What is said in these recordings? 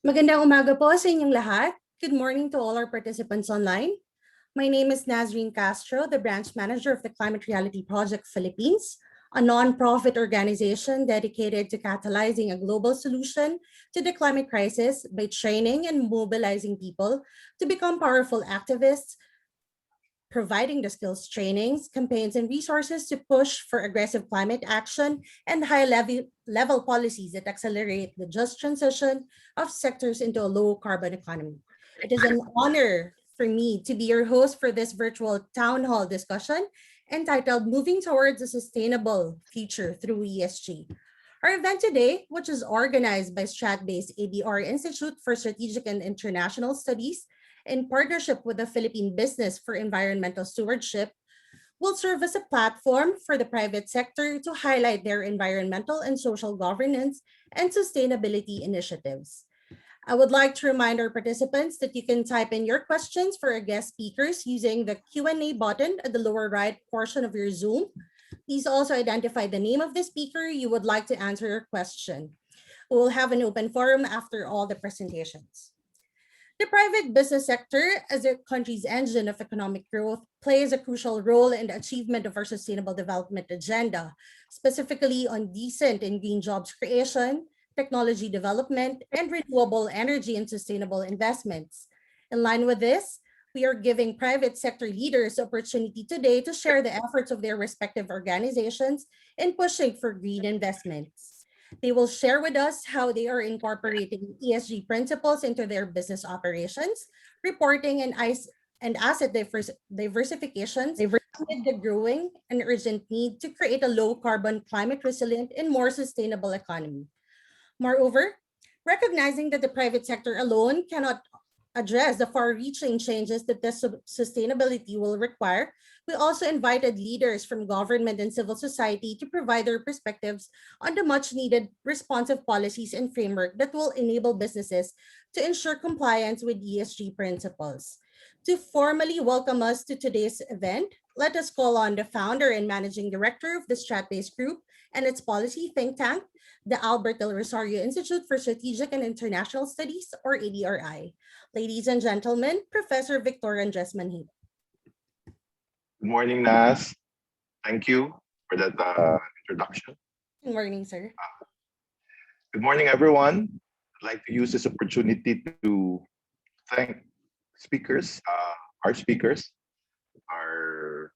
Magandang umaga po sa inyong lahat. Good morning to all our participants online. My name is Nazreen Castro, the branch manager of the Climate Reality Project Philippines, a non-profit organization dedicated to catalyzing a global solution to the climate crisis by training and mobilizing people to become powerful activists, providing the skills, trainings, campaigns, and resources to push for aggressive climate action and high-level policies that accelerate the just transition of sectors into a low-carbon economy. It is an honor for me to be your host for this virtual town hall discussion entitled Moving Towards a Sustainable Future Through ESG. Our event today, which is organized by Strat-based ADRi Institute for Strategic and International Studies, in partnership with the Philippine Business for Environmental Stewardship, will serve as a platform for the private sector to highlight their environmental and social governance and sustainability initiatives. I would like to remind our participants that you can type in your questions for our guest speakers using the Q&A button at the lower right portion of your Zoom. Please also identify the name of the speaker you would like to answer your question. We will have an open forum after all the presentations. The private business sector, as a country's engine of economic growth, plays a crucial role in the achievement of our sustainable development agenda, specifically on decent and green jobs creation, technology development, and renewable energy and sustainable investments. In line with this, we are giving private sector leaders the opportunity today to share the efforts of their respective organizations in pushing for green investments. They will share with us how they are incorporating ESG principles into their business operations, reporting and asset diversifications amid the growing and urgent need to create a low-carbon, climate-resilient, and more sustainable economy. Moreover, recognizing that the private sector alone cannot address the far-reaching changes that the sustainability will require, we also invited leaders from government and civil society to provide their perspectives on the much-needed responsive policies and framework that will enable businesses to ensure compliance with ESG principles. To formally welcome us to today's event, let us call on the founder and managing director of the Strat-based Group and its policy think tank, the Albert Del Rosario Institute for Strategic and International Studies, or ADRi. Ladies and gentlemen, Professor Victor Andres Manhid. Good morning, Nas. Thank you for that introduction. Good morning, sir. Good morning, everyone. I'd like to use this opportunity to thank speakers, our speakers, are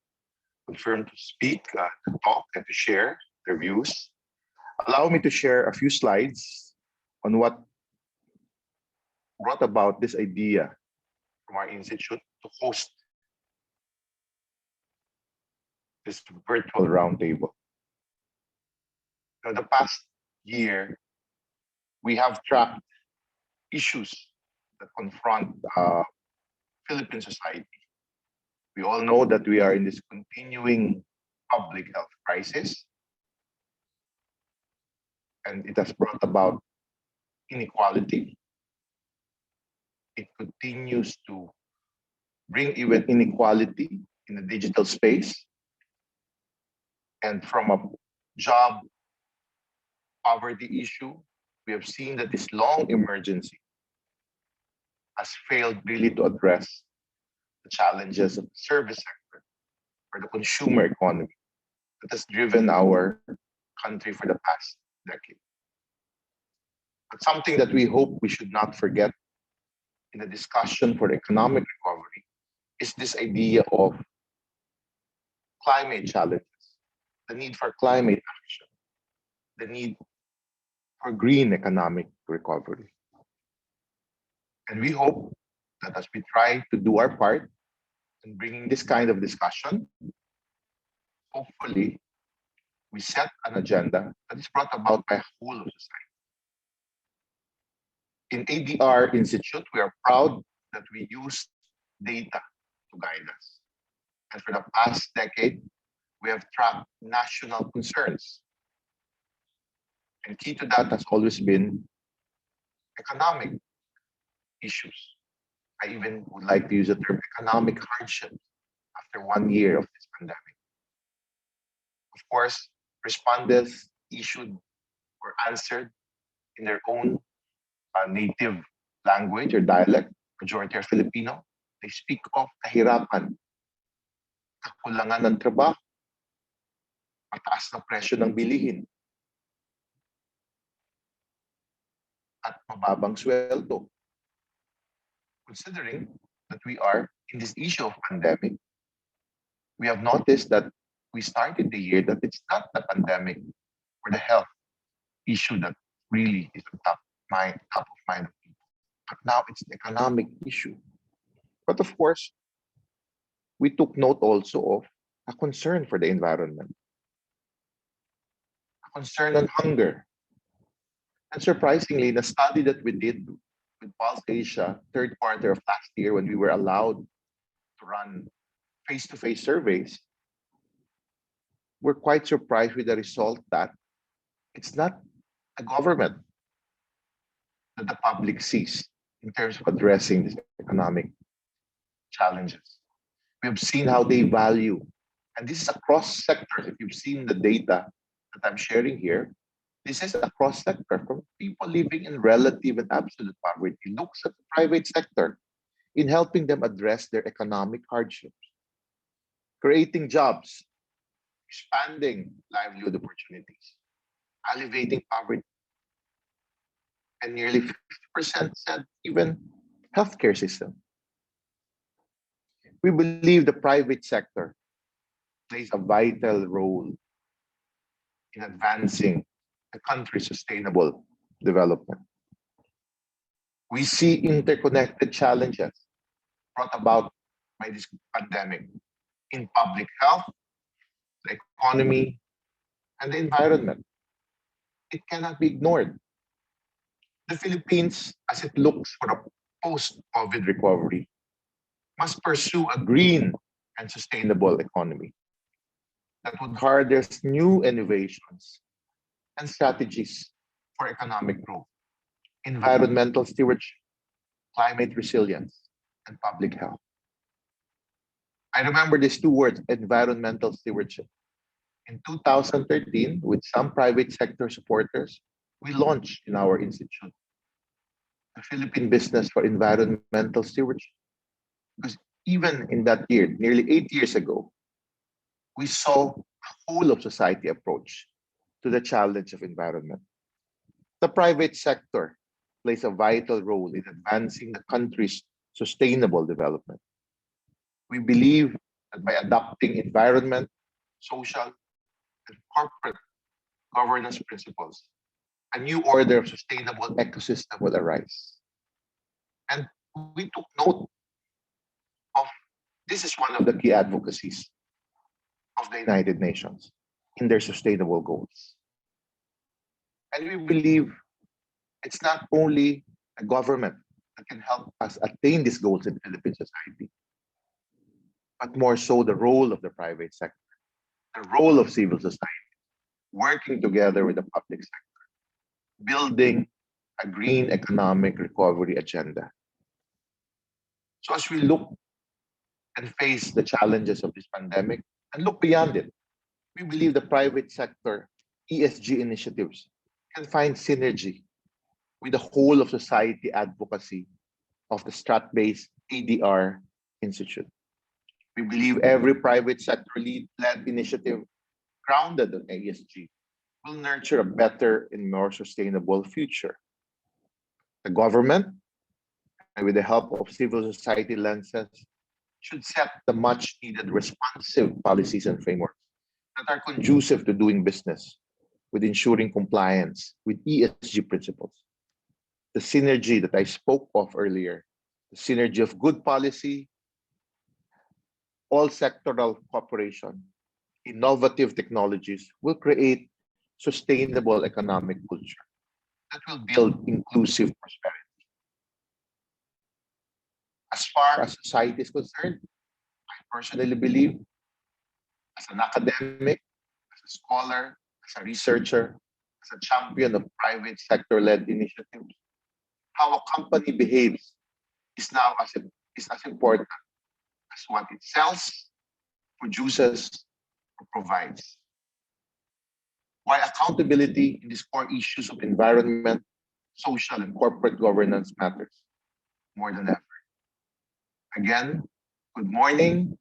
confirmed to speak, to talk, and to share their views. Allow me to share a few slides on what brought about this idea from our institute to host this virtual roundtable. In the past year, we have tracked issues that confront Philippine society. We all know that we are in this continuing public health crisis, and it has brought about inequality. It continues to bring even inequality in the digital space. And from a job poverty issue, we have seen that this long emergency has failed really to address the challenges of the service sector or the consumer economy that has driven our country for the past decade. But something that we hope we should not forget in the discussion for economic recovery is this idea of climate challenges, the need for climate action, the need for green economic recovery. And we hope that as we try to do our part in bringing this kind of discussion, hopefully we set an agenda that is brought about by whole of society. In ADR Institute, we are proud that we use data to guide us. And for the past decade, we have tracked national concerns. And key to that has always been economic issues. I even would like to use the term economic hardship after 1 year of this pandemic. Of course, respondents issued or answered in their own native language or dialect, majority are Filipino, they speak of kahirapan, kakulangan ng trabaho, mataas na presyo ng bilihin, at mababang sweldo. Considering that we are in this issue of pandemic, we have noticed that we started the year that it's not the pandemic or the health issue that really is on top of mind of people. But now it's the economic issue. But of course, we took note also of a concern for the environment, a concern on hunger. And surprisingly, the study that we did with Pulse Asia, third quarter of last year, when we were allowed to run face-to-face surveys, we're quite surprised with the result that it's not a government that the public sees in terms of addressing these economic challenges. We have seen how they value, and this is across sectors. If you've seen the data that I'm sharing here, this is across sector, from people living in relative and absolute poverty, looks at the private sector in helping them address their economic hardships, creating jobs, expanding livelihood opportunities, alleviating poverty. And nearly 50% said even healthcare system. We believe the private sector plays a vital role in advancing the country's sustainable development. We see interconnected challenges brought about by this pandemic in public health, the economy, and the environment. It cannot be ignored. The Philippines, as it looks for a post-COVID recovery, must pursue a green and sustainable economy that would harness new innovations and strategies for economic growth, environmental stewardship, climate resilience, and public health. I remember these two words, environmental stewardship. In 2013, with some private sector supporters, we launched in our institute the Philippine Business for Environmental Stewardship. Because even in that year, nearly 8 years ago, we saw a whole of society approach to the challenge of environment. The private sector plays a vital role in advancing the country's sustainable development. We believe that by adopting environment, social, and corporate governance principles, a new order of sustainable ecosystem will arise. And we took note of this is one of the key advocacies of the United Nations in their sustainable goals. And we believe it's not only a government that can help us attain these goals in Philippine society, but more so the role of the private sector, the role of civil society, working together with the public sector, building a green economic recovery agenda. So as we look and face the challenges of this pandemic and look beyond it, we believe the private sector ESG initiatives can find synergy with the whole of society advocacy of the strat-based ADRi Institute. We believe every private sector led initiative grounded on ESG will nurture a better and more sustainable future. The government, and with the help of civil society lenses, should set the much needed responsive policies and frameworks that are conducive to doing business with ensuring compliance with ESG principles. The synergy that I spoke of earlier, the synergy of good policy, all sectoral cooperation, innovative technologies will create sustainable economic culture that will build inclusive prosperity. As far as society is concerned, I personally believe, as an academic, as a scholar, as a researcher, as a champion of private sector-led initiatives, how a company behaves is now as important as what it sells, produces, or provides. Why accountability in these core issues of environment, social, and corporate governance matters more than ever. Again, good morning.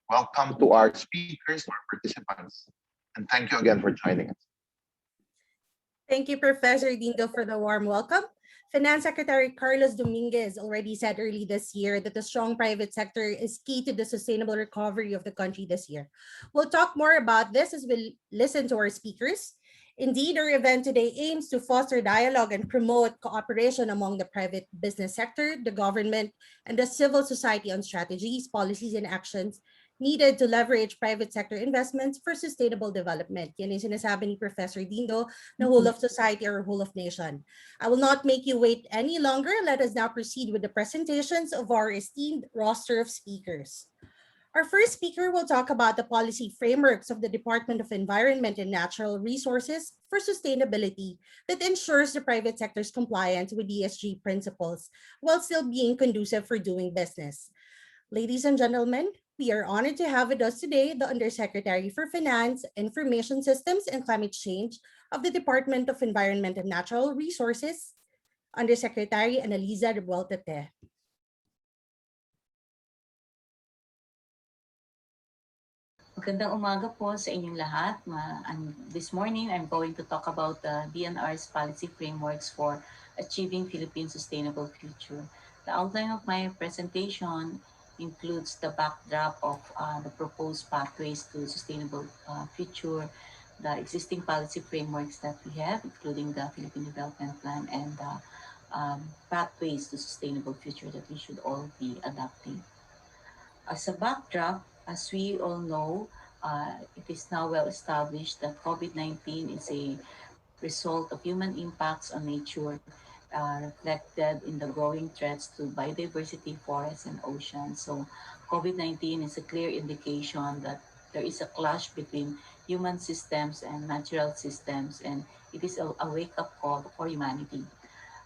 Welcome to our speakers, our participants, and thank you again for joining us. Thank you, Professor Dindo, for the warm welcome. Finance Secretary Carlos Dominguez already said early this year that the strong private sector is key to the sustainable recovery of the country this year. We'll talk more about this as we listen to our speakers. Indeed, our event today aims to foster dialogue and promote cooperation among the private business sector, the government, and the civil society on strategies, policies, and actions needed to leverage private sector investments for sustainable development. Yan yung sinasabi ni Professor Dindo na whole of society or whole of nation. I will not make you wait any longer. Let us now proceed with the presentations of our esteemed roster of speakers. Our first speaker will talk about the policy frameworks of the Department of Environment and Natural Resources for sustainability that ensures the private sector's compliance with ESG principles while still being conducive for doing business. Ladies and gentlemen, we are honored to have with us today the Undersecretary for Finance, Information Systems, and Climate Change of the Department of Environment and Natural Resources, Undersecretary Annalisa Revueltate. Magandang umaga po sa inyong lahat. This morning, I'm going to talk about the DNR's policy frameworks for achieving Philippines' sustainable future. The outline of my presentation includes the backdrop of the proposed pathways to sustainable future, the existing policy frameworks that we have, including the Philippine Development Plan, and the pathways to sustainable future that we should all be adopting. As a backdrop, as we all know, it is now well established that COVID-19 is a result of human impacts on nature, reflected in the growing threats to biodiversity, forests, and oceans. So COVID-19 is a clear indication that there is a clash between human systems and natural systems, and it is a wake-up call for humanity.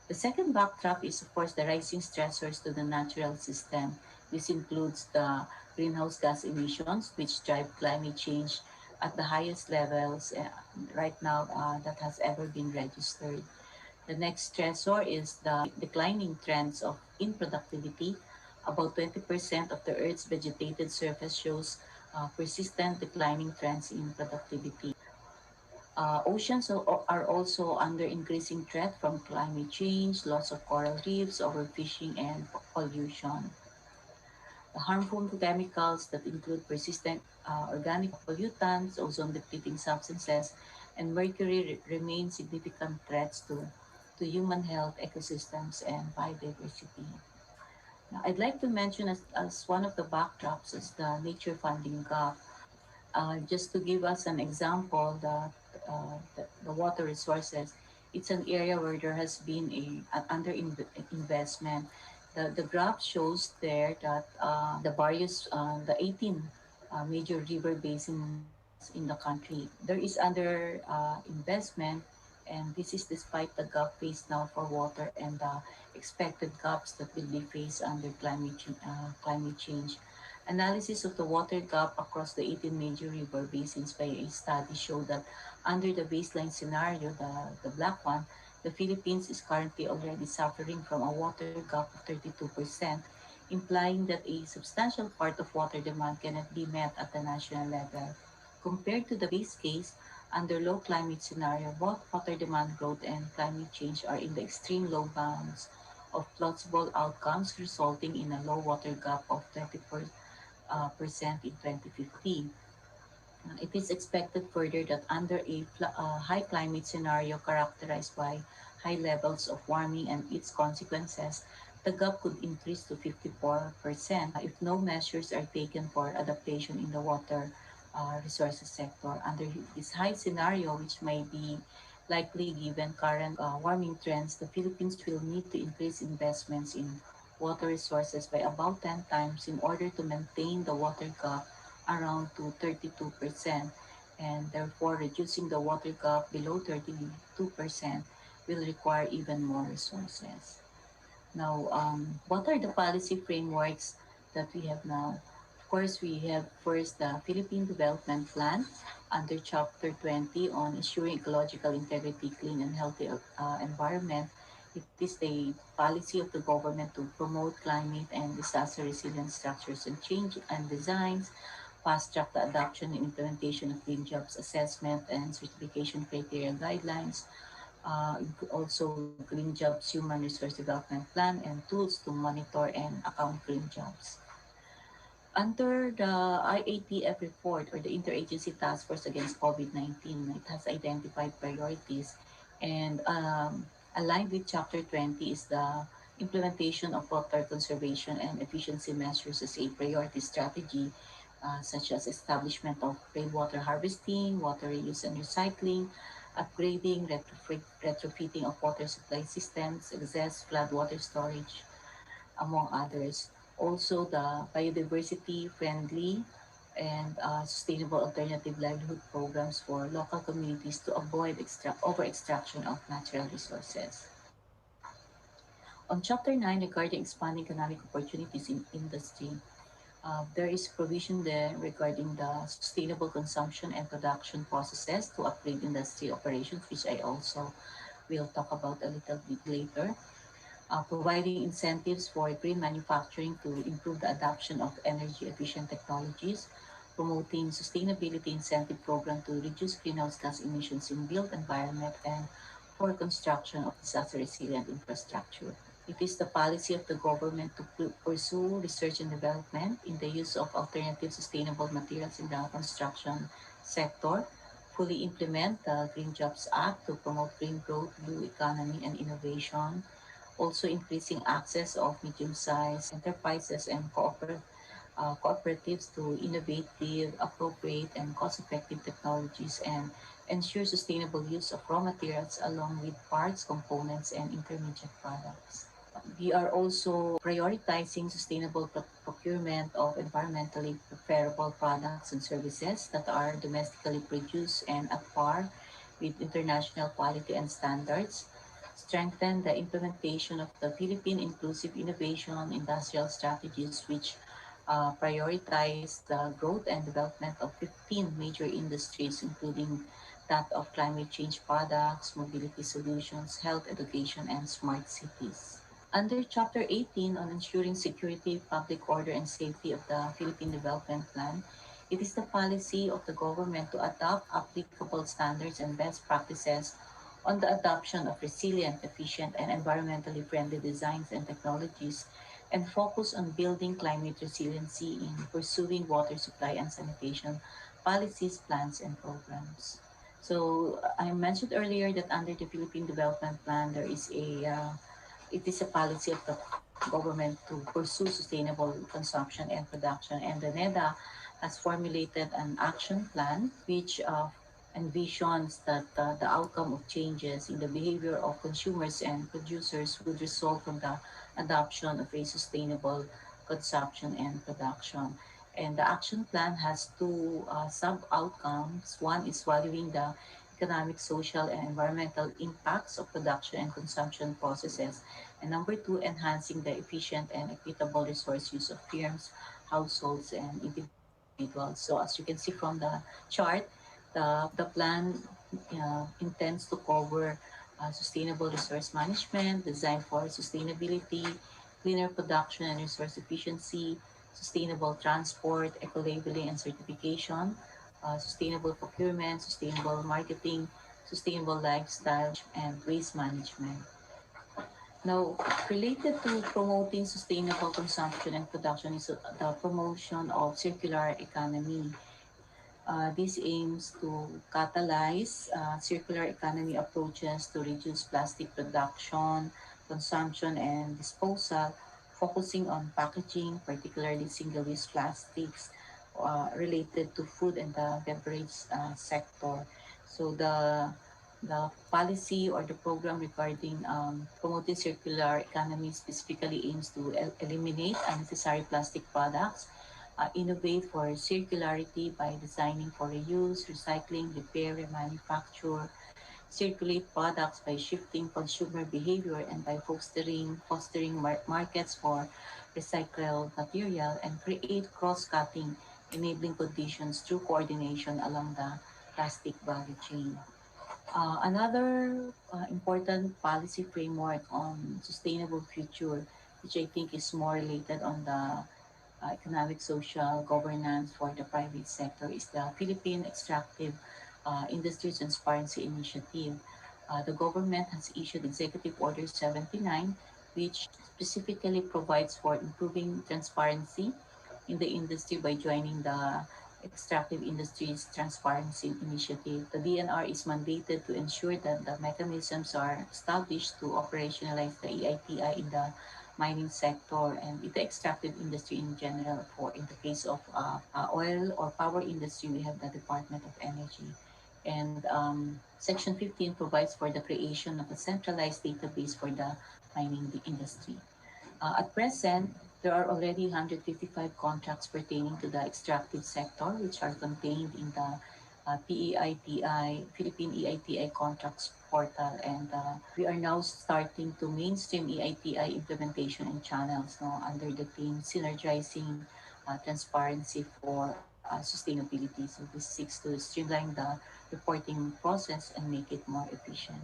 The second backdrop is, of course, the rising stressors to the natural system. This includes the greenhouse gas emissions, which drive climate change at the highest levels right now that has ever been registered. The next stressor is the declining trends of in-productivity. About 20% of the Earth's vegetated surface shows persistent declining trends in productivity. Oceans are also under increasing threat from climate change, loss of coral reefs, overfishing, and pollution. The harmful chemicals that include persistent organic pollutants, ozone-depleting substances, and mercury remain significant threats to human health, ecosystems, and biodiversity. Now, I'd like to mention as one of the backdrops is the nature funding gap. Just to give us an example, the water resources, it's an area where there has been an investment. The graph shows there that the 18 major river basins in the country, there is under investment, and this is despite the gap faced now for water and the expected gaps that will be faced under climate change. Analysis of the water gap across the 18 major river basins by a study showed that under the baseline scenario, the black one, the Philippines is currently already suffering from a water gap of 32%, implying that a substantial part of water demand cannot be met at the national level. Compared to the base case, under low climate scenario, both water demand growth and climate change are in the extreme low bounds of plausible outcomes, resulting in a low water gap of 20% in 2050. It is expected further that under a high climate scenario characterized by high levels of warming and its consequences, the gap could increase to 54% if no measures are taken for adaptation in the water resources sector. Under this high scenario, which may be likely given current warming trends, the Philippines will need to increase investments in water resources by about 10 times in order to maintain the water gap around to 32%, and therefore reducing the water gap below 32% will require even more resources. Now, what are the policy frameworks that we have now? Of course, we have first the Philippine Development Plan under Chapter 20 on ensuring ecological integrity, clean and healthy environment. It is the policy of the government to promote climate and disaster resilient structures and change and designs, fast track the adoption and implementation of green jobs assessment and certification criteria guidelines, also Green Jobs Human Resource Development Plan, and tools to monitor and account green jobs. Under the IATF report or the Interagency Task Force Against COVID-19, it has identified priorities and aligned with Chapter 20 is the implementation of water conservation and efficiency measures as a priority strategy, such as establishment of rainwater harvesting, water reuse and recycling, upgrading, retrofitting of water supply systems, excess floodwater storage, among others. Also, the biodiversity friendly and sustainable alternative livelihood programs for local communities to avoid over extraction of natural resources. On Chapter 9, regarding expanding economic opportunities in industry, there is provision there regarding the sustainable consumption and production processes to upgrade industry operations, which I also will talk about a little bit later. Providing incentives for green manufacturing to improve the adoption of energy efficient technologies, promoting sustainability incentive program to reduce greenhouse gas emissions in built environment and for construction of disaster resilient infrastructure. It is the policy of the government to pursue research and development in the use of alternative sustainable materials in the construction sector, fully implement the Green Jobs Act to promote green growth, blue economy, and innovation, also increasing access of medium-sized enterprises and cooperatives to innovative, appropriate, and cost-effective technologies and ensure sustainable use of raw materials along with parts, components, and intermediate products. We are also prioritizing sustainable procurement of environmentally preferable products and services that are domestically produced and at par with international quality and standards, strengthen the implementation of the Philippine Inclusive Innovation Industrial Strategies, which prioritize the growth and development of 15 major industries, including that of climate change products, mobility solutions, health education, and smart cities. Under Chapter 18 on ensuring security, public order, and safety of the Philippine Development Plan, it is the policy of the government to adopt applicable standards and best practices on the adoption of resilient, efficient, and environmentally friendly designs and technologies, and focus on building climate resiliency in pursuing water supply and sanitation policies, plans, and programs. So I mentioned earlier that under the Philippine Development Plan, it is a policy of the government to pursue sustainable consumption and production, and the NEDA has formulated an action plan which envisions that the outcome of changes in the behavior of consumers and producers would result from the adoption of a sustainable consumption and production. And the action plan has two sub-outcomes. One is valuing the economic, social, and environmental impacts of production and consumption processes. And number two, enhancing the efficient and equitable resource use of firms, households, and individuals. So as you can see from the chart, the plan intends to cover sustainable resource management, design for sustainability, cleaner production and resource efficiency, sustainable transport, eco-labeling and certification, sustainable procurement, sustainable marketing, sustainable lifestyle, and waste management. Now, related to promoting sustainable consumption and production is the promotion of circular economy. This aims to catalyze circular economy approaches to reduce plastic production, consumption, and disposal, focusing on packaging, particularly single-use plastics related to food and the beverage sector. So the policy or the program regarding promoting circular economy specifically aims to eliminate unnecessary plastic products, innovate for circularity by designing for reuse, recycling, repair, remanufacture, circulate products by shifting consumer behavior and by fostering markets for recycled material, and create cross-cutting enabling conditions through coordination along the plastic value chain. Another important policy framework on sustainable future, which I think is more related on the economic, social governance for the private sector, is the Philippine Extractive Industry Transparency Initiative. The government has issued Executive Order 79, which specifically provides for improving transparency in the industry by joining the Extractive Industries Transparency Initiative. The DNR is mandated to ensure that the mechanisms are established to operationalize the EITI in the mining sector and in the extractive industry in general. For in the case of oil or power industry, we have the Department of Energy. And Section 15 provides for the creation of a centralized database for the mining industry. At present, there are already 155 contracts pertaining to the extractive sector, which are contained in the PEITI, Philippine EITI contracts portal. And we are now starting to mainstream EITI implementation in channels no, under the theme Synergizing Transparency for Sustainability. So this seeks to streamline the reporting process and make it more efficient.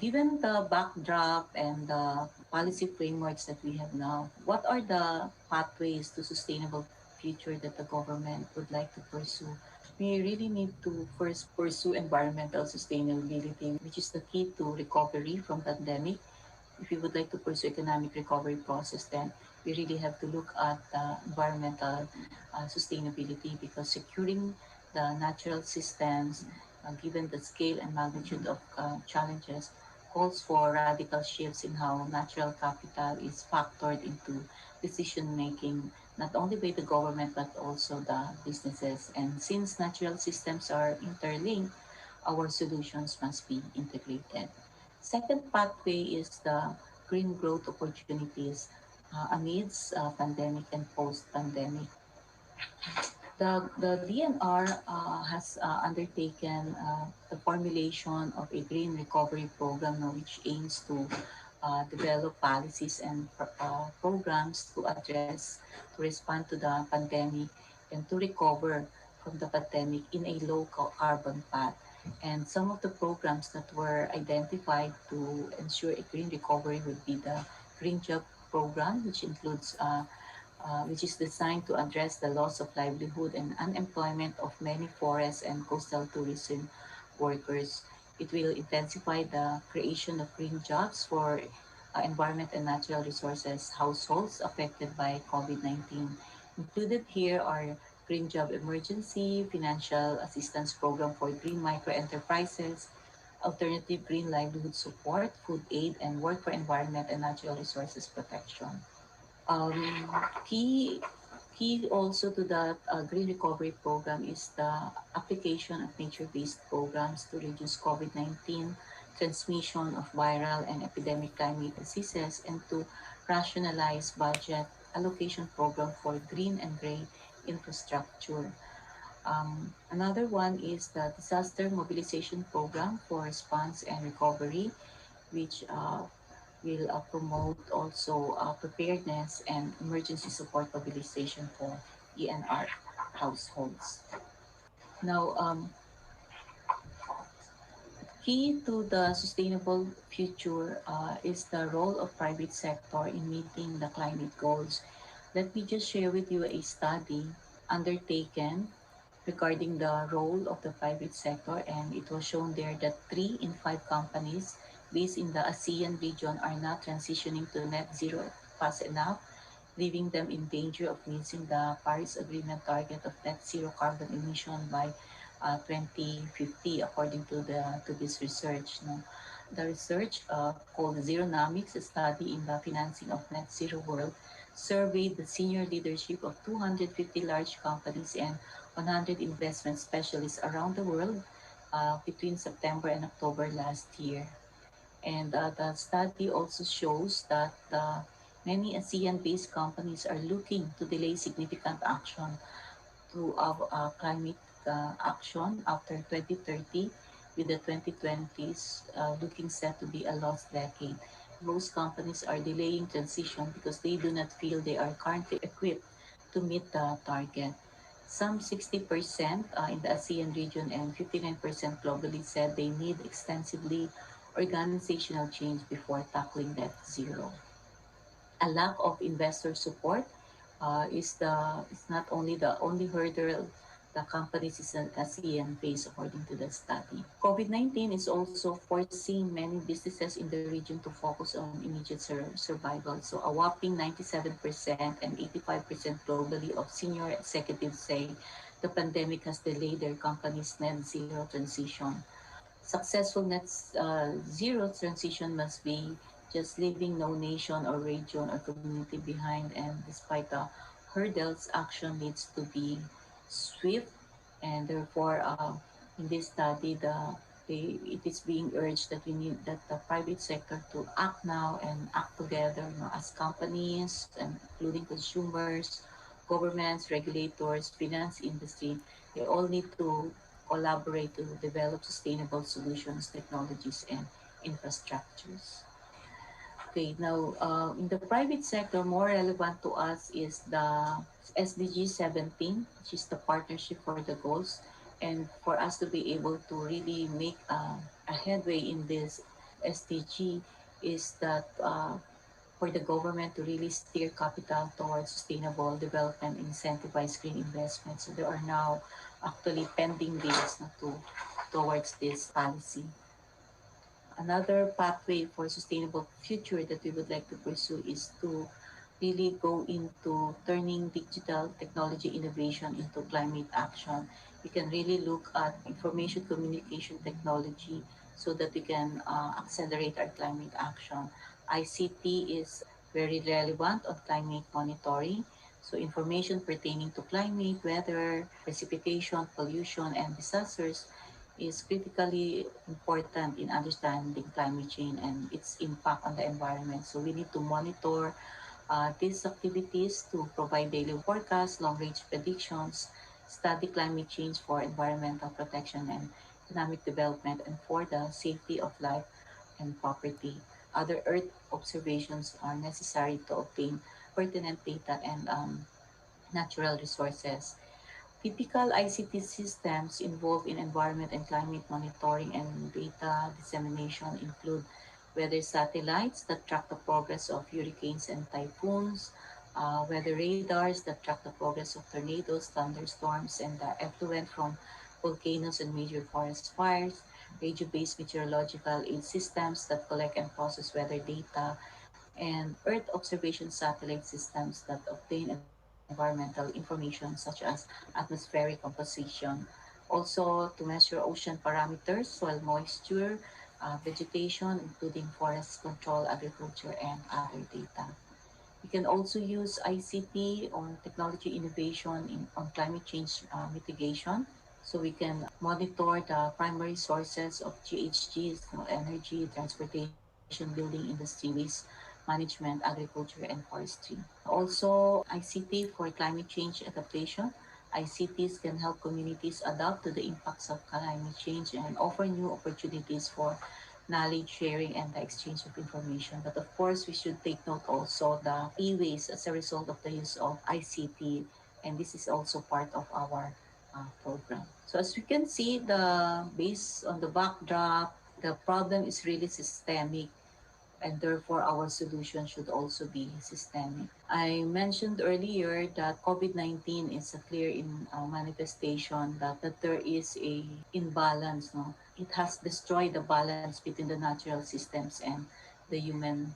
Given the backdrop and the policy frameworks that we have now, what are the pathways to sustainable future that the government would like to pursue? We really need to first pursue environmental sustainability, which is the key to recovery from pandemic. If we would like to pursue economic recovery process, then we really have to look at the environmental sustainability, because securing the natural systems, given the scale and magnitude of challenges, calls for radical shifts in how natural capital is factored into decision making, not only by the government but also the businesses. And since natural systems are interlinked, our solutions must be integrated. Second pathway is the green growth opportunities amidst pandemic and post-pandemic. The DNR has undertaken the formulation of a green recovery program which aims to develop policies and programs to address, to respond to the pandemic and to recover from the pandemic in a low carbon path. And some of the programs that were identified to ensure a green recovery would be the Green Job Program, which is designed to address the loss of livelihood and unemployment of many forest and coastal tourism workers. It will intensify the creation of green jobs for environment and natural resources households affected by COVID-19. Included here are Green Job Emergency, Financial Assistance Program for Green Micro Enterprises, Alternative Green Livelihood Support, Food Aid, and Work for Environment and Natural Resources Protection. Um, key, key also to the Green Recovery Program is the application of nature-based programs to reduce COVID-19 transmission of viral and epidemic climate diseases, and to rationalize budget allocation program for green and gray infrastructure. Another one is the Disaster Mobilization Program for Response and Recovery, which will promote also preparedness and emergency support mobilization for ENR households. Now, key to the sustainable future is the role of private sector in meeting the climate goals. Let me just share with you a study undertaken regarding the role of the private sector, and it was shown there that 3 in 5 companies based in the ASEAN region are not transitioning to net zero fast enough, leaving them in danger of missing the Paris Agreement target of net zero carbon emission by 2050, according to this research. No? The research called Zeronomics, a study in the financing of net zero world, surveyed the senior leadership of 250 large companies and 100 investment specialists around the world between September and October last year. And the study also shows that many ASEAN-based companies are looking to delay significant action to climate action after 2030, with the 2020s looking set to be a lost decade. Most companies are delaying transition because they do not feel they are currently equipped to meet the target. Some 60% in the ASEAN region and 59% globally said they need extensively organizational change before tackling net zero. A lack of investor support is not only the only hurdle the companies in ASEAN face according to the study. COVID-19 is also forcing many businesses in the region to focus on immediate survival. So a whopping 97% and 85% globally of senior executives say the pandemic has delayed their company's net zero transition. Successful net zero transition must be just leaving no nation or region or community behind, and despite the hurdles, action needs to be swift, and therefore in this study it is being urged that we need that the private sector to act now and act together, as companies and including consumers, governments, regulators, finance industry. They all need to collaborate to develop sustainable solutions, technologies, and infrastructures. Okay, now in the private sector, more relevant to us is the SDG 17, which is the partnership for the goals. And for us to be able to really make a headway in this SDG is that for the government to really steer capital towards sustainable development, incentivize green investment. So there are now actually pending bills towards this policy. Another pathway for sustainable future that we would like to pursue is to really go into turning digital technology innovation into climate action. We can really look at information communication technology so that we can accelerate our climate action. ICT is very relevant on climate monitoring. So information pertaining to climate, weather, precipitation, pollution, and disasters is critically important in understanding climate change and its impact on the environment. So we need to monitor these activities to provide daily forecasts, long-range predictions, study climate change for environmental protection and economic development, and for the safety of life and property. Other Earth observations are necessary to obtain pertinent data and natural resources. Typical ICT systems involved in environment and climate monitoring and data dissemination include weather satellites that track the progress of hurricanes and typhoons, weather radars that track the progress of tornadoes, thunderstorms, and the effluent from volcanoes and major forest fires, radio-based meteorological aid systems that collect and process weather data, and Earth observation satellite systems that obtain environmental information such as atmospheric composition. Also, to measure ocean parameters, soil moisture, vegetation, including forest control, agriculture, and other data. We can also use ICT or technology innovation on climate change mitigation. So we can monitor the primary sources of GHGs, energy, transportation, building industry, waste management, agriculture, and forestry. Also, ICT for climate change adaptation. ICTs can help communities adapt to the impacts of climate change and offer new opportunities for knowledge sharing and the exchange of information. But of course, we should take note also the e-waste as a result of the use of ICT, and this is also part of our program. So as we can see, based on the backdrop, the problem is really systemic, and therefore our solution should also be systemic. I mentioned earlier that COVID-19 is a clear manifestation that there is a imbalance. No? It has destroyed the balance between the natural systems and the human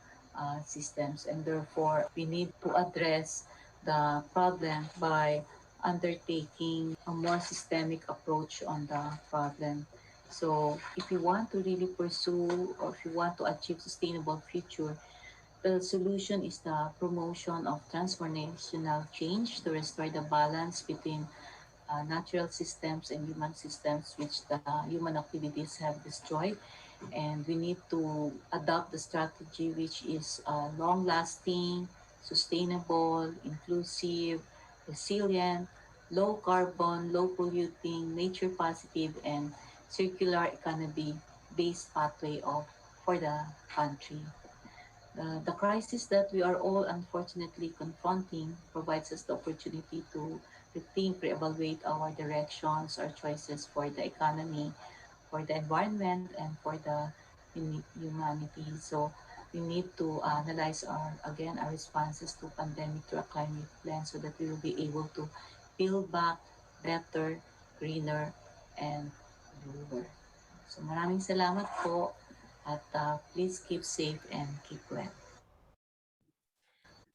systems, and therefore we need to address the problem by undertaking a more systemic approach on the problem. So if you want to really pursue or if you want to achieve sustainable future, the solution is the promotion of transformational change to restore the balance between natural systems and human systems, which the human activities have destroyed. And we need to adopt the strategy which is long-lasting, sustainable, inclusive, resilient, low carbon, low polluting, nature positive, and circular economy based pathway for the country. The crisis that we are all unfortunately confronting provides us the opportunity to rethink, reevaluate our directions, our choices for the economy, for the environment, and for the humanity. So we need to analyze our responses to pandemic through a climate plan so that we will be able to build back better, greener, and bluer. So maraming salamat po at please keep safe and keep well.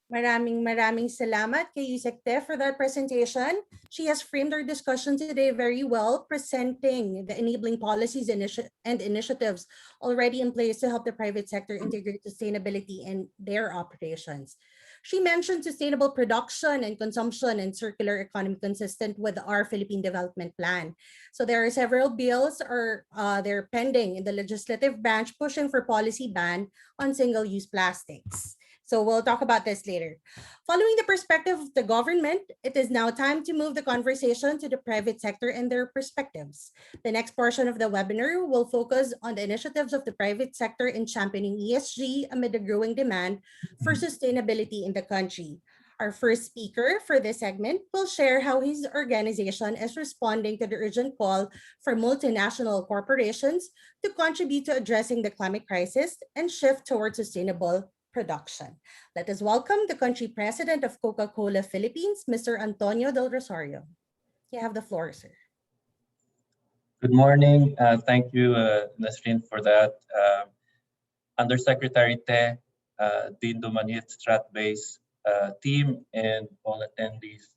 Maraming salamat kay Yusek Te for that presentation. She has framed our discussion today very well, presenting the enabling policies and initiatives already in place to help the private sector integrate sustainability in their operations. She mentioned sustainable production and consumption and circular economy consistent with our Philippine Development Plan. So there are several bills they're pending in the legislative branch pushing for policy ban on single-use plastics. So we'll talk about this later. Following the perspective of the government, it is now time to move the conversation to the private sector and their perspectives. The next portion of the webinar will focus on the initiatives of the private sector in championing ESG amid the growing demand for sustainability in the country. Our first speaker for this segment will share how his organization is responding to the urgent call for multinational corporations to contribute to addressing the climate crisis and shift towards sustainable production. Let us welcome the country president of Coca-Cola Philippines, Mr. Antonio Del Rosario. You have the floor, sir. Good morning. Thank you, Nasrin, for that. Undersecretary Te, Dean Dumanit, Strat-Base team, and all attendees.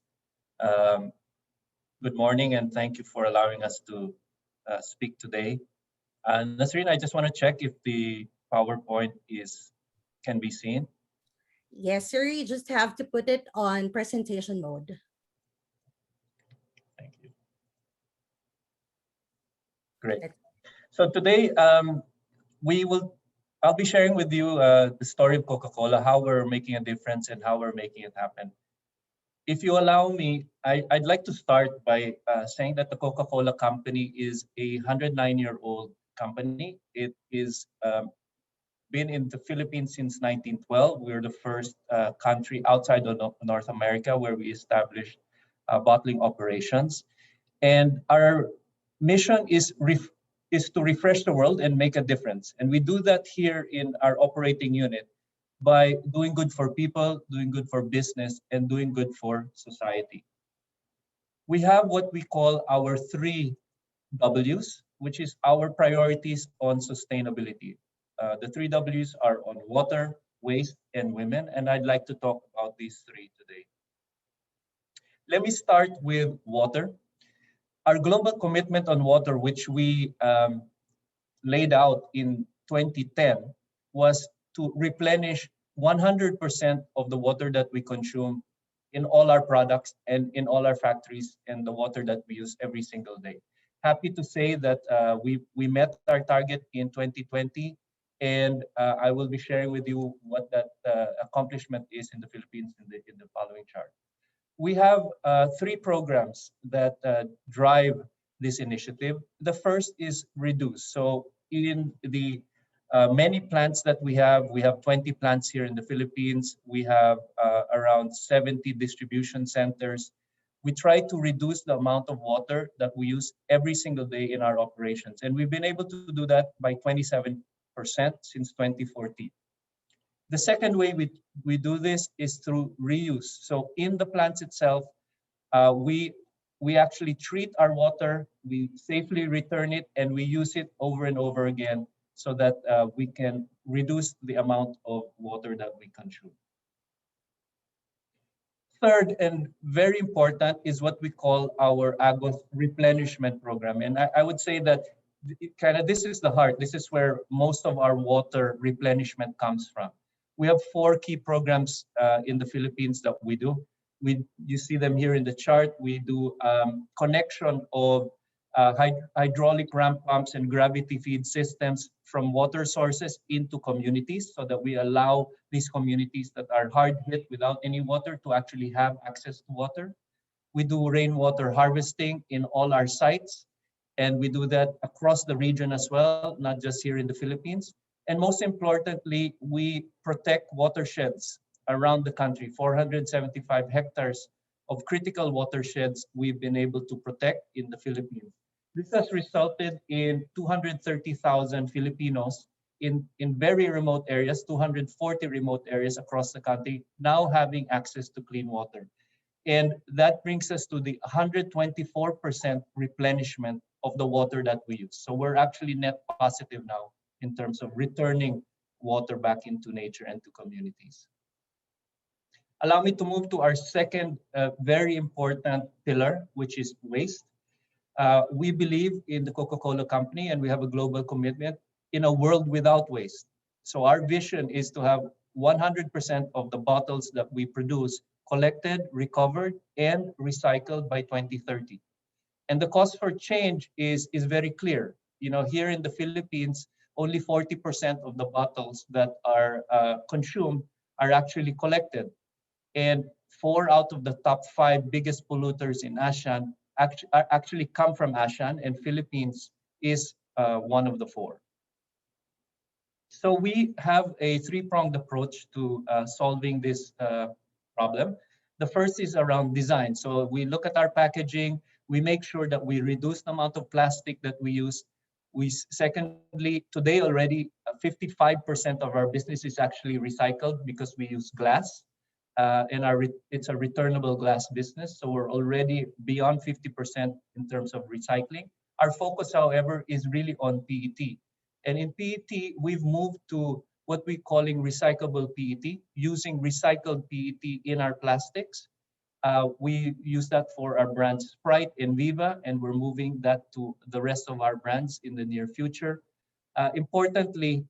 Good morning, and thank you for allowing us to speak today. Nasrin, I just want to check if the PowerPoint can be seen. Yes, sir. You just have to put it on presentation mode. Thank you. Great. So today, I'll be sharing with you the story of Coca-Cola, how we're making a difference and how we're making it happen. If you allow me, I'd like to start by saying that the Coca-Cola company is a 109-year-old company. It is been in the Philippines since 1912. We're the first country outside of North America where we established bottling operations. And our mission is to refresh the world and make a difference. And we do that here in our operating unit by doing good for people, doing good for business, and doing good for society. We have what we call our 3 Ws, which is our priorities on sustainability. The 3 Ws are on water, waste, and women, and I'd like to talk about these 3 today. Let me start with water. Our global commitment on water, which we laid out in 2010, was to replenish 100% of the water that we consume in all our products and in all our factories and the water that we use every single day. Happy to say that we met our target in 2020, and I will be sharing with you what that accomplishment is in the Philippines in the following chart. We have 3 programs that drive this initiative. The first is reduce. So in the many plants that we have 20 plants here in the Philippines. We have around 70 distribution centers. We try to reduce the amount of water that we use every single day in our operations. And we've been able to do that by 27% since 2014. The second way we do this is through reuse. So in the plants itself, we actually treat our water, we safely return it, and we use it over and over again so that we can reduce the amount of water that we consume. Third, and very important, is what we call our Aguas replenishment program. And I would say that this is the heart. This is where most of our water replenishment comes from. We have 4 key programs in the Philippines that we do. You see them here in the chart. We do connection of hydraulic ramp pumps and gravity feed systems from water sources into communities so that we allow these communities that are hard hit without any water to actually have access to water. We do rainwater harvesting in all our sites, and we do that across the region as well, not just here in the Philippines. And most importantly, we protect watersheds around the country. 475 hectares of critical watersheds we've been able to protect in the Philippines. This has resulted in 230,000 Filipinos in very remote areas, 240 remote areas across the country, now having access to clean water. And that brings us to the 124% replenishment of the water that we use. So we're actually net positive now in terms of returning water back into nature and to communities. Allow me to move to our second very important pillar, which is waste. We believe in the Coca-Cola Company, and we have a global commitment in a world without waste. So our vision is to have 100% of the bottles that we produce collected, recovered, and recycled by 2030. And the cost for change is very clear. You know, here in the Philippines, only 40% of the bottles that are consumed are actually collected. And 4 out of the top 5 biggest polluters in ASEAN actually come from ASEAN, and Philippines is one of the 4. So we have a 3-pronged approach to solving this problem. The first is around design. So we look at our packaging, we make sure that we reduce the amount of plastic that we use. Secondly, today already 55% of our business is actually recycled because we use glass. And it's a returnable glass business. So we're already beyond 50% in terms of recycling. Our focus, however, is really on PET. And in PET, we've moved to what we're calling recyclable PET, using recycled PET in our plastics. We use that for our brands Sprite and Viva, and we're moving that to the rest of our brands in the near future. Importantly,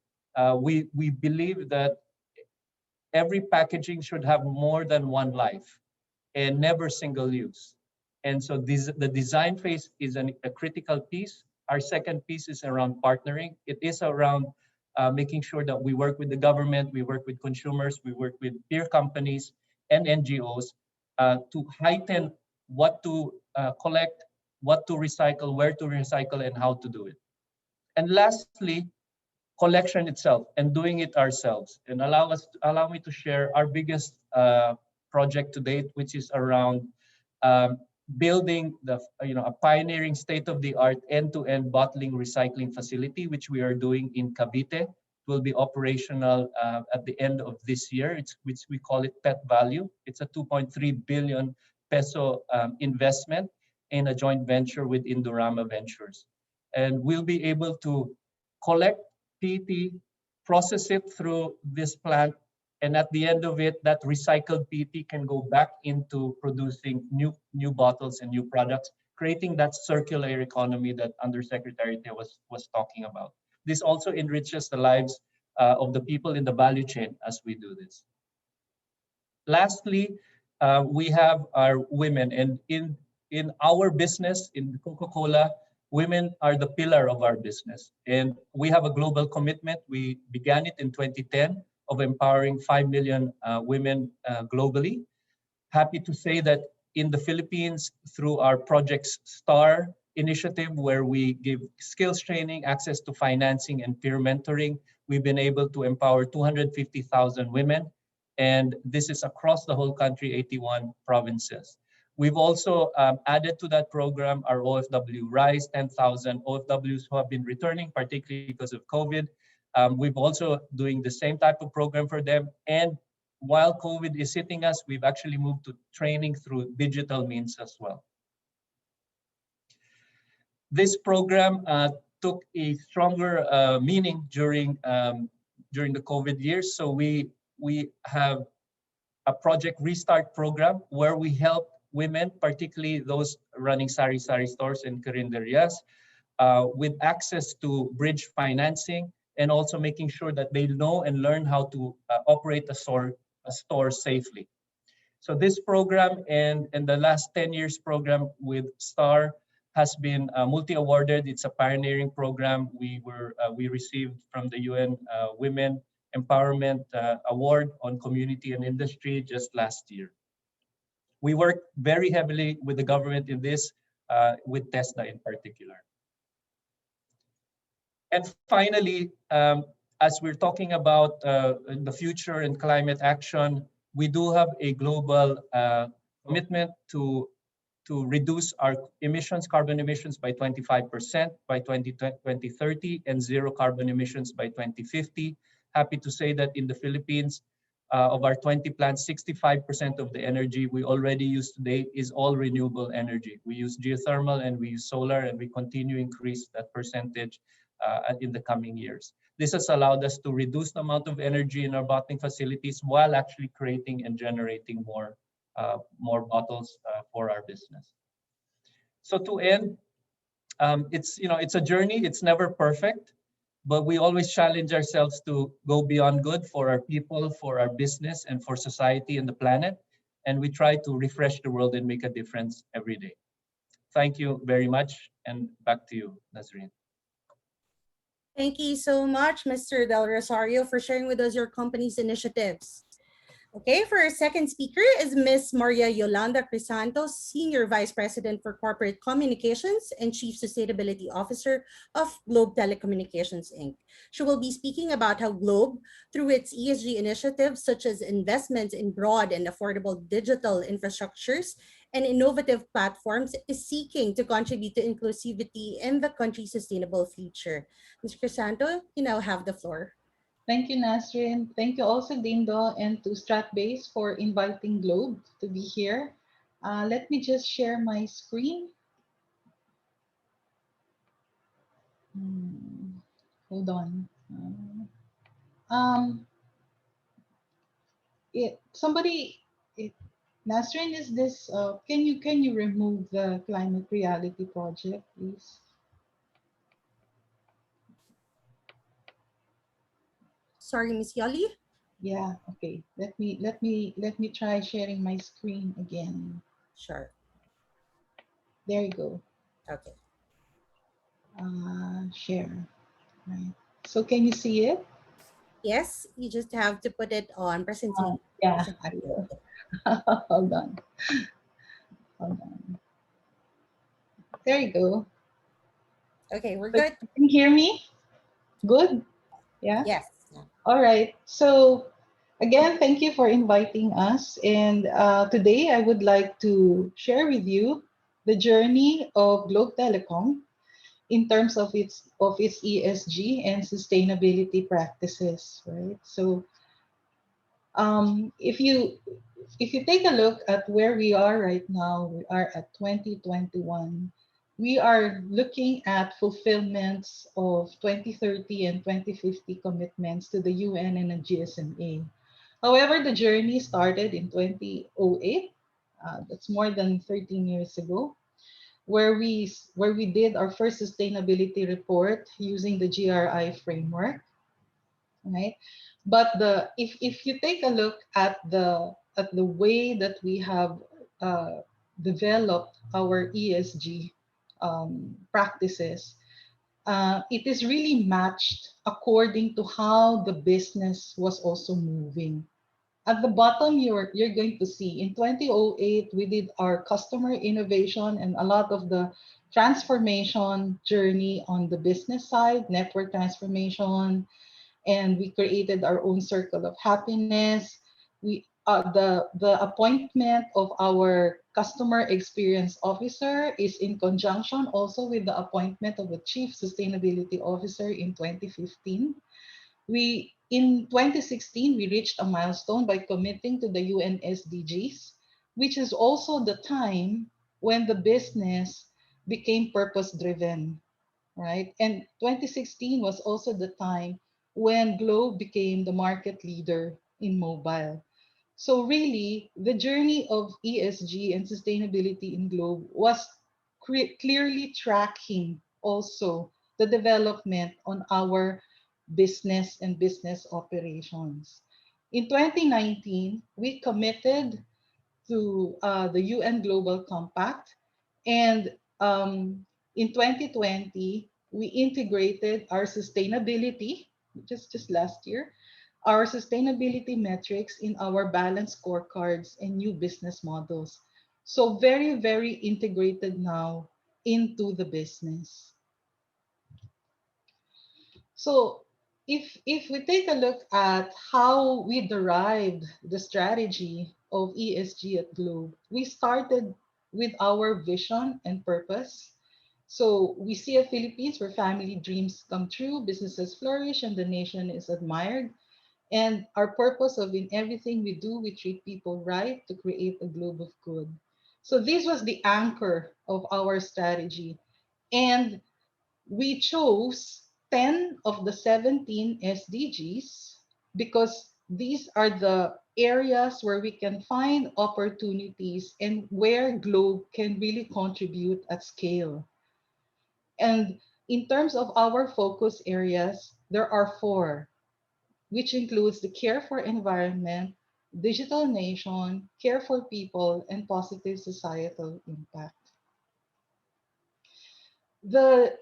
we believe that every packaging should have more than one life and never single use. And so the design phase is a critical piece. Our second piece is around partnering. It is around making sure that we work with the government, we work with consumers, we work with peer companies and NGOs to heighten what to collect, what to recycle, where to recycle, and how to do it. And lastly, collection itself and doing it ourselves. And allow me to share our biggest project to date, which is around building a pioneering state-of-the-art end-to-end bottling recycling facility, which we are doing in Cavite. It will be operational at the end of this year, which we call it Pet Value. It's a 2.3 billion peso investment in a joint venture with Indorama Ventures. And we'll be able to collect PET, process it through this plant, and at the end of it, that recycled PET can go back into producing new bottles and new products, creating that circular economy that Undersecretary Te was talking about. This also enriches the lives of the people in the value chain as we do this. Lastly, we have our women, and in our business, in Coca-Cola, women are the pillar of our business. And we have a global commitment. We began it in 2010 of empowering 5 million women globally. Happy to say that in the Philippines, through our Project STAR initiative, where we give skills training, access to financing, and peer mentoring, we've been able to empower 250,000 women. And this is across the whole country, 81 provinces. We've also added to that program our OFW Rise, 10,000 OFWs who have been returning, particularly because of COVID. We've also doing the same type of program for them. And while COVID is hitting us, we've actually moved to training through digital means as well. This program took a stronger meaning during the COVID years. So we have a Project Restart program where we help women, particularly those running sari-sari stores and carinderias, with access to bridge financing, and also making sure that they know and learn how to operate a store safely. So this program and the last 10 years program with STAR has been multi-awarded. It's a pioneering program. We received from the UN Women Empowerment Award on Community and Industry just last year. We work very heavily with the government in this, with TESDA in particular. And finally, as we're talking about the future and climate action, we do have a global commitment to reduce our emissions, carbon emissions by 25% by 2030 and zero carbon emissions by 2050. Happy to say that in the Philippines, of our 20 plants, 65% of the energy we already use today is all renewable energy. We use geothermal and we use solar, and we continue to increase that percentage in the coming years. This has allowed us to reduce the amount of energy in our bottling facilities while actually creating and generating more bottles for our business. So to end, it's a journey. It's never perfect, but we always challenge ourselves to go beyond good for our people, for our business, and for society and the planet. And we try to refresh the world and make a difference every day. Thank you very much, and back to you, Nazreen. Thank you so much, Mr. Del Rosario, for sharing with us your company's initiatives. Okay, for our second speaker is Ms. Maria Yolanda Cressantos, Senior Vice President for Corporate Communications and Chief Sustainability Officer of Globe Telecommunications, Inc. She will be speaking about how Globe, through its ESG initiatives such as investments in broad and affordable digital infrastructures and innovative platforms, is seeking to contribute to inclusivity in the country's sustainable future. Ms. Cressanto, you now have the floor. Thank you, Nasrin. Thank you also, Dindo, and to Stratbase for inviting Globe to be here. Let me just share my screen. Hold on. Nasrin, is this? Can you remove the climate reality project, please? Sorry, Ms. Yoli. Yeah. Okay. Let me try sharing my screen again. Sure. There you go. Okay. Share. Right. So can you see it? Yes, you just have to put it on presentation. Yeah, I will. Hold on. Hold on. There you go. Okay, we're So good. you can hear me? Good? Yeah? Yes. All right. So again, thank you for inviting us. And today I would like to share with you the journey of Globe Telecom in terms of its ESG and sustainability practices, right? So if you take a look at where we are right now, we are at 2021. We are looking at fulfillments of 2030 and 2050 commitments to the UN and the GSMA. However, the journey started in 2008. That's more than 13 years ago, where we did our first sustainability report using the GRI framework, right? But if you take a look at the way that we have developed our ESG practices, it is really matched according to how the business was also moving. At the bottom, you're going to see in 2008 we did our customer innovation and a lot of the transformation journey on the business side, network transformation, and we created our own circle of happiness. We the appointment of our customer experience officer is in conjunction also with the appointment of the chief sustainability officer in 2015. We in 2016 we reached a milestone by committing to the UN SDGs, which is also the time when the business became purpose driven, right? And 2016 was also the time when Globe became the market leader in mobile. So really, the journey of ESG and sustainability in Globe was clearly tracking also the development on our business and business operations. In 2019, we committed to the UN Global Compact, and in 2020, we integrated our sustainability, just last year, our sustainability metrics in our balanced scorecards and new business models. So very, very integrated now into the business. So if we take a look at how we derived the strategy of ESG at Globe, we started with our vision and purpose. So we see a Philippines where family dreams come true, businesses flourish, and the nation is admired. And our purpose of in everything we do, we treat people right to create a globe of good. So this was the anchor of our strategy. And we chose 10 of the 17 SDGs because these are the areas where we can find opportunities and where Globe can really contribute at scale. And in terms of our focus areas, there are four, which includes the care for environment, digital nation, care for people, and positive societal impact. The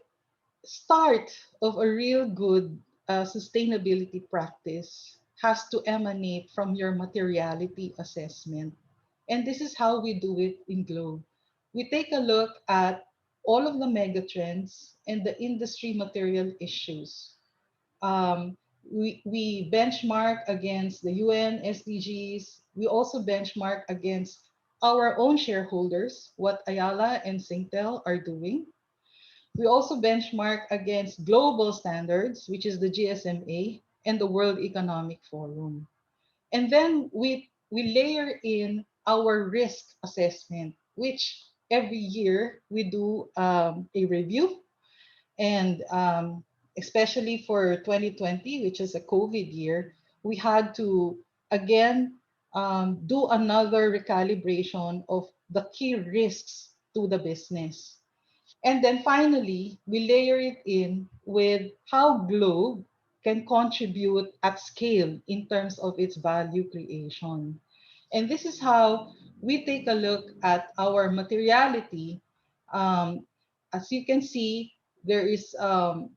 start of a real good sustainability practice has to emanate from your materiality assessment. And this is how we do it in Globe. We take a look at all of the megatrends and the industry material issues. Um, we benchmark against the UN SDGs. We also benchmark against our own shareholders, what Ayala and Singtel are doing. We also benchmark against global standards, which is the GSMA and the World Economic Forum. And then we layer in our risk assessment, which every year we do a review. And especially for 2020, which is a COVID year, we had to again do another recalibration of the key risks to the business. And then finally, we layer it in with how Globe can contribute at scale in terms of its value creation. And this is how we take a look at our materiality. Um, as you can see, there is from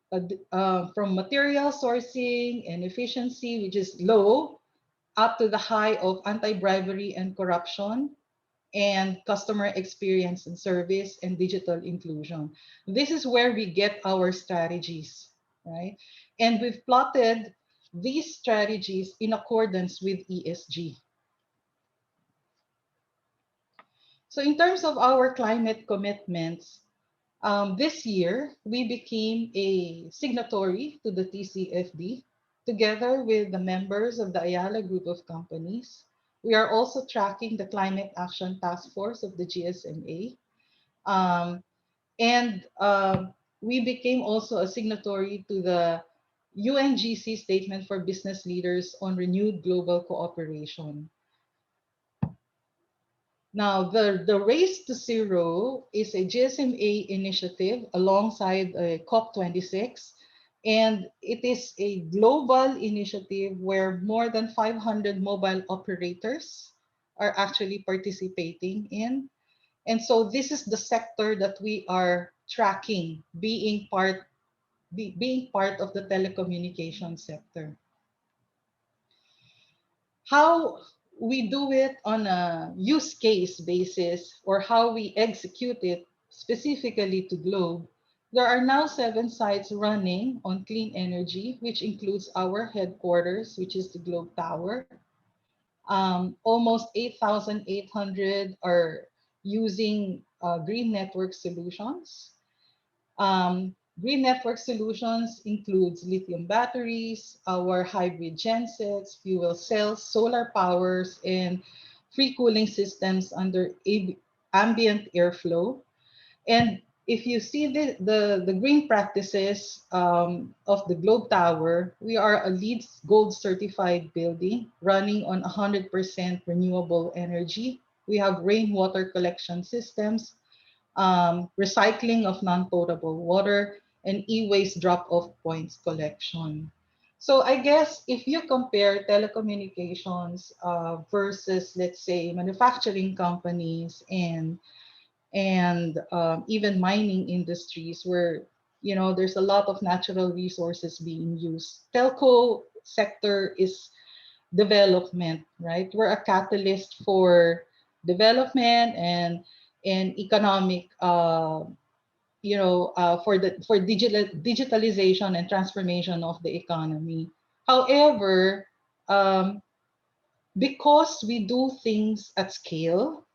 material sourcing and efficiency, which is low, up to the high of anti-bribery and corruption, and customer experience and service and digital inclusion. This is where we get our strategies, right? And we've plotted these strategies in accordance with ESG. So in terms of our climate commitments, this year we became a signatory to the TCFD together with the members of the Ayala Group of Companies. We are also tracking the Climate Action Task Force of the GSMA. Um, and we became also a signatory to the UNGC Statement for Business Leaders on Renewed Global Cooperation. Now, the Race to Zero is a GSMA initiative alongside COP26, and it is a global initiative where more than 500 mobile operators are actually participating in. And so this is the sector that we are tracking, being part of the telecommunications sector. How we do it on a use case basis or how we execute it specifically to Globe, there are now 7 sites running on clean energy, which includes our headquarters, which is the Globe Tower. Almost 8,800 are using green network solutions. Green network solutions includes lithium batteries, our hybrid gensets, fuel cells, solar powers, and free cooling systems under ambient airflow. And if you see the green practices of the Globe Tower, we are a LEED Gold certified building running on 100% renewable energy. We have rainwater collection systems, recycling of non-potable water, and e-waste drop-off points collection. So I guess if you compare telecommunications versus, let's say, manufacturing companies and even mining industries where there's a lot of natural resources being used, telco sector is development, right? We're a catalyst for development and economic for digitalization and transformation of the economy. However, um, because we do things at scale,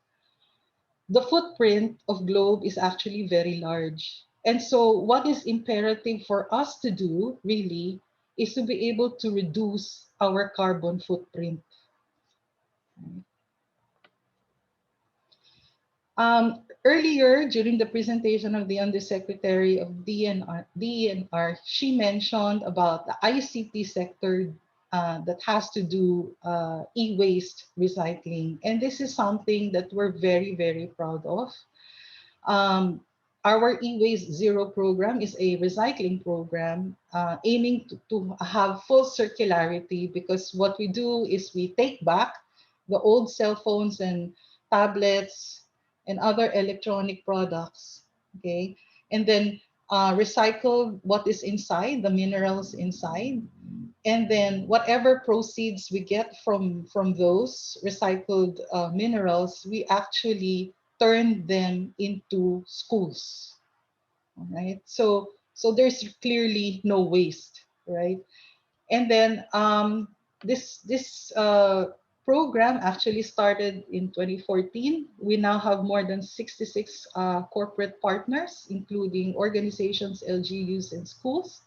the footprint of Globe is actually very large. And so, what is imperative for us to do really is to be able to reduce our carbon footprint. Earlier, during the presentation of the Undersecretary of DNR, she mentioned about the ICT sector that has to do e-waste recycling. And this is something that we're very, very proud of. Um, our e-waste zero program is a recycling program aiming to have full circularity, because what we do is we take back the old cell phones and tablets and other electronic products, okay, and then recycle what is inside, the minerals inside, and then whatever proceeds we get from those recycled minerals, we actually turn them into schools. All right, so there's clearly no waste, right? And then this program actually started in 2014. We now have more than 66 corporate partners, including organizations, LGUs, and schools.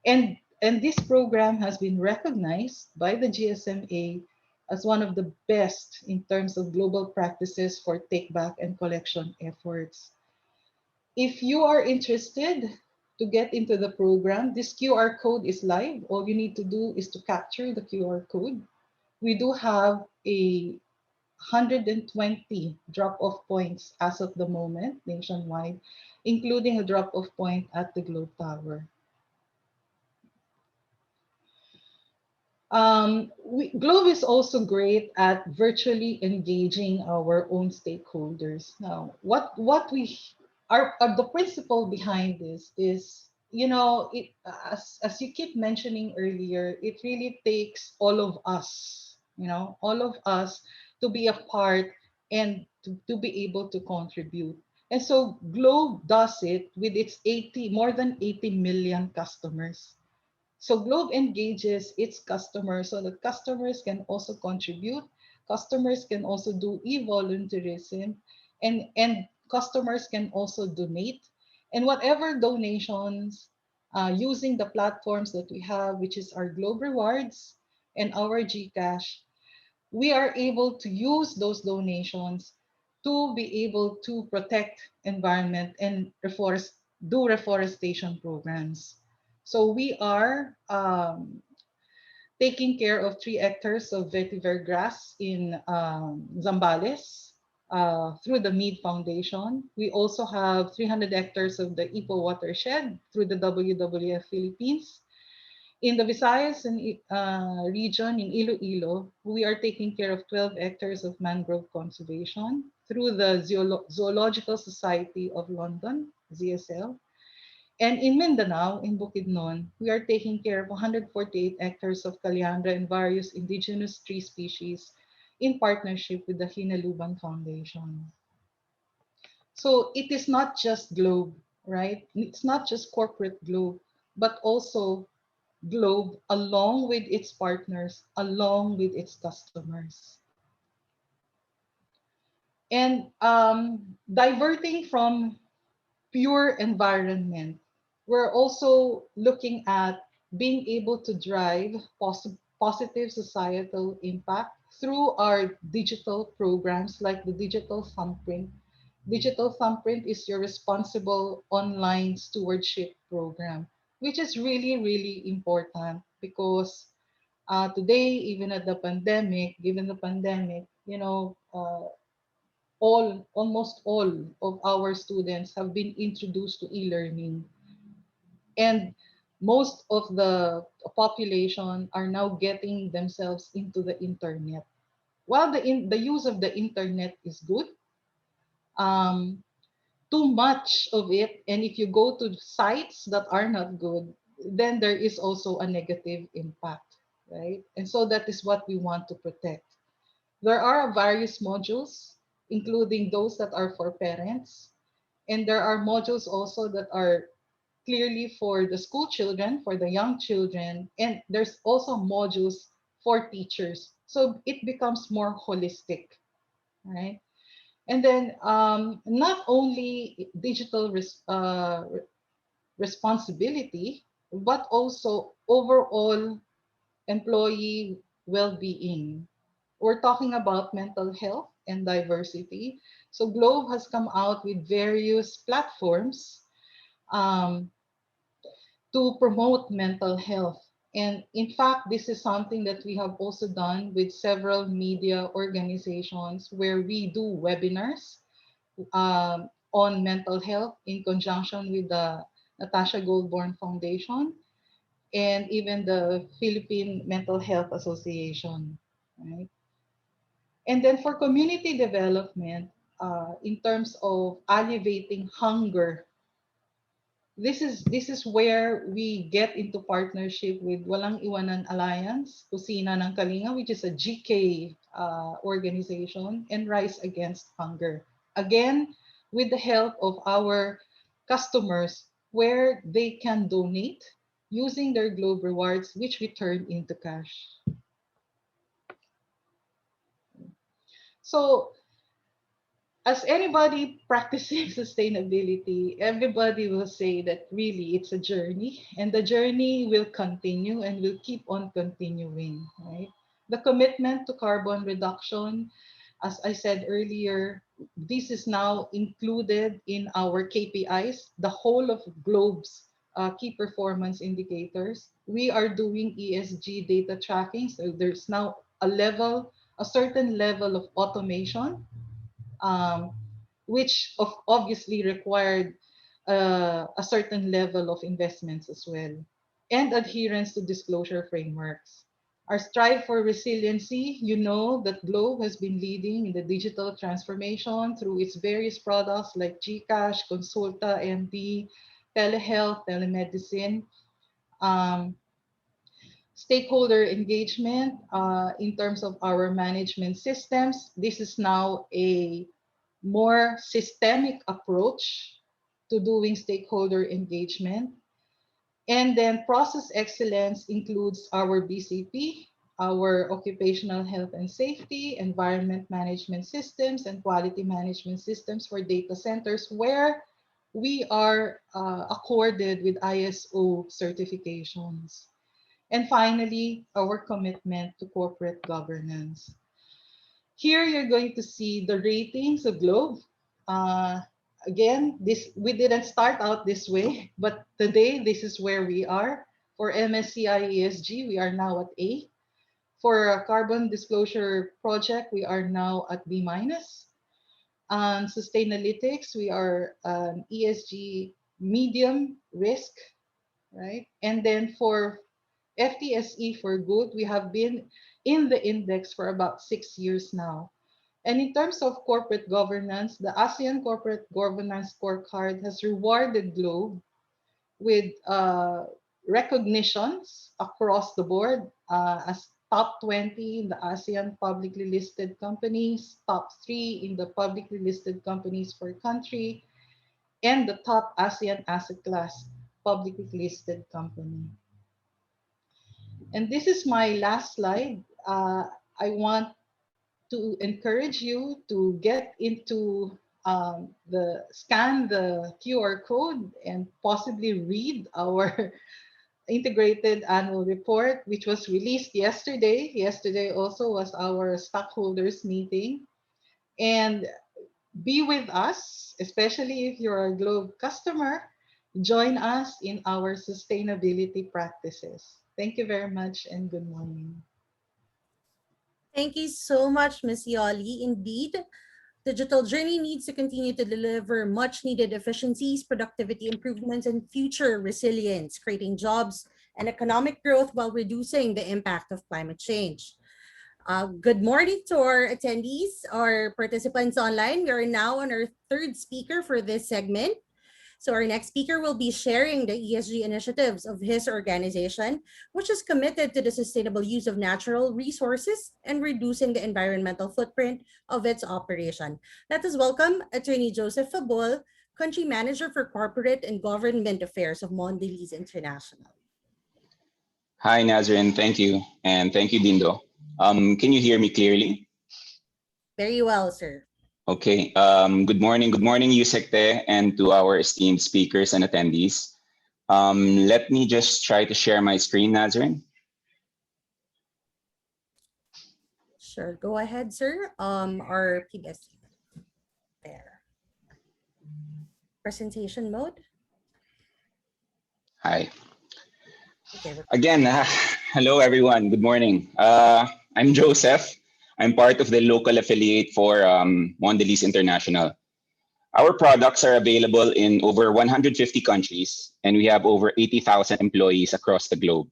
And this program has been recognized by the GSMA as one of the best in terms of global practices for take back and collection efforts. If you are interested to get into the program, this QR code is live. All you need to do is to capture the QR code. We do have a 120 drop-off points as of the moment nationwide, including a drop-off point at the Globe Tower. Globe is also great at virtually engaging our own stakeholders. Now, what we are the principle behind this is, as you keep mentioning earlier, it really takes all of us, all of us to be a part and to be able to contribute. And so Globe does it with its more than 80 million customers. So Globe engages its customers so that customers can also contribute, customers can also do e-volunteerism, and customers can also donate. And whatever donations using the platforms that we have, which is our Globe Rewards and our GCash, we are able to use those donations to be able to protect environment and do reforestation programs. So we are taking care of 3 hectares of vetiver grass in Zambales through the Mead Foundation. We also have 300 hectares of the Ipo watershed through the WWF Philippines. In the Visayas and region in Iloilo, we are taking care of 12 hectares of mangrove conservation through the Zoological Society of London, ZSL. And in Mindanao, in Bukidnon, we are taking care of 148 hectares of Caliandra and various indigenous tree species in partnership with the Hinaluban Foundation. So it is not just Globe, right? It's not just corporate Globe, but also Globe along with its partners, along with its customers. And diverting from pure environment, we're also looking at being able to drive positive societal impact through our digital programs like the Digital Thumbprint. Digital Thumbprint is your responsible online stewardship program, which is really, really important because today, even at the pandemic, given the pandemic, almost all of our students have been introduced to e-learning, and most of the population are now getting themselves into the internet. While the use of the internet is good, um, too much of it, and if you go to sites that are not good, then there is also a negative impact, right? And so that is what we want to protect. There are various modules, including those that are for parents. And there are modules also that are clearly for the school children, for the young children, and there's also modules for teachers. So it becomes more holistic, right? And then not only digital responsibility, but also overall employee well-being. We're talking about mental health and diversity. So Globe has come out with various platforms um, to promote mental health. And in fact, this is something that we have also done with several media organizations where we do webinars on mental health in conjunction with the Natasha Goldborn Foundation and even the Philippine Mental Health Association. Right? And then for community development, in terms of alleviating hunger, this is where we get into partnership with Walang Iwanan Alliance, Kusina ng Kalinga, which is a GK organization, and Rise Against Hunger. Again, with the help of our customers, where they can donate using their Globe rewards, which we turn into cash. So as anybody practicing sustainability, everybody will say that really it's a journey and the journey will continue and will keep on continuing, right? The commitment to carbon reduction, as I said earlier, this is now included in our KPIs, the whole of Globe's key performance indicators. We are doing ESG data tracking, so there's now a certain level of automation um, which obviously required a certain level of investments as well, and adherence to disclosure frameworks. Our strive for resiliency, you know that Globe has been leading in the digital transformation through its various products like GCash, Consulta, MD, telehealth, telemedicine. Um, Stakeholder engagement in terms of our management systems. This is now a more systemic approach to doing stakeholder engagement. And then process excellence includes our BCP, our occupational health and safety, environment management systems, and quality management systems for data centers, where we are accorded with ISO certifications. And finally, our commitment to corporate governance. Here you're going to see the ratings of Globe. Uh, Again, this we didn't start out this way, but today this is where we are. For MSCI ESG, we are now at A. For a carbon disclosure project, we are now at B minus. On Sustainalytics, we are ESG medium risk, right? And then for FTSE for good, we have been in the index for about 6 years now. And in terms of corporate governance, the ASEAN Corporate Governance Scorecard has rewarded Globe with recognitions across the board as top 20 in the ASEAN publicly listed companies, top 3 in the publicly listed companies per country, and the top ASEAN asset class publicly listed company. And this is my last slide. I want to encourage you to get into scan the QR code and possibly read our integrated annual report, which was released yesterday. Yesterday also was our stockholders meeting. And be with us, especially if you're a Globe customer. Join us in our sustainability practices. Thank you very much and good morning. Thank you so much, Ms. Yoli. Indeed, digital journey needs to continue to deliver much needed efficiencies, productivity improvements, and future resilience, creating jobs and economic growth while reducing the impact of climate change. Good morning to our attendees, our participants online. We are now on our third speaker for this segment. So our next speaker will be sharing the ESG initiatives of his organization, which is committed to the sustainable use of natural resources and reducing the environmental footprint of its operation. Let us welcome Attorney Joseph Fabol Country Manager for Corporate and Government Affairs of Mondelez International. Hi, Nazrin. Thank you. And thank you, Dindo. Can you hear me clearly? Very well, sir. Okay. Good morning. Good morning, Yusekte, and to our esteemed speakers and attendees. Let me just try to share my screen, Nazrin. Sure. Go ahead, sir. Our PBS there. Presentation mode. Hi. Okay. Again, hello, everyone. Good morning. I'm Joseph. I'm part of the local affiliate for Mondelez International. Our products are available in over 150 countries, and we have over 80,000 employees across the globe.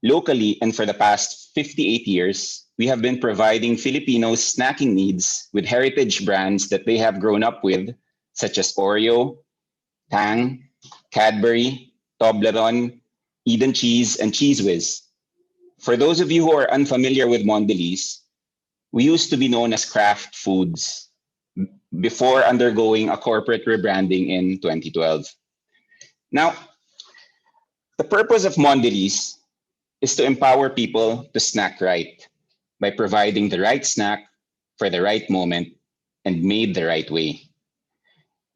Locally, and for the past 58 years, we have been providing Filipinos snacking needs with heritage brands that they have grown up with, such as Oreo, Tang, Cadbury, Toblerone, Eden Cheese, and Cheese Whiz. For those of you who are unfamiliar with Mondelez, we used to be known as Kraft Foods before undergoing a corporate rebranding in 2012. Now, the purpose of Mondelez is to empower people to snack right by providing the right snack for the right moment and made the right way.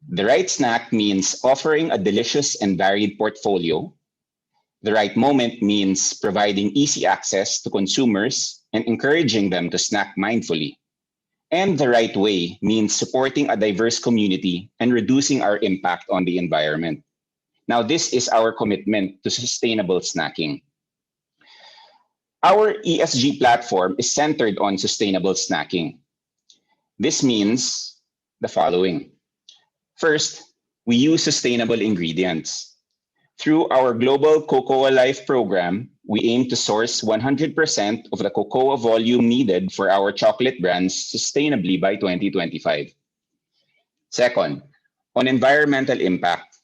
The right snack means offering a delicious and varied portfolio. The right moment means providing easy access to consumers and encouraging them to snack mindfully. And the right way means supporting a diverse community and reducing our impact on the environment. Now, this is our commitment to sustainable snacking. Our ESG platform is centered on sustainable snacking. This means the following. First, we use sustainable ingredients. Through our global Cocoa Life program, we aim to source 100% of the cocoa volume needed for our chocolate brands sustainably by 2025. Second, on environmental impact,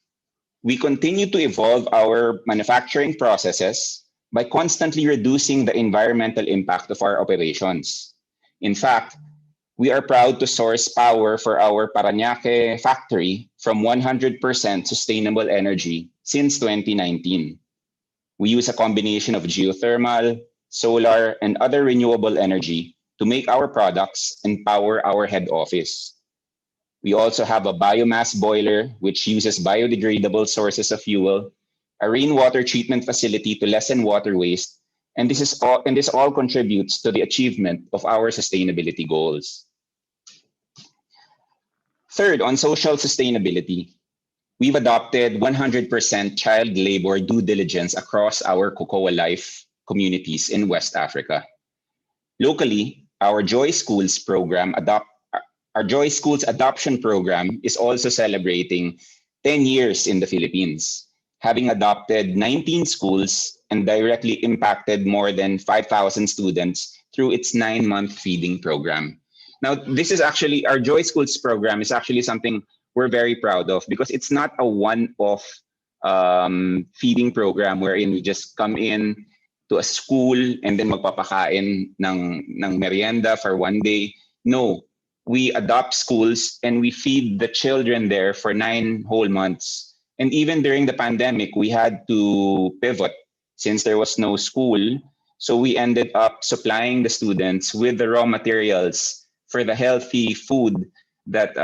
we continue to evolve our manufacturing processes by constantly reducing the environmental impact of our operations. In fact, we are proud to source power for our Parañaque factory from 100% sustainable energy since 2019. We use a combination of geothermal, solar, and other renewable energy to make our products and power our head office. We also have a biomass boiler, which uses biodegradable sources of fuel, a rainwater treatment facility to lessen water waste, and this all contributes to the achievement of our sustainability goals. Third, on social sustainability, we've adopted 100% child labor due diligence across our Cocoa Life communities in West Africa. Locally, our Joy Schools adoption program is also celebrating 10 years in the Philippines, having adopted 19 schools and directly impacted more than 5,000 students through its 9-month feeding program. Now, this is actually, our Joy Schools program is actually something we're very proud of because it's not a one-off feeding program wherein we just come in to a school and then magpapakain ng merienda for one day. No, we adopt schools and we feed the children there for 9 whole months. And even during the pandemic, we had to pivot since there was no school. So we ended up supplying the students with the raw materials for the healthy food that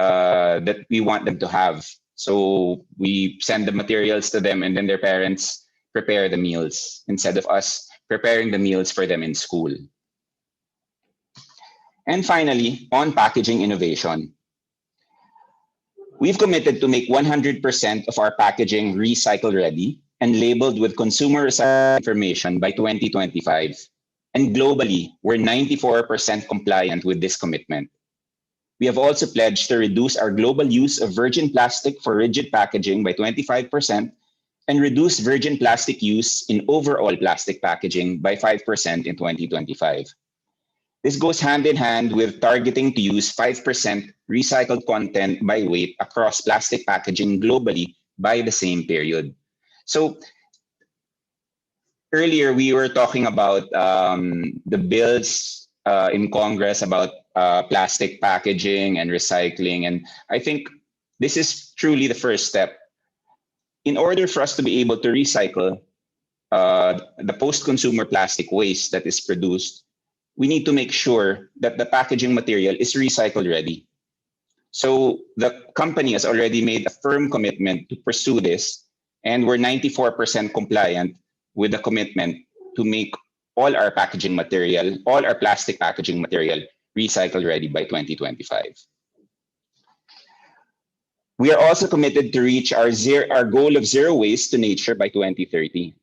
we want them to have. So we send the materials to them and then their parents prepare the meals instead of us preparing the meals for them in school. And finally, on packaging innovation. We've committed to make 100% of our packaging recycle ready and labeled with consumer recycling information by 2025. And globally, we're 94% compliant with this commitment. We have also pledged to reduce our global use of virgin plastic for rigid packaging by 25% and reduce virgin plastic use in overall plastic packaging by 5% in 2025. This goes hand in hand with targeting to use 5% recycled content by weight across plastic packaging globally by the same period. So earlier we were talking about the bills in Congress about plastic packaging and recycling. And I think this is truly the first step. In order for us to be able to recycle the post-consumer plastic waste that is produced, we need to make sure that the packaging material is recycle ready. So the company has already made a firm commitment to pursue this, and we're 94% compliant with the commitment to make all our packaging material, all our plastic packaging material, recycle ready by 2025. We are also committed to reach our goal of zero waste to nature by 2030.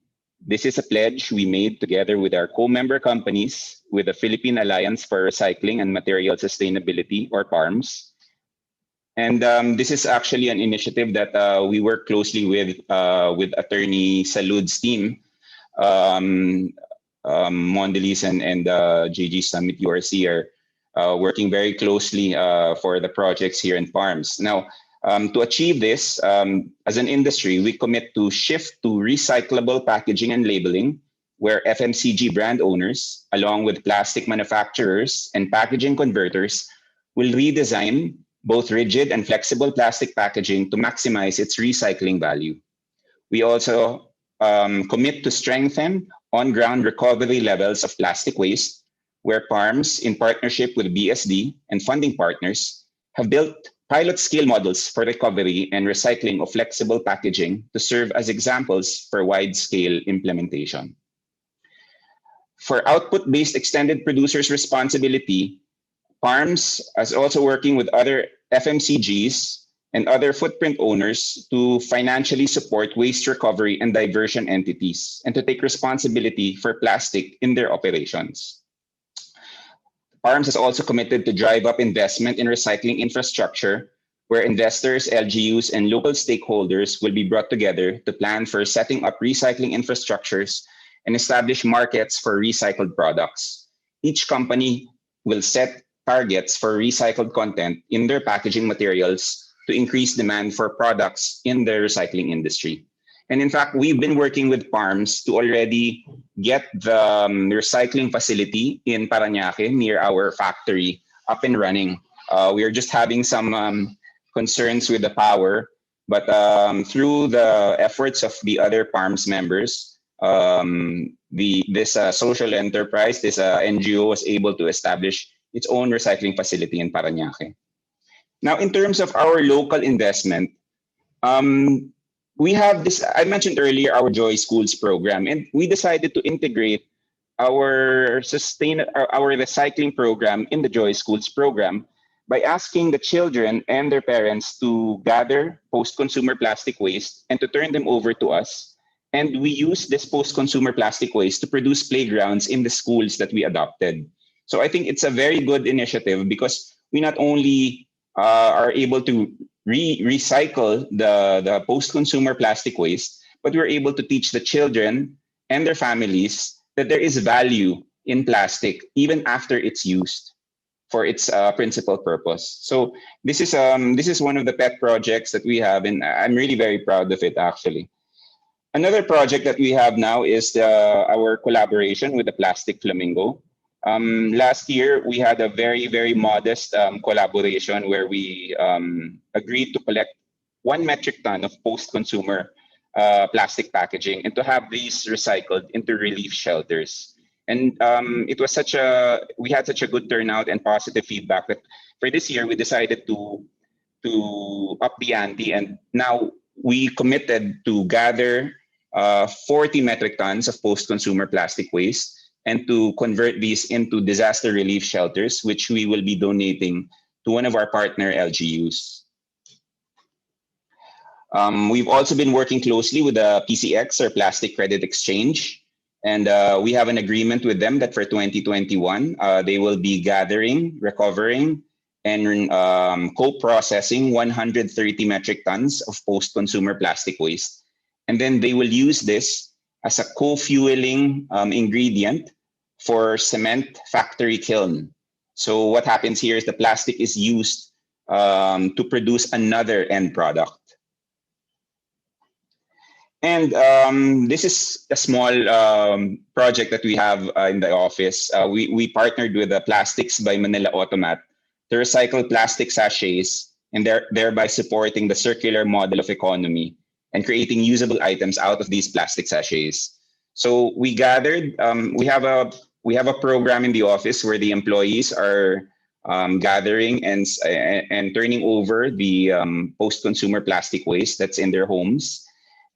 This is a pledge we made together with our co-member companies with the Philippine Alliance for Recycling and Material Sustainability, or PARMS. And this is actually an initiative that we work closely with attorney Salud's team, Mondelez and JG Summit URC are working very closely for the projects here in PARMS. Now, to achieve this, as an industry, we commit to shift to recyclable packaging and labeling, where FMCG brand owners, along with plastic manufacturers and packaging converters, will redesign both rigid and flexible plastic packaging to maximize its recycling value. We also commit to strengthen on-ground recovery levels of plastic waste, where PARMS, in partnership with BSD and funding partners, have built pilot scale models for recovery and recycling of flexible packaging to serve as examples for wide-scale implementation. For output-based extended producers' responsibility, PARMS is also working with other FMCGs and other footprint owners to financially support waste recovery and diversion entities and to take responsibility for plastic in their operations. PARMS has also committed to drive up investment in recycling infrastructure, where investors, LGUs, and local stakeholders will be brought together to plan for setting up recycling infrastructures and establish markets for recycled products. Each company will set targets for recycled content in their packaging materials to increase demand for products in the recycling industry. And in fact, we've been working with PARMS to already get the recycling facility in Parañaque near our factory up and running. We are just having some concerns with the power, but through the efforts of the other PARMS members, this social enterprise, this NGO was able to establish its own recycling facility in Parañaque. Now, in terms of our local investment, we have this, I mentioned earlier, our Joy Schools program, and we decided to integrate our recycling program in the Joy Schools program by asking the children and their parents to gather post-consumer plastic waste and to turn them over to us. And we use this post-consumer plastic waste to produce playgrounds in the schools that we adopted. So I think it's a very good initiative because we not only are able to recycle the post-consumer plastic waste, but we're able to teach the children and their families that there is value in plastic even after it's used for its principal purpose. So this is one of the pet projects that we have, and I'm really very proud of it, actually. Another project that we have now is our collaboration with the Plastic Flamingo. Last year, we had a very, very modest collaboration where we agreed to collect 1 metric ton of post-consumer plastic packaging and to have these recycled into relief shelters. And it was we had such a good turnout and positive feedback that for this year, we decided to up the ante, and now we committed to gather 40 metric tons of post-consumer plastic waste and to convert these into disaster relief shelters, which we will be donating to one of our partner LGUs. We've also been working closely with the PCX, or Plastic Credit Exchange, and we have an agreement with them that for 2021, they will be gathering, recovering, and co-processing 130 metric tons of post-consumer plastic waste. And then they will use this as a co-fueling ingredient for cement factory kiln. So what happens here is the plastic is used to produce another end product. And this is a small project that we have in the office. We partnered with Plastics by Manila Automat to recycle plastic sachets and thereby supporting the circular model of economy and creating usable items out of these plastic sachets. So we gathered, we have a program in the office where the employees are gathering and turning over the post-consumer plastic waste that's in their homes.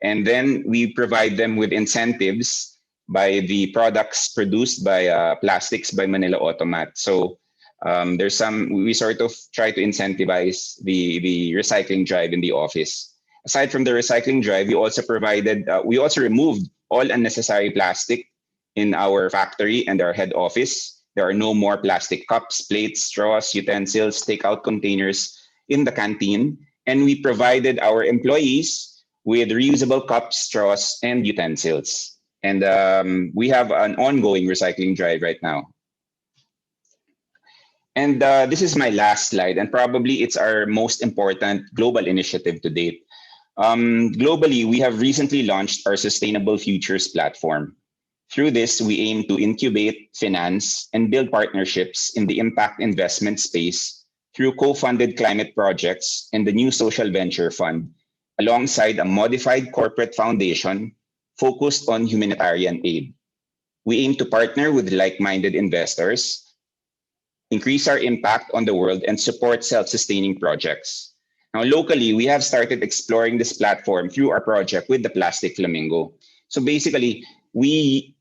And then we provide them with incentives by the products produced by Plastics by Manila Automat. So we sort of try to incentivize the recycling drive in the office. Aside from the recycling drive, we also removed all unnecessary plastic in our factory and our head office. There are no more plastic cups, plates, straws, utensils, takeout containers in the canteen. And we provided our employees with reusable cups, straws, and utensils. And we have an ongoing recycling drive right now. And this is my last slide, and probably it's our most important global initiative to date. Globally, we have recently launched our Sustainable Futures platform. Through this, we aim to incubate, finance, and build partnerships in the impact investment space through co-funded climate projects and the new social venture fund, alongside a modified corporate foundation focused on humanitarian aid. We aim to partner with like-minded investors, increase our impact on the world, and support self-sustaining projects. Now, locally, we have started exploring this platform through our project with the Plastic Flamingo. So basically, we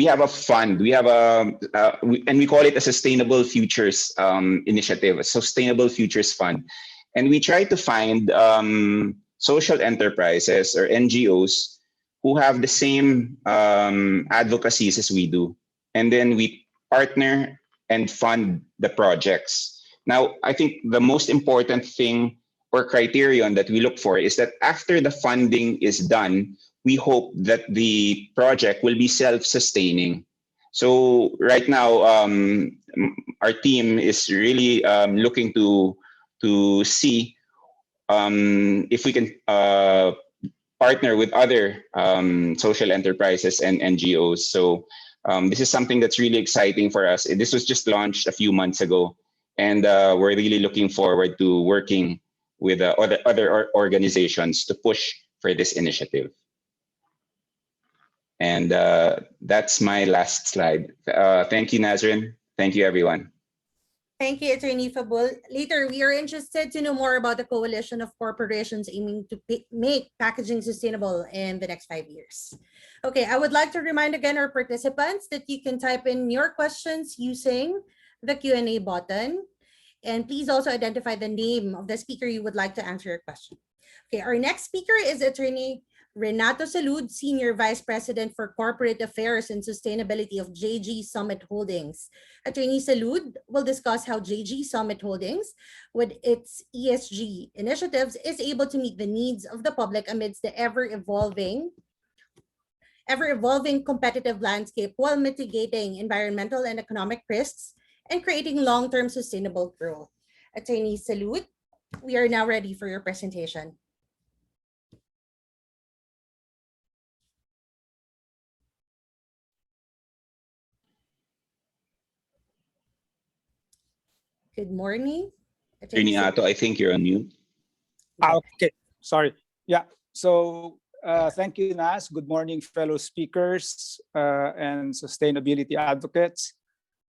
have a fund. We have and we call it a Sustainable Futures initiative, a Sustainable Futures Fund, and we try to find social enterprises or NGOs who have the same advocacies as we do, and then we partner and fund the projects. Now, I think the most important thing or criterion that we look for is that after the funding is done, we hope that the project will be self-sustaining. So right now, our team is really looking to see if we can partner with other social enterprises and NGOs. So this is something that's really exciting for us. This was just launched a few months ago, and we're really looking forward to working with other organizations to push for this initiative. And that's my last slide. Thank you, Nazrin. Thank you, everyone. Thank you, Attorney Fabol. Later, we are interested to know more about the coalition of corporations aiming to make packaging sustainable in the next 5 years. Okay, I would like to remind again our participants that you can type in your questions using the Q&A button. And please also identify the name of the speaker you would like to answer your question. Okay, our next speaker is Attorney Renato Salud, Senior Vice President for Corporate Affairs and Sustainability of JG Summit Holdings. Attorney Salud will discuss how JG Summit Holdings, with its ESG initiatives, is able to meet the needs of the public amidst the ever-evolving competitive landscape while mitigating environmental and economic risks and creating long-term sustainable growth. Attorney Salud, we are now ready for your presentation. Good morning. Renato, I think you're on mute. Okay, sorry. Yeah, so thank you, Nas. Good morning, fellow speakers and sustainability advocates.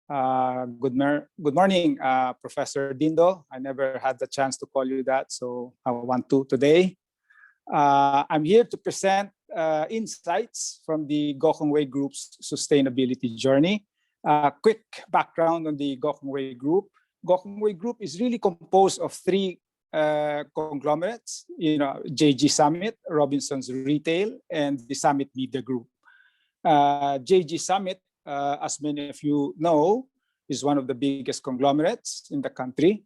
Good morning, Professor Dindo. I never had the chance to call you that, so I want to today. I'm here to present insights from the Gokongwei Group's sustainability journey. Quick background on the Gokongwei Group. Gokongwei Group is really composed of three conglomerates, JG Summit, Robinson's Retail, and the Summit Media Group. JG Summit, as many of you know, is one of the biggest conglomerates in the country,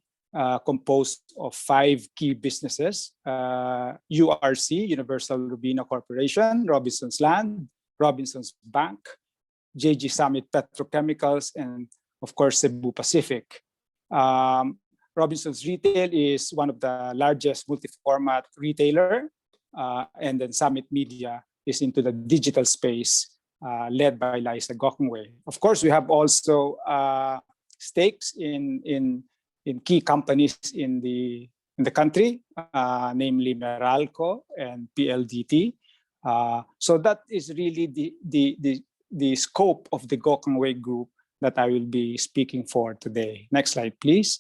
composed of 5 key businesses: URC, Universal Robina Corporation, Robinson's Land, Robinson's Bank, JG Summit Petrochemicals, and of course, Cebu Pacific. Robinson's Retail is one of the largest multi-format retailer, and then Summit Media is into the digital space, led by Liza Gokongwei. Of course, we have also stakes in in key companies in the country, namely Meralco and PLDT. So that is really the scope of the Gokongwei Group that I will be speaking for today. Next slide, please.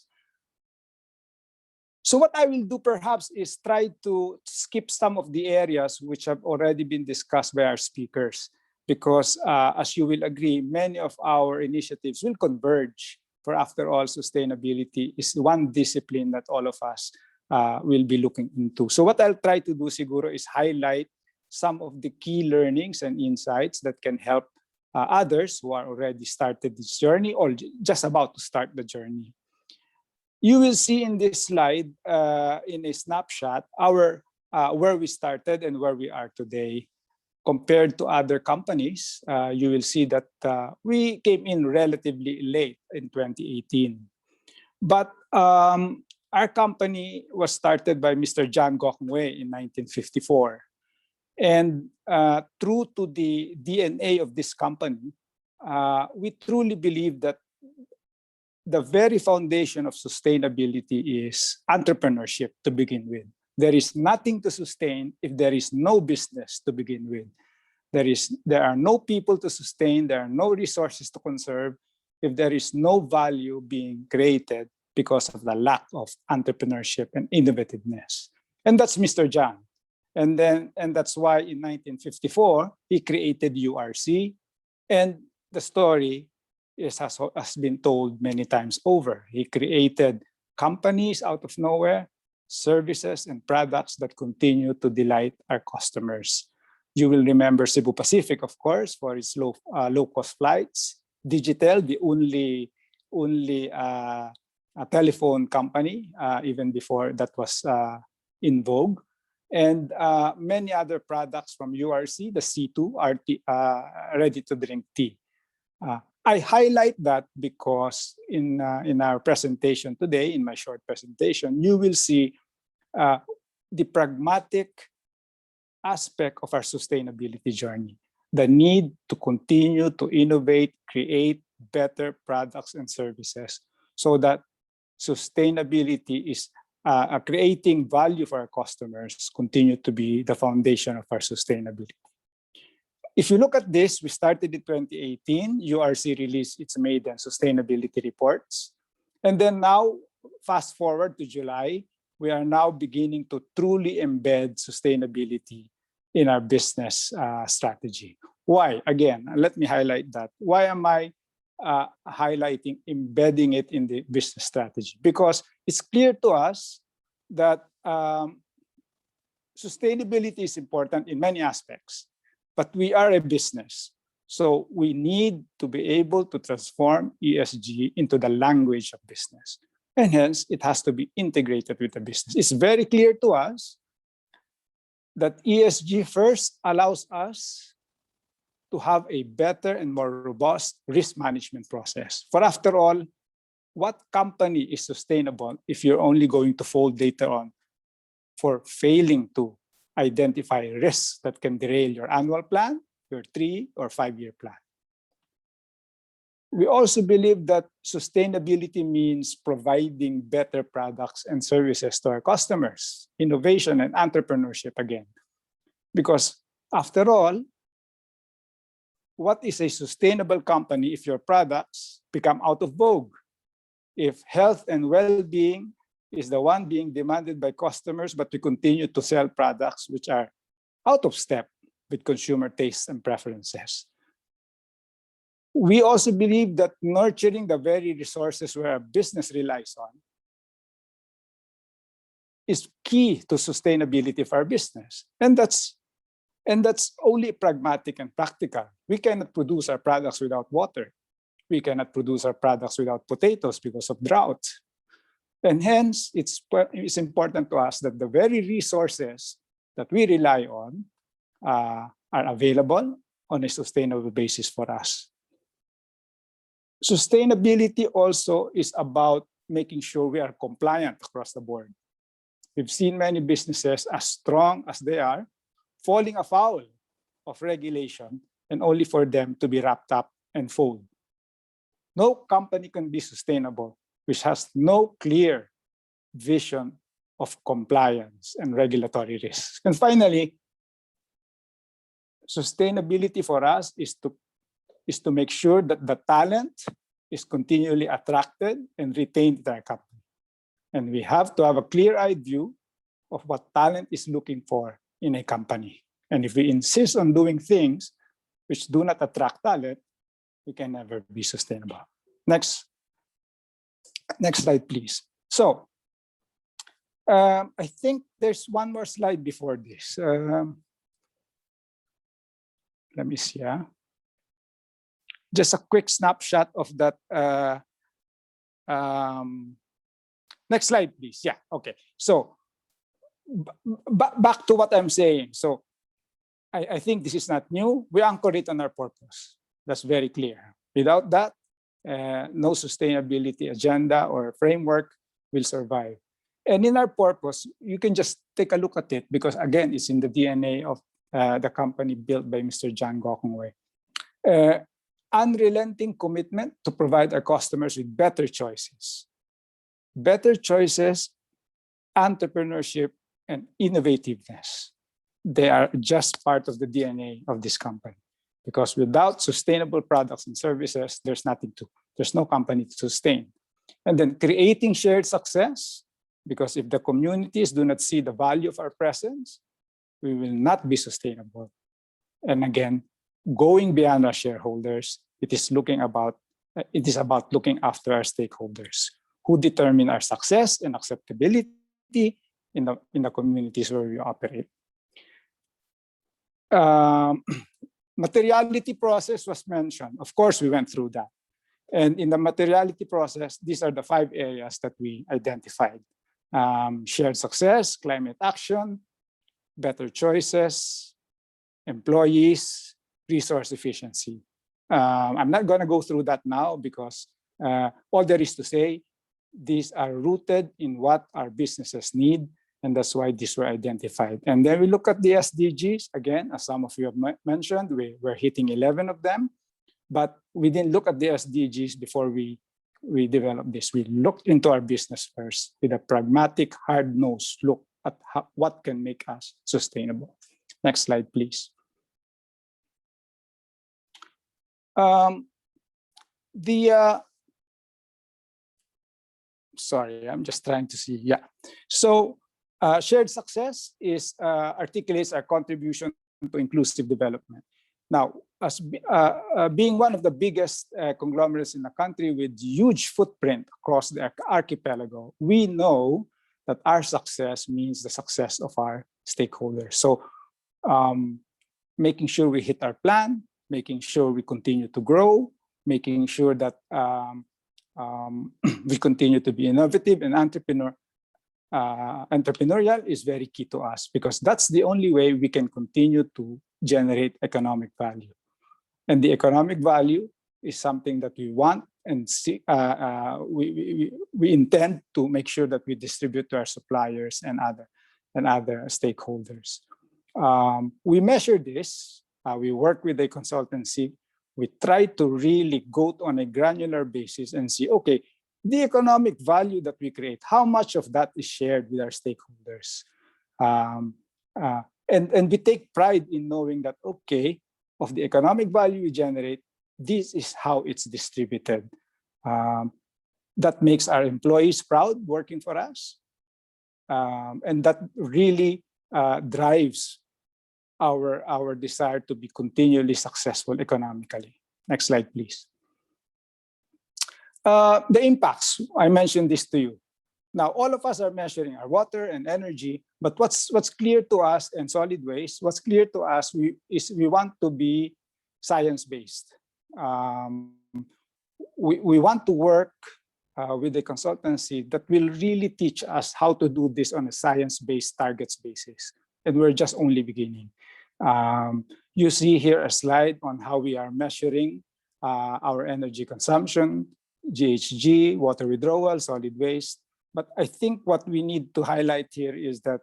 So what I will do perhaps is try to skip some of the areas which have already been discussed by our speakers, because as you will agree, many of our initiatives will converge. For after all, sustainability is one discipline that all of us will be looking into. So what I'll try to do siguro is highlight some of the key learnings and insights that can help others who are already started this journey or just about to start the journey. You will see in this slide, in a snapshot, our where we started and where we are today. Compared to other companies, you will see that we came in relatively late in 2018. But our company was started by Mr. John Gokongwei in 1954. And true to the DNA of this company, we truly believe that the very foundation of sustainability is entrepreneurship to begin with. There is nothing to sustain if there is no business to begin with. There are no people to sustain, there are no resources to conserve if there is no value being created because of the lack of entrepreneurship and innovativeness. And that's Mr. John. And that's why in 1954, he created URC. And the story has been told many times over. He created companies out of nowhere, services and products that continue to delight our customers. You will remember Cebu Pacific, of course, for its low-cost flights. Digitel, the only telephone company, even before that was in vogue. And many other products from URC, the C2, ready-to-drink tea. I highlight that because in our presentation today, in my short presentation, you will see the pragmatic aspect of our sustainability journey, the need to continue to innovate, create better products and services so that sustainability is creating value for our customers continue to be the foundation of our sustainability. If you look at this, we started in 2018, URC released its maiden sustainability reports. And then now, fast forward to July, we are now beginning to truly embed sustainability in our business strategy. Why? Again, let me highlight that. Why am I highlighting embedding it in the business strategy? Because it's clear to us that sustainability is important in many aspects, but we are a business. So we need to be able to transform ESG into the language of business. And hence, it has to be integrated with the business. It's very clear to us that ESG first allows us to have a better and more robust risk management process. For after all, what company is sustainable if you're only going to fold later on for failing to identify risks that can derail your annual plan, your 3 or 5 year plan? We also believe that sustainability means providing better products and services to our customers, innovation and entrepreneurship again. Because after all, what is a sustainable company if your products become out of vogue? If health and well-being is the one being demanded by customers, but we continue to sell products which are out of step with consumer tastes and preferences. We also believe that nurturing the very resources where a business relies on is key to sustainability of our business. And that's only pragmatic and practical. We cannot produce our products without water. We cannot produce our products without potatoes because of drought. And hence, it's important to us that the very resources that we rely on are available on a sustainable basis for us. Sustainability also is about making sure we are compliant across the board. We've seen many businesses, as strong as they are, falling afoul of regulation and only for them to be wrapped up and fold. No company can be sustainable which has no clear vision of compliance and regulatory risks. And finally, sustainability for us is to make sure that the talent is continually attracted and retained in our company. And we have to have a clear-eyed view of what talent is looking for in a company. And if we insist on doing things which do not attract talent, we can never be sustainable. Next slide, please. So, I think there's one more slide before this. Let me see. Just a quick snapshot of that. Next slide, please. Yeah, okay. So, back to what I'm saying. So, I think this is not new. We anchor it on our purpose. That's very clear. Without that, no sustainability agenda or framework will survive. And in our purpose, you can just take a look at it because, again, it's in the DNA of the company built by Mr. John Gokongwei. Unrelenting commitment to provide our customers with better choices. Better choices, entrepreneurship, and innovativeness. They are just part of the DNA of this company. Because without sustainable products and services, there's no company to sustain. And then creating shared success, because if the communities do not see the value of our presence, we will not be sustainable. And again, going beyond our shareholders, it is about looking after our stakeholders who determine our success and acceptability in the communities where we operate. Materiality process was mentioned. Of course, we went through that. And in the materiality process, these are the 5 areas that we identified. Shared success, climate action, better choices, employees, resource efficiency. I'm not going to go through that now because all there is to say, these are rooted in what our businesses need, and that's why these were identified. And then we look at the SDGs. Again, as some of you have mentioned, we're hitting 11 of them, but we didn't look at the SDGs before we developed this. We looked into our business first with a pragmatic, hard-nosed look at what can make us sustainable. Next slide, please. Sorry, I'm just trying to see. Yeah. So shared success articulates our contribution to inclusive development. Now, as being one of the biggest conglomerates in the country with huge footprint across the archipelago, we know that our success means the success of our stakeholders. So making sure we hit our plan, making sure we continue to grow, making sure that we continue to be innovative and entrepreneurial is very key to us because that's the only way we can continue to generate economic value. And the economic value is something that we want and see, we intend to make sure that we distribute to our suppliers and other stakeholders. We measure this. We work with a consultancy. We try to really go on a granular basis and see, okay, the economic value that we create, how much of that is shared with our stakeholders? And we take pride in knowing that, okay, of the economic value we generate, this is how it's distributed. That makes our employees proud working for us. And that really drives our desire to be continually successful economically. Next slide, please. The impacts, I mentioned this to you. Now, all of us are measuring our water and energy, but what's clear to us and solid waste, what's clear to us is we want to be science-based. We want to work with a consultancy that will really teach us how to do this on a science-based targets basis. And we're just only beginning. You see here a slide on how we are measuring our energy consumption, GHG, water withdrawal, solid waste. But I think what we need to highlight here is that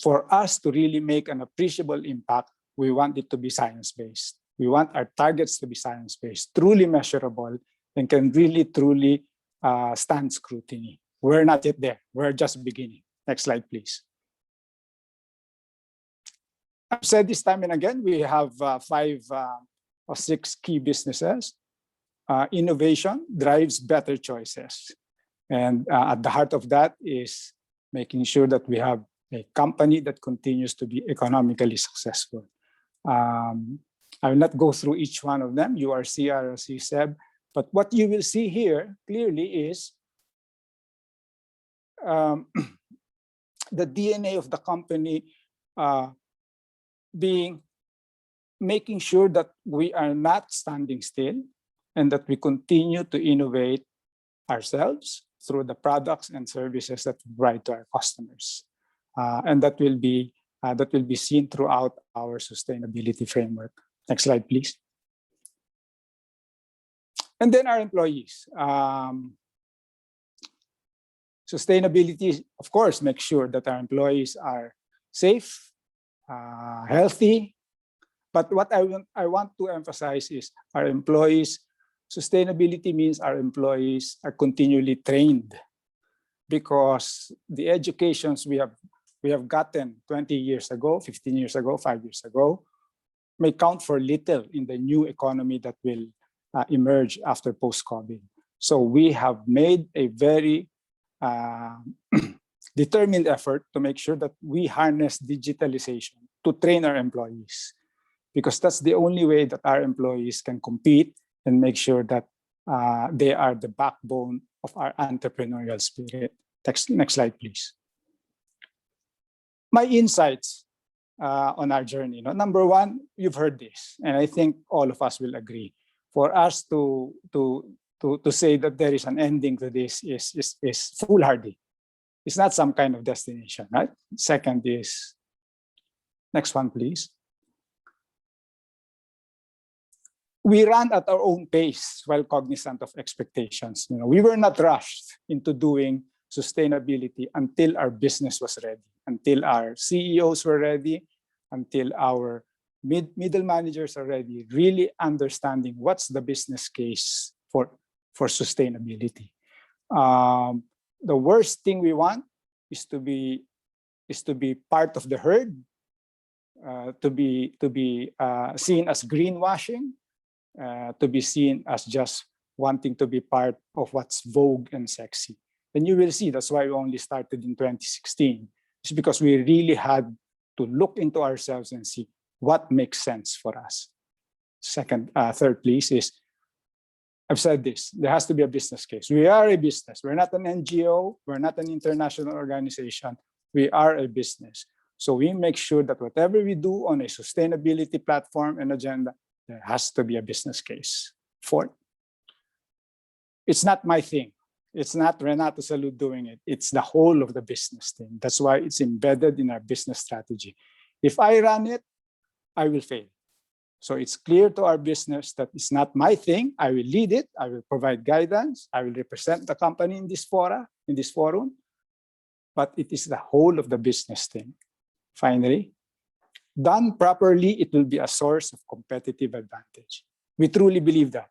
for us to really make an appreciable impact, we want it to be science-based. We want our targets to be science-based, truly measurable, and can really truly stand scrutiny. We're not yet there. We're just beginning. Next slide, please. I've said this time and again, we have 5 or 6 key businesses. Innovation drives better choices. And at the heart of that is making sure that we have a company that continues to be economically successful. I will not go through each one of them, URC, RRC, SEB, but what you will see here clearly is the DNA of the company making sure that we are not standing still and that we continue to innovate ourselves through the products and services that we provide to our customers. And that will be seen throughout our sustainability framework. Next slide, please. And then our employees. Sustainability, of course, makes sure that our employees are safe, healthy. But what I want to emphasize is our employees, sustainability means our employees are continually trained, because the educations we have gotten 20 years ago, 15 years ago, 5 years ago, may count for little in the new economy that will emerge after post-COVID. So we have made a very determined effort to make sure that we harness digitalization to train our employees, because that's the only way that our employees can compete and make sure that they are the backbone of our entrepreneurial spirit. Next slide, please. My insights on our journey. Number one, you've heard this, and I think all of us will agree. For us to say that there is an ending to this is foolhardy. It's not some kind of destination, right? Second is, next one, please. We ran at our own pace while cognizant of expectations. We were not rushed into doing sustainability until our business was ready, until our CEOs were ready, until our middle managers are ready, really understanding what's the business case for sustainability. The worst thing we want is to be part of the herd, to be seen as greenwashing, to be seen as just wanting to be part of what's vogue and sexy. And you will see that's why we only started in 2016. It's because we really had to look into ourselves and see what makes sense for us. Third, please, is I've said this, there has to be a business case. We are a business. We're not an NGO. We're not an international organization. We are a business. So we make sure that whatever we do on a sustainability platform and agenda, there has to be a business case. Fourth, it's not my thing. It's not Renato Salud doing it. It's the whole of the business thing. That's why it's embedded in our business strategy. If I run it, I will fail. So it's clear to our business that it's not my thing. I will lead it. I will provide guidance. I will represent the company in this forum. But it is the whole of the business thing. Finally, done properly, it will be a source of competitive advantage. We truly believe that.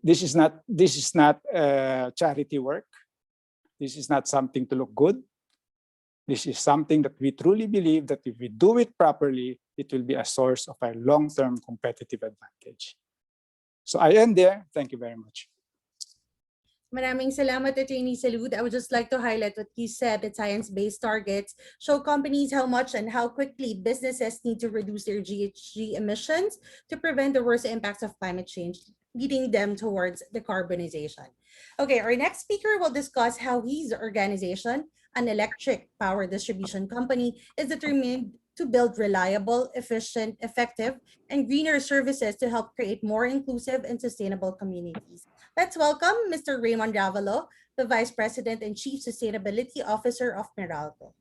This is not charity work. This is not something to look good. This is something that we truly believe that if we do it properly, it will be a source of our long-term competitive advantage. So I end there. Thank you very much. Maraming salamat, Attorney Salud. I would just like to highlight what you said, that science-based targets show companies how much and how quickly businesses need to reduce their GHG emissions to prevent the worst impacts of climate change, leading them towards decarbonization. Okay, our next speaker will discuss how his organization, an electric power distribution company, is determined to build reliable, efficient, effective, and greener services to help create more inclusive and sustainable communities. Let's welcome Mr. Raymond Javalo, the Vice President and Chief Sustainability Officer of Meralco.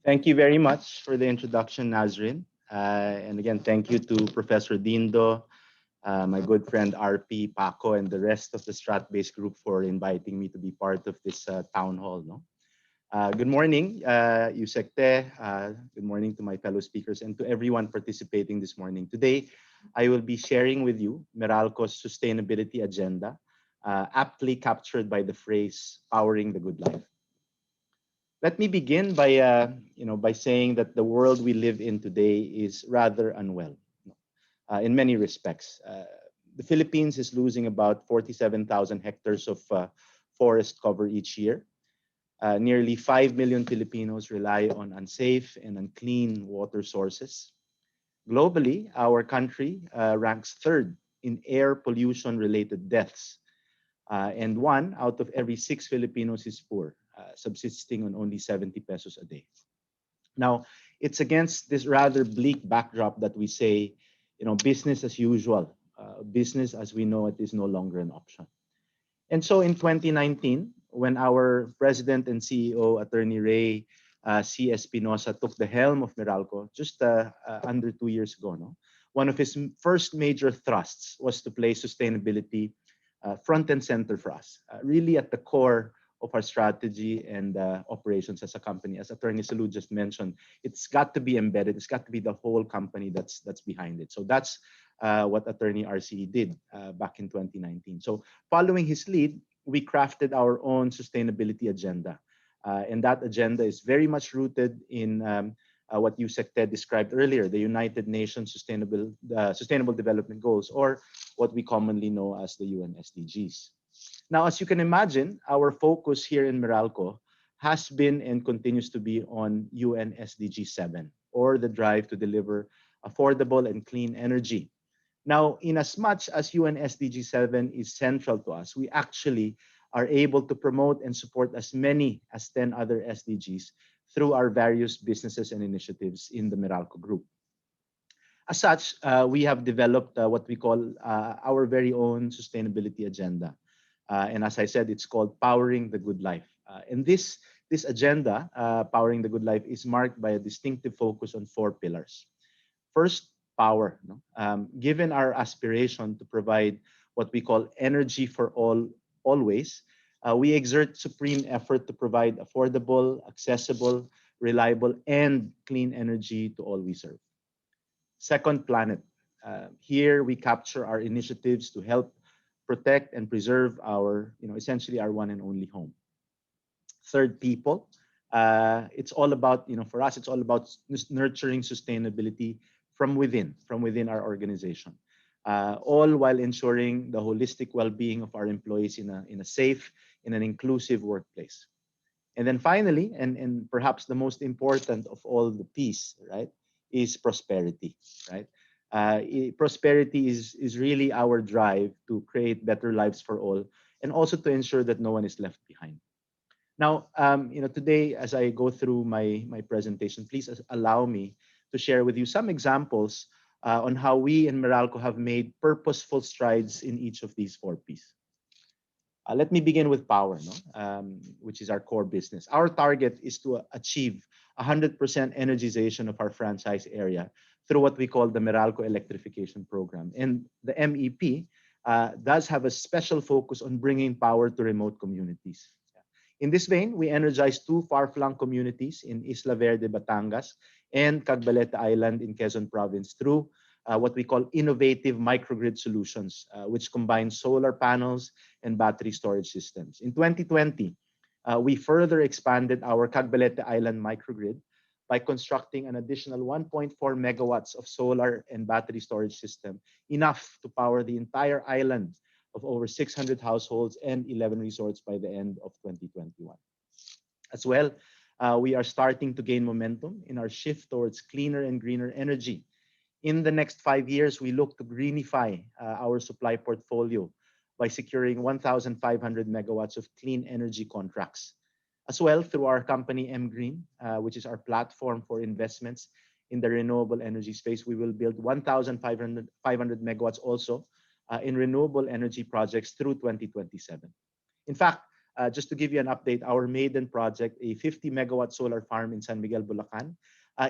Thank you very much for the introduction, Nazrin. And again, thank you to Professor Dindo, my good friend RP, Paco, and the rest of the Strat-based group for inviting me to be part of this town hall. Good morning, Yusekte. Good morning to my fellow speakers and to everyone participating this morning. Today, I will be sharing with you Meralco's sustainability agenda, aptly captured by the phrase "powering the good life." Let me begin by saying that the world we live in today is rather unwell, in many respects. The Philippines is losing about 47,000 hectares of forest cover each year. Nearly 5 million Filipinos rely on unsafe and unclean water sources. Globally, our country ranks third in air pollution-related deaths, and 1 out of every 6 Filipinos is poor, subsisting on only 70 pesos a day. Now, it's against this rather bleak backdrop that we say, business as usual. Business as we know it is no longer an option. And so in 2019, when our president and CEO, Attorney Ray C. Espinosa, took the helm of Meralco just under 2 years ago, one of his first major thrusts was to place sustainability front and center for us, really at the core of our strategy and operations as a company. As Attorney Salud just mentioned, it's got to be embedded. It's got to be the whole company that's behind it. So that's what Attorney RCE did back in 2019. So following his lead, we crafted our own sustainability agenda. And that agenda is very much rooted in what Yusekte described earlier, the United Nations Sustainable Development Goals, or what we commonly know as the UN SDGs. Now, as you can imagine, our focus here in Meralco has been and continues to be on UN SDG 7, or the drive to deliver affordable and clean energy. Now, in as much as UN SDG 7 is central to us, we actually are able to promote and support as many as 10 other SDGs through our various businesses and initiatives in the Meralco Group. As such, we have developed what we call our very own sustainability agenda. And as I said, it's called Powering the Good Life. And this agenda, Powering the Good Life, is marked by a distinctive focus on 4 pillars. First, power. Given our aspiration to provide what we call energy for all, always, we exert supreme effort to provide affordable, accessible, reliable, and clean energy to all we serve. Second, planet. Here we capture our initiatives to help protect and preserve our, essentially our one and only home. Third, people. It's all about, for us, it's all about nurturing sustainability from within our organization, all while ensuring the holistic well-being of our employees in a safe, in an inclusive workplace. And then finally, and perhaps the most important of all the piece, right, is prosperity, right? Prosperity is really our drive to create better lives for all, and also to ensure that no one is left behind. Now, today, as I go through my presentation, please allow me to share with you some examples on how we in Meralco have made purposeful strides in each of these 4 Ps. Let me begin with power, which is our core business. Our target is to achieve 100% energization of our franchise area through what we call the Meralco Electrification program. And the MEP does have a special focus on bringing power to remote communities. In this vein, we energized 2 far-flung communities in Isla Verde, Batangas, and Cagbalete Island in Quezon Province through what we call innovative microgrid solutions, which combine solar panels and battery storage systems. In 2020, we further expanded our Cagbalete Island microgrid by constructing an additional 1.4 megawatts of solar and battery storage system, enough to power the entire island of over 600 households and 11 resorts by the end of 2021. As well, we are starting to gain momentum in our shift towards cleaner and greener energy. In the next 5 years, we look to greenify our supply portfolio by securing 1,500 megawatts of clean energy contracts. As well, through our company MGreen, which is our platform for investments in the renewable energy space, we will build 1,500 megawatts also in renewable energy projects through 2027. In fact, just to give you an update, our maiden project, a 50 megawatt solar farm in San Miguel, Bulacan,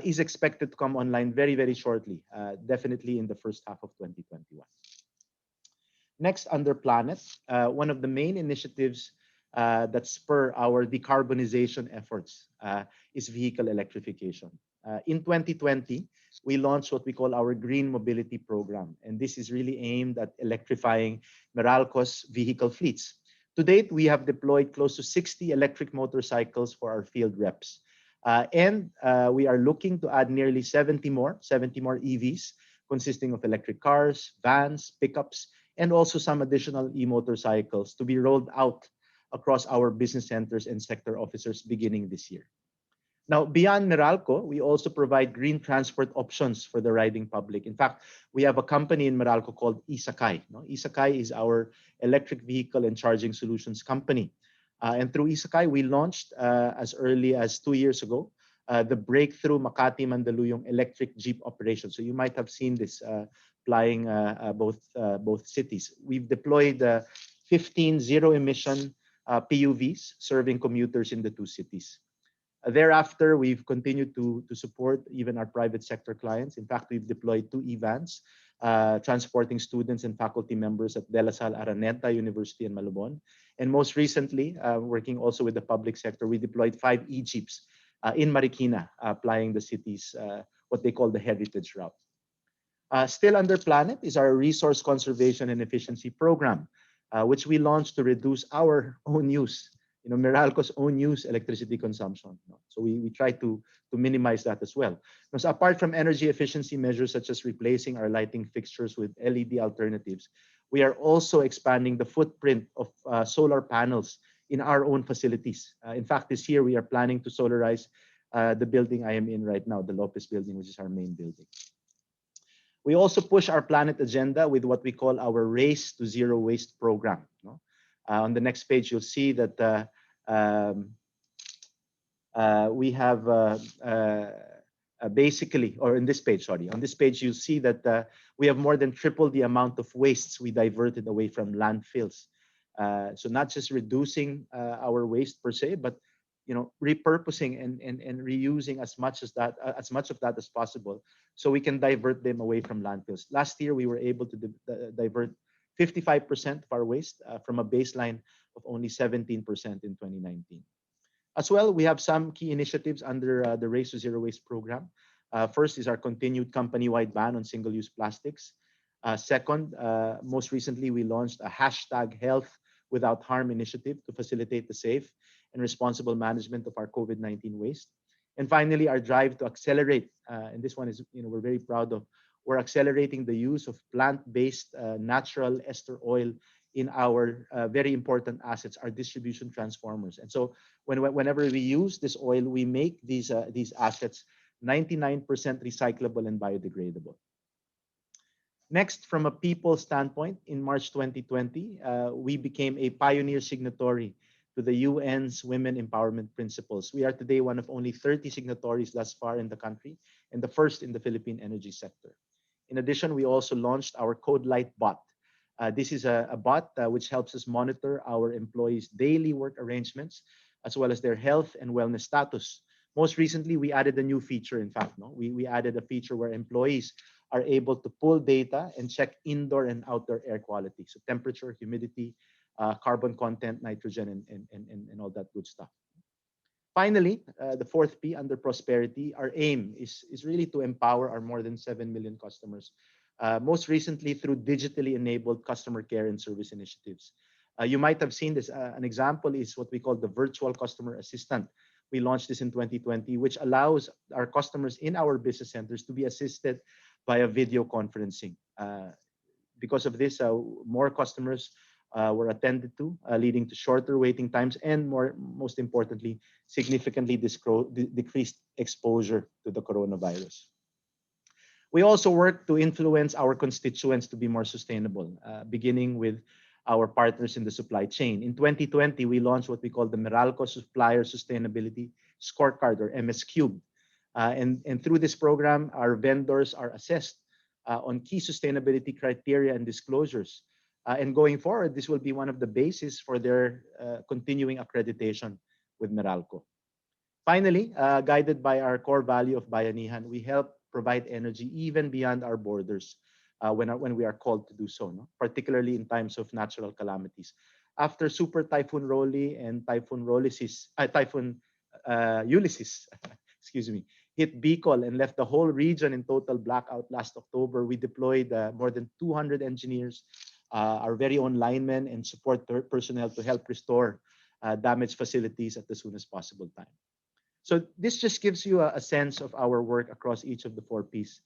is expected to come online very, very shortly, definitely in the first half of 2021. Next, under planet, one of the main initiatives that spur our decarbonization efforts is vehicle electrification. In 2020, we launched what we call our Green Mobility Program, and this is really aimed at electrifying Meralco's vehicle fleets. To date, we have deployed close to 60 electric motorcycles for our field reps. And we are looking to add nearly 70 more EVs, consisting of electric cars, vans, pickups, and also some additional e-motorcycles to be rolled out across our business centers and sector officers beginning this year. Now, beyond Meralco, we also provide green transport options for the riding public. In fact, we have a company in Meralco called Isakay. Isakay is our electric vehicle and charging solutions company. And through Isakay, we launched as early as 2 years ago the breakthrough Makati-Mandaluyong electric jeep operation. So you might have seen this flying both cities. We've deployed 15 zero-emission PUVs serving commuters in the two cities. Thereafter, we've continued to support even our private sector clients. In fact, we've deployed 2 e-vans transporting students and faculty members at De La Salle Araneta University in Malabon. And most recently, working also with the public sector, we deployed 5 e-jeeps in Marikina, applying the city's what they call the heritage route. Still under Planet is our resource conservation and efficiency program, which we launched to reduce our own use, Meralco's own use electricity consumption. So we try to minimize that as well. So apart from energy efficiency measures such as replacing our lighting fixtures with LED alternatives, we are also expanding the footprint of solar panels in our own facilities. In fact, this year we are planning to solarize the building I am in right now, the Lopez building, which is our main building. We also push our Planet agenda with what we call our Race to Zero Waste program. On the next page, you'll see that we have basically, or in this page, sorry, on this page, you'll see that we have more than tripled the amount of wastes we diverted away from landfills. So not just reducing our waste per se, but repurposing and reusing as much of that as possible, so we can divert them away from landfills. Last year, we were able to divert 55% of our waste from a baseline of only 17% in 2019. As well, we have some key initiatives under the Race to Zero Waste program. First is our continued company-wide ban on single-use plastics. Second, most recently, we launched a #HealthWithoutHarm initiative to facilitate the safe and responsible management of our COVID-19 waste. And finally, our drive to accelerate, and this one is, we're very proud of, we're accelerating the use of plant-based natural ester oil in our very important assets, our distribution transformers. And so whenever we use this oil, we make these assets 99% recyclable and biodegradable. Next, from a people standpoint, in March 2020, we became a pioneer signatory to the UN's Women Empowerment Principles. We are today one of only 30 signatories thus far in the country and the first in the Philippine energy sector. In addition, we also launched our Code Light bot. This is a bot which helps us monitor our employees' daily work arrangements, as well as their health and wellness status. Most recently, we added a new feature, in fact. We added a feature where employees are able to pull data and check indoor and outdoor air quality. So temperature, humidity, carbon content, nitrogen, and all that good stuff. Finally, the fourth P under prosperity, our aim is really to empower our more than 7 million customers, most recently through digitally enabled customer care and service initiatives. You might have seen this. An example is what we call the virtual customer assistant. We launched this in 2020, which allows our customers in our business centers to be assisted via video conferencing. Because of this, more customers were attended to, leading to shorter waiting times and, most importantly, significantly decreased exposure to the coronavirus. We also work to influence our constituents to be more sustainable, beginning with our partners in the supply chain. In 2020, we launched what we call the Meralco Supplier Sustainability Scorecard, or MS-Cube. And through this program, our vendors are assessed on key sustainability criteria and disclosures. And going forward, this will be one of the bases for their continuing accreditation with Meralco. Finally, guided by our core value of Bayanihan, we help provide energy even beyond our borders when we are called to do so, particularly in times of natural calamities. after Super Typhoon Rolly and Typhoon Ulysses, excuse me, hit Bicol and left the whole region in total blackout last October, we deployed more than 200 engineers, our very own linemen and support personnel to help restore damaged facilities at the soonest possible time. So this just gives you a sense of our work across each of the 4 Ps.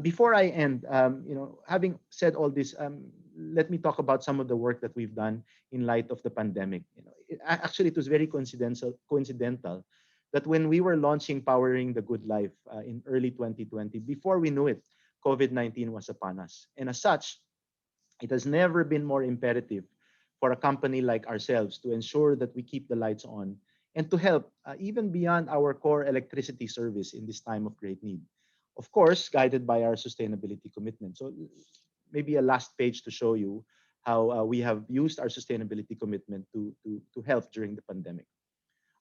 Before I end, having said all this, let me talk about some of the work that we've done in light of the pandemic. Actually, it was very coincidental that when we were launching Powering the Good Life in early 2020, before we knew it, COVID-19 was upon us. And as such, it has never been more imperative for a company like ourselves to ensure that we keep the lights on and to help even beyond our core electricity service in this time of great need. Of course, guided by our sustainability commitment. So maybe a last page to show you how we have used our sustainability commitment to help during the pandemic.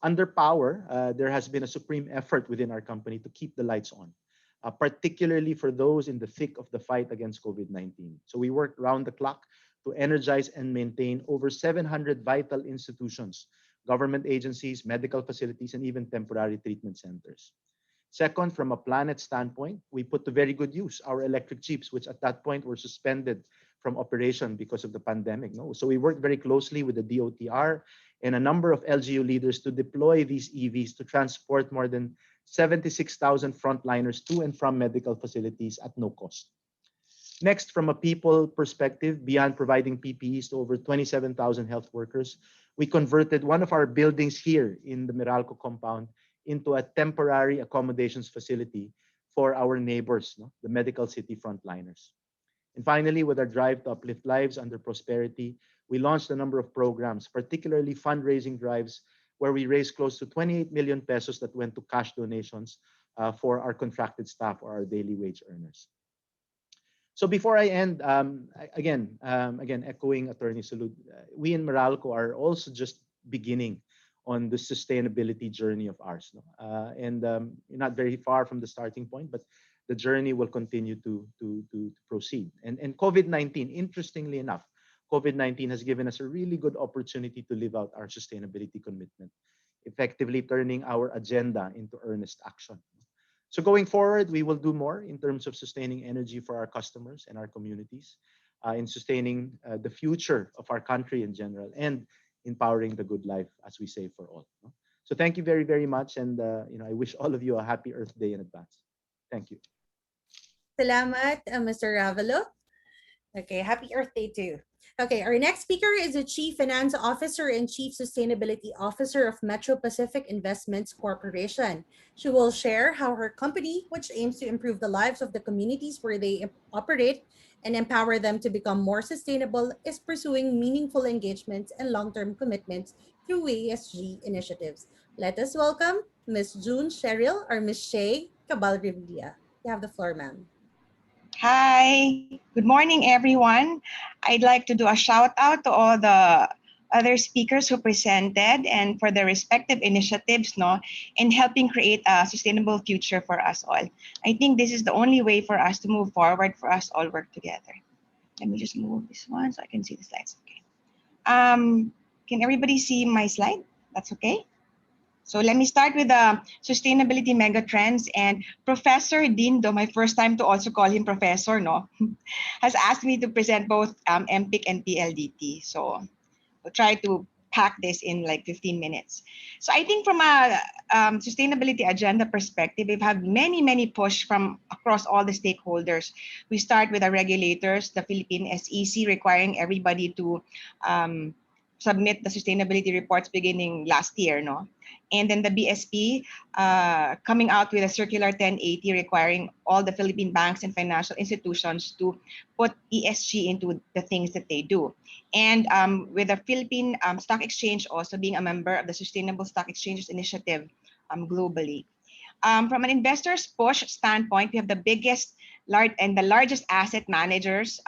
Under Power, there has been a supreme effort within our company to keep the lights on, particularly for those in the thick of the fight against COVID-19. So we worked round the clock to energize and maintain over 700 vital institutions, government agencies, medical facilities, and even temporary treatment centers. Second, from a planet standpoint, we put to very good use our electric jeeps, which at that point were suspended from operation because of the pandemic. So we worked very closely with the DOTR and a number of LGU leaders to deploy these EVs to transport more than 76,000 frontliners to and from medical facilities at no cost. Next, from a people perspective, beyond providing PPEs to over 27,000 health workers, we converted one of our buildings here in the Meralco compound into a temporary accommodations facility for our neighbors, the medical city frontliners. And finally, with our drive to uplift lives under prosperity, we launched a number of programs, particularly fundraising drives, where we raised close to 28 million pesos that went to cash donations for our contracted staff or our daily wage earners. So before I end, again, echoing Attorney Salud, we in Meralco are also just beginning on the sustainability journey of ours. You're not very far from the starting point, but the journey will continue to proceed. And COVID-19, interestingly enough, COVID-19 has given us a really good opportunity to live out our sustainability commitment, effectively turning our agenda into earnest action. So going forward, we will do more in terms of sustaining energy for our customers and our communities, in sustaining the future of our country in general, and empowering the good life, as we say, for all. So thank you very, very much. And I wish all of you a happy Earth Day in advance. Thank you. Salamat, Mr. Javalo. Okay, happy Earth Day too. Okay, our next speaker is the Chief Finance Officer and Chief Sustainability Officer of Metro Pacific Investments Corporation. She will share how her company, which aims to improve the lives of the communities where they operate and empower them to become more sustainable, is pursuing meaningful engagements and long-term commitments through ESG initiatives. Let us welcome Ms. June Cheryl or Ms. Shay Cabal-Revilla. You have the floor, ma'am. Hi, good morning, everyone. I'd like to do a shout out to all the other speakers who presented and for their respective initiatives in helping create a sustainable future for us all. I think this is the only way for us to move forward, for us all work together. Let me just move this one so I can see the slides. Okay. Can everybody see my slide? That's okay. So let me start with the sustainability megatrends. And Professor Dindo, my first time to also call him professor, has asked me to present both MPIC and PLDT. So we'll try to pack this in like 15 minutes. So I think from a sustainability agenda perspective, we've had many push from across all the stakeholders. We start with the regulators, the Philippine SEC requiring everybody to submit the sustainability reports beginning last year, and then the BSP coming out with a circular 1080 requiring all the Philippine banks and financial institutions to put ESG into the things that they do. And with the Philippine Stock Exchange also being a member of the Sustainable Stock Exchanges Initiative globally. From an investor's push standpoint, we have the biggest and the largest asset managers,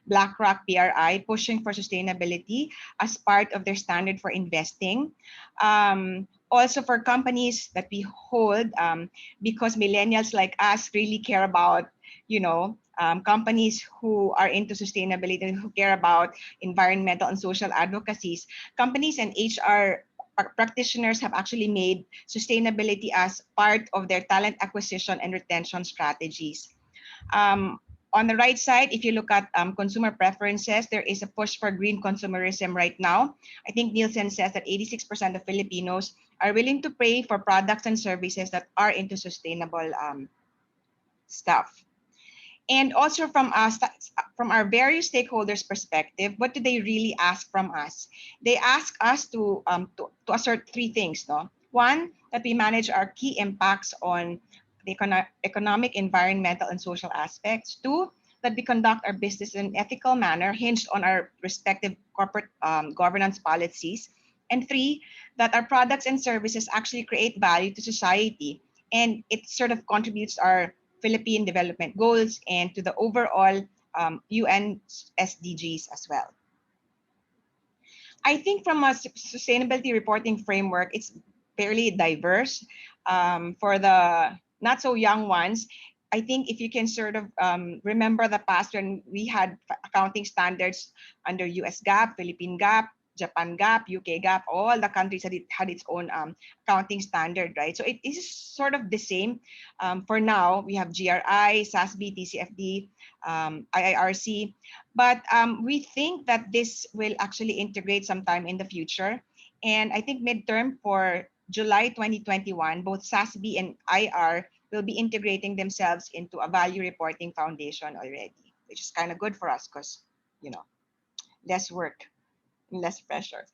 BlackRock, PRI, pushing for sustainability as part of their standard for investing. Also for companies that we hold, because millennials like us really care about, companies who are into sustainability and who care about environmental and social advocacies, companies and HR practitioners have actually made sustainability as part of their talent acquisition and retention strategies. On the right side, if you look at consumer preferences, there is a push for green consumerism right now. I think Nielsen says that 86% of Filipinos are willing to pay for products and services that are into sustainable stuff. And also from us, from our various stakeholders' perspective, what do they really ask from us? They ask us to assert three things. No, one, that we manage our key impacts on the economic, environmental, and social aspects. Two, that we conduct our business in an ethical manner hinged on our respective corporate governance policies. And three, that our products and services actually create value to society, and it sort of contributes our Philippine development goals and to the overall UN SDGs as well. I think from a sustainability reporting framework, it's fairly diverse. For the not so young ones, I think if you can sort of remember the past when we had accounting standards under US GAAP, Philippine GAAP, Japan GAAP, UK GAAP, all the countries had its own accounting standard, right? So it is sort of the same. For now, we have GRI, SASB, TCFD, IIRC, but we think that this will actually integrate sometime in the future. And I think midterm for July 2021, both SASB and IR will be integrating themselves into a value reporting foundation already, which is kind of good for us because, you know, less work, less pressure.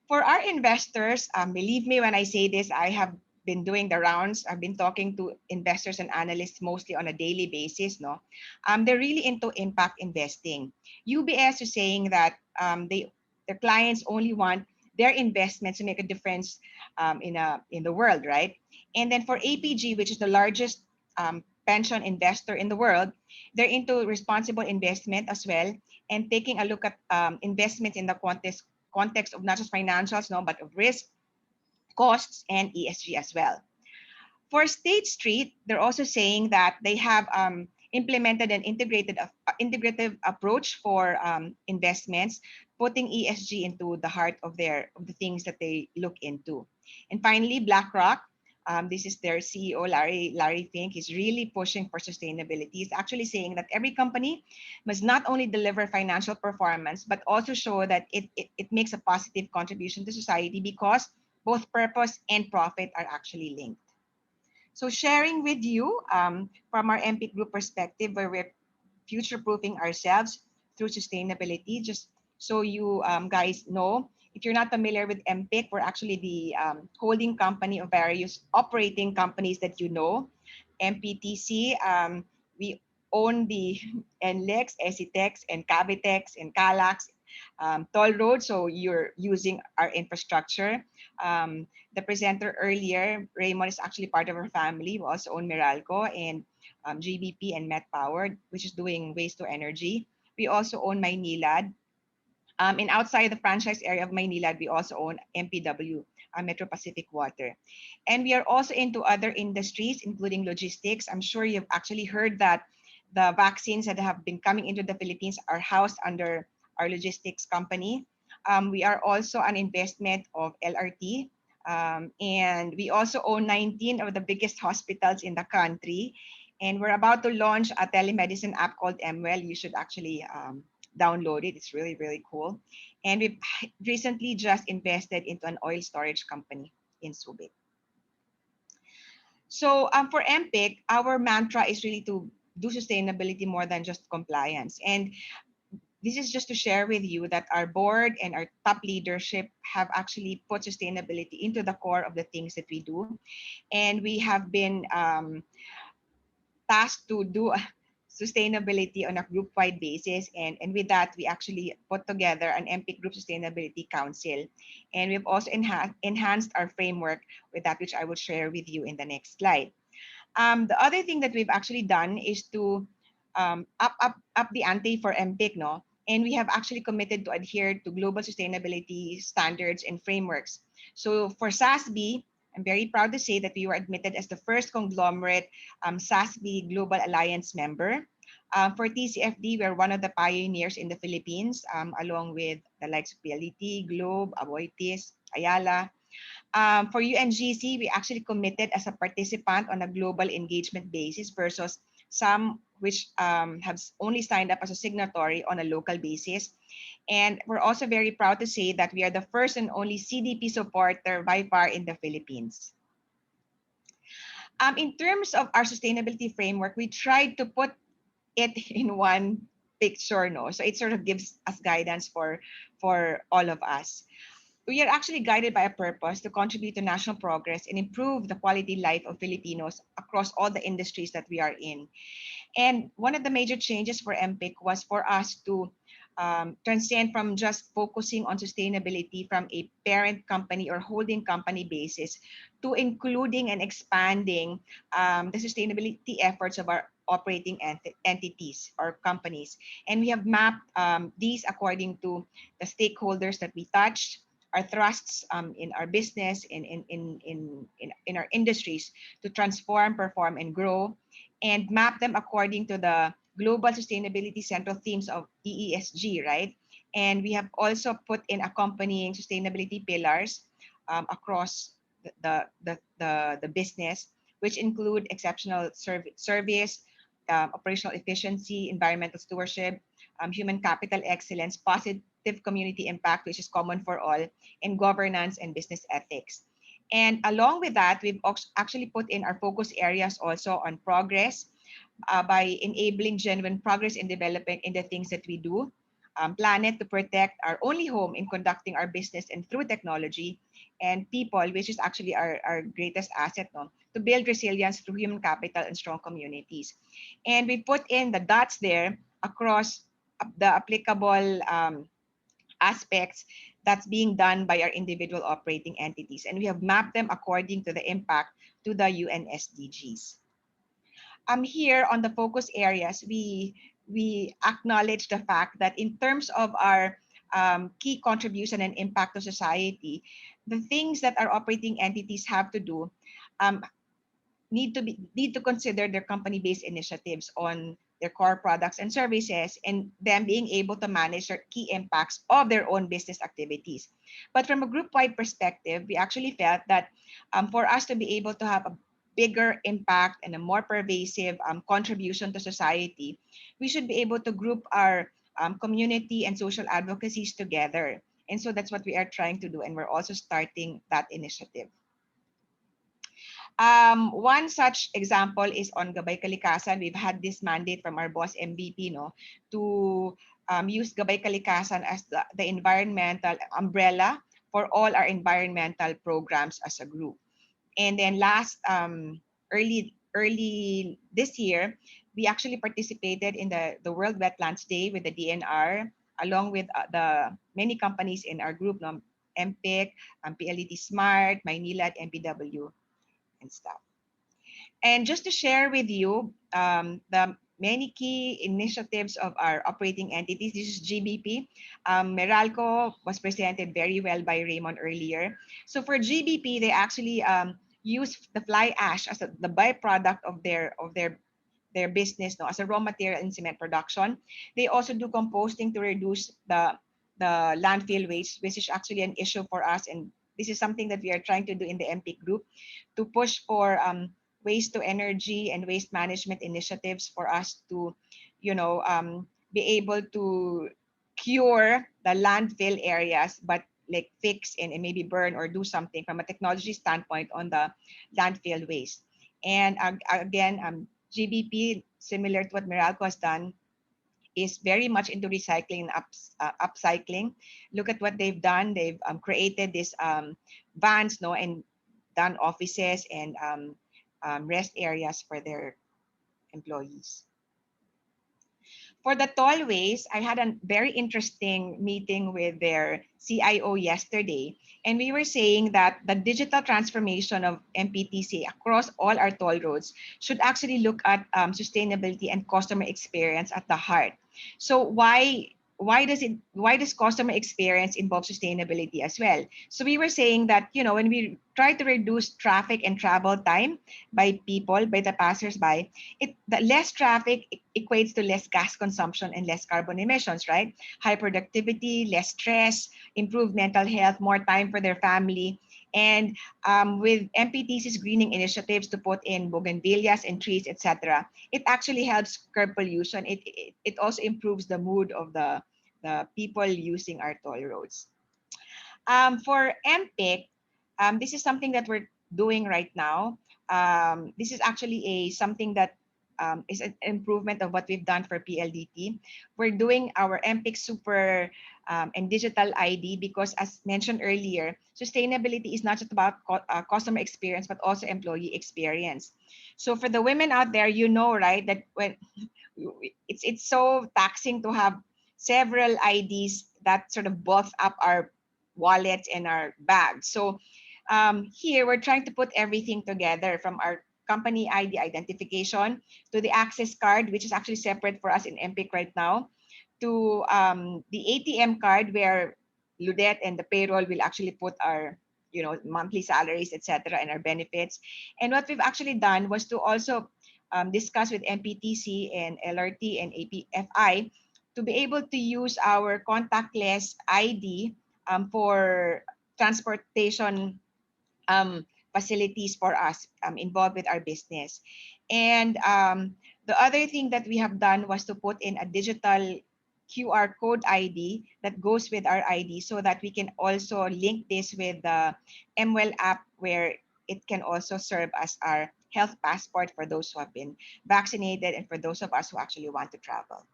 For our investors, believe me when I say this, I have been doing the rounds. I've been talking to investors and analysts mostly on a daily basis. No, they're really into impact investing. UBS is saying that their clients only want their investments to make a difference in the world, right? And then for APG, which is the largest pension investor in the world, they're into responsible investment as well, and taking a look at investments in the context of not just financials, no, but of risk, costs, and ESG as well. For State Street, they're also saying that they have implemented an integrative approach for investments, putting ESG into the heart of the things that they look into. And finally, BlackRock. This is their CEO, Larry Fink. He's really pushing for sustainability. He's actually saying that every company must not only deliver financial performance, but also show that it makes a positive contribution to society because both purpose and profit are actually linked. So sharing with you from our MP Group perspective, where we're future-proofing ourselves through sustainability, just so you guys know, if you're not familiar with MPIC, we're actually the holding company of various operating companies that you know. MPTC, we own the NLEX, ECTEX, and Cavitex, and Calax, Toll Road, so you're using our infrastructure. The presenter earlier, Raymond, is actually part of our family. We also own Meralco and GBP and Met Power, which is doing waste to energy. We also own Maynilad. And outside the franchise area of Maynilad, we also own MPW, Metro Pacific Water. And we are also into other industries, including logistics. I'm sure you've actually heard that the vaccines that have been coming into the Philippines are housed under our logistics company. We are also an investment of LRT. And we also own 19 of the biggest hospitals in the country. And we're about to launch a telemedicine app called MWell. You should actually download it. It's really, really cool. And we've recently just invested into an oil storage company in Subic. So for MPIC, our mantra is really to do sustainability more than just compliance. And this is just to share with you that our board and our top leadership have actually put sustainability into the core of the things that we do. And we have been tasked to do sustainability on a group-wide basis. And with that, we actually put together an MPIC Group Sustainability Council. And we've also enhanced our framework with that, which I will share with you in the next slide. The other thing that we've actually done is to up the ante for MPIC, no? And we have actually committed to adhere to global sustainability standards and frameworks. So for SASB, I'm very proud to say that we were admitted as the first conglomerate SASB Global Alliance member. For TCFD, we're one of the pioneers in the Philippines, along with the likes of PLDT, Globe, Aboitiz, Ayala. For UNGC, we actually committed as a participant on a global engagement basis versus some which have only signed up as a signatory on a local basis. And we're also very proud to say that we are the first and only CDP supporter by far in the Philippines. In terms of our sustainability framework, we tried to put it in one picture, no? So it sort of gives us guidance for all of us. We are actually guided by a purpose to contribute to national progress and improve the quality life of Filipinos across all the industries that we are in. And one of the major changes for MPIC was for us to transcend from just focusing on sustainability from a parent company or holding company basis to including and expanding the sustainability efforts of our operating entities or companies. And we have mapped these according to the stakeholders that we touched, our thrusts in our business, in our industries to transform, perform, and grow, and map them according to the global sustainability central themes of ESG, right? And we have also put in accompanying sustainability pillars across the business, which include exceptional service, operational efficiency, environmental stewardship, human capital excellence, positive community impact, which is common for all, and governance and business ethics. And along with that, we've actually put in our focus areas also on progress by enabling genuine progress in development in the things that we do. Planet, to protect our only home in conducting our business and through technology, and people, which is actually our greatest asset, no? To build resilience through human capital and strong communities. And we put in the dots there across the applicable aspects that's being done by our individual operating entities. And we have mapped them according to the impact to the UN SDGs. Here on the focus areas, we acknowledge the fact that in terms of our key contribution and impact to society, the things that our operating entities have to do need to consider their company-based initiatives on their core products and services, and them being able to manage their key impacts of their own business activities. But from a group-wide perspective, we actually felt that for us to be able to have a bigger impact and a more pervasive contribution to society, we should be able to group our community and social advocacies together. And so that's what we are trying to do, and we're also starting that initiative. One such example is on Gabay Kalikasan. We've had this mandate from our boss MVP, no, to use Gabay Kalikasan as the environmental umbrella for all our environmental programs as a group. And then last early this year, we actually participated in the World Wetlands Day with the DNR, along with the many companies in our group, no, MPIC, PLDT Smart, Maynila, MPW, and stuff. And just to share with you the many key initiatives of our operating entities, this is GBP. Meralco was presented very well by Raymond earlier. So for GBP, they actually use the fly ash as the byproduct of their business, no, as a raw material in cement production. They also do composting to reduce the landfill waste, which is actually an issue for us, and this is something that we are trying to do in the MPIC group to push for waste to energy and waste management initiatives for us to, be able to cure the landfill areas, but like fix and maybe burn or do something from a technology standpoint on the landfill waste. And again, GBP, similar to what Meralco has done, is very much into recycling and upcycling. Look at what they've done. They've created these vans, no, and done offices and rest areas for their employees. For the tollways, I had a very interesting meeting with their CIO yesterday, and we were saying that the digital transformation of MPTC across all our toll roads should actually look at sustainability and customer experience at the heart. So why why does customer experience involve sustainability as well? So we were saying that, you know, when we try to reduce traffic and travel time by the passersby, the less traffic equates to less gas consumption and less carbon emissions, right? High productivity, less stress, improved mental health, more time for their family. And with MPTC's greening initiatives to put in bougainvilleas and trees, etc., it actually helps curb pollution. It also improves the mood of the people using our toll roads. For MPIC, this is something that we're doing right now. This is actually something that is an improvement of what we've done for PLDT. We're doing our MPIC Super and Digital ID because, as mentioned earlier, sustainability is not just about customer experience, but also employee experience. So for the women out there, you know, right, that when it's so taxing to have several IDs that sort of bulk up our wallets and our bags. So here we're trying to put everything together, from our company ID identification to the access card, which is actually separate for us in MPIC right now, to the ATM card where Ludet and the payroll will actually put our, you know, monthly salaries, etc., and our benefits. And what we've actually done was to also discuss with MPTC and LRT and APFI to be able to use our contactless ID for transportation facilities for us involved with our business. And the other thing that we have done was to put in a digital QR code ID that goes with our ID, so that we can also link this with the MWell app, where it can also serve as our health passport for those who have been vaccinated and for those of us who actually want to travel.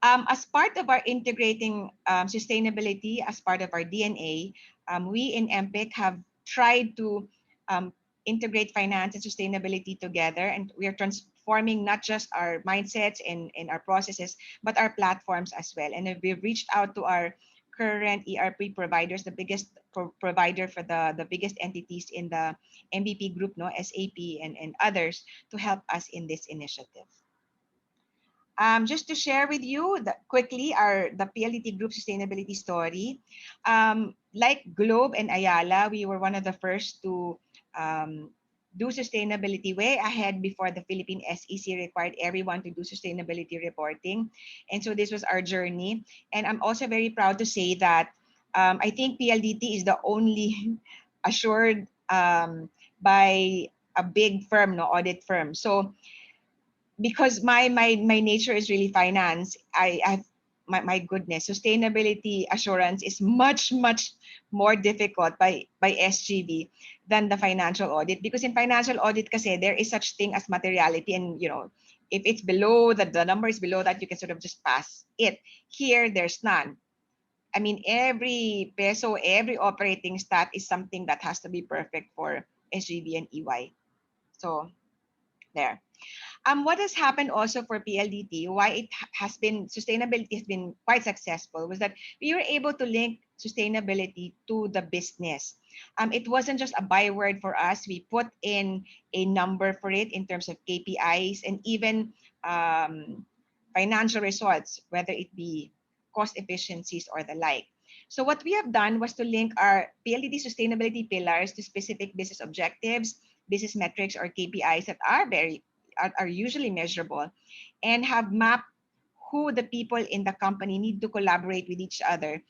As part of our integrating sustainability as part of our DNA, we in MPIC have tried to integrate finance and sustainability together, and we are transforming not just our mindsets and our processes, but our platforms as well. And we've reached out to our current ERP providers, the biggest provider for the biggest entities in the MVP group, no, SAP and others, to help us in this initiative. Just to share with you quickly the PLDT Group sustainability story. Like Globe and Ayala, we were one of the first to do sustainability way ahead before the Philippine SEC required everyone to do sustainability reporting. And so this was our journey. And I'm also very proud to say that I think PLDT is the only assured by a big firm, no, audit firm. So because my nature is really finance, my goodness, sustainability assurance is much more difficult by SGB than the financial audit, because in financial audit kasi there is such thing as materiality, and you know, if it's below the number is below that, you can sort of just pass it. Here there's none. I mean, every peso, every operating stat is something that has to be perfect for SGB and EY. So there. What has happened also for PLDT, why sustainability has been quite successful, was that we were able to link sustainability to the business. It wasn't just a byword for us. We put in a number for it in terms of KPIs and even financial results, whether it be cost efficiencies or the like. So what we have done was to link our PLDT sustainability pillars to specific business objectives, business metrics, or KPIs that are usually measurable, and have mapped who the people in the company need to collaborate with each other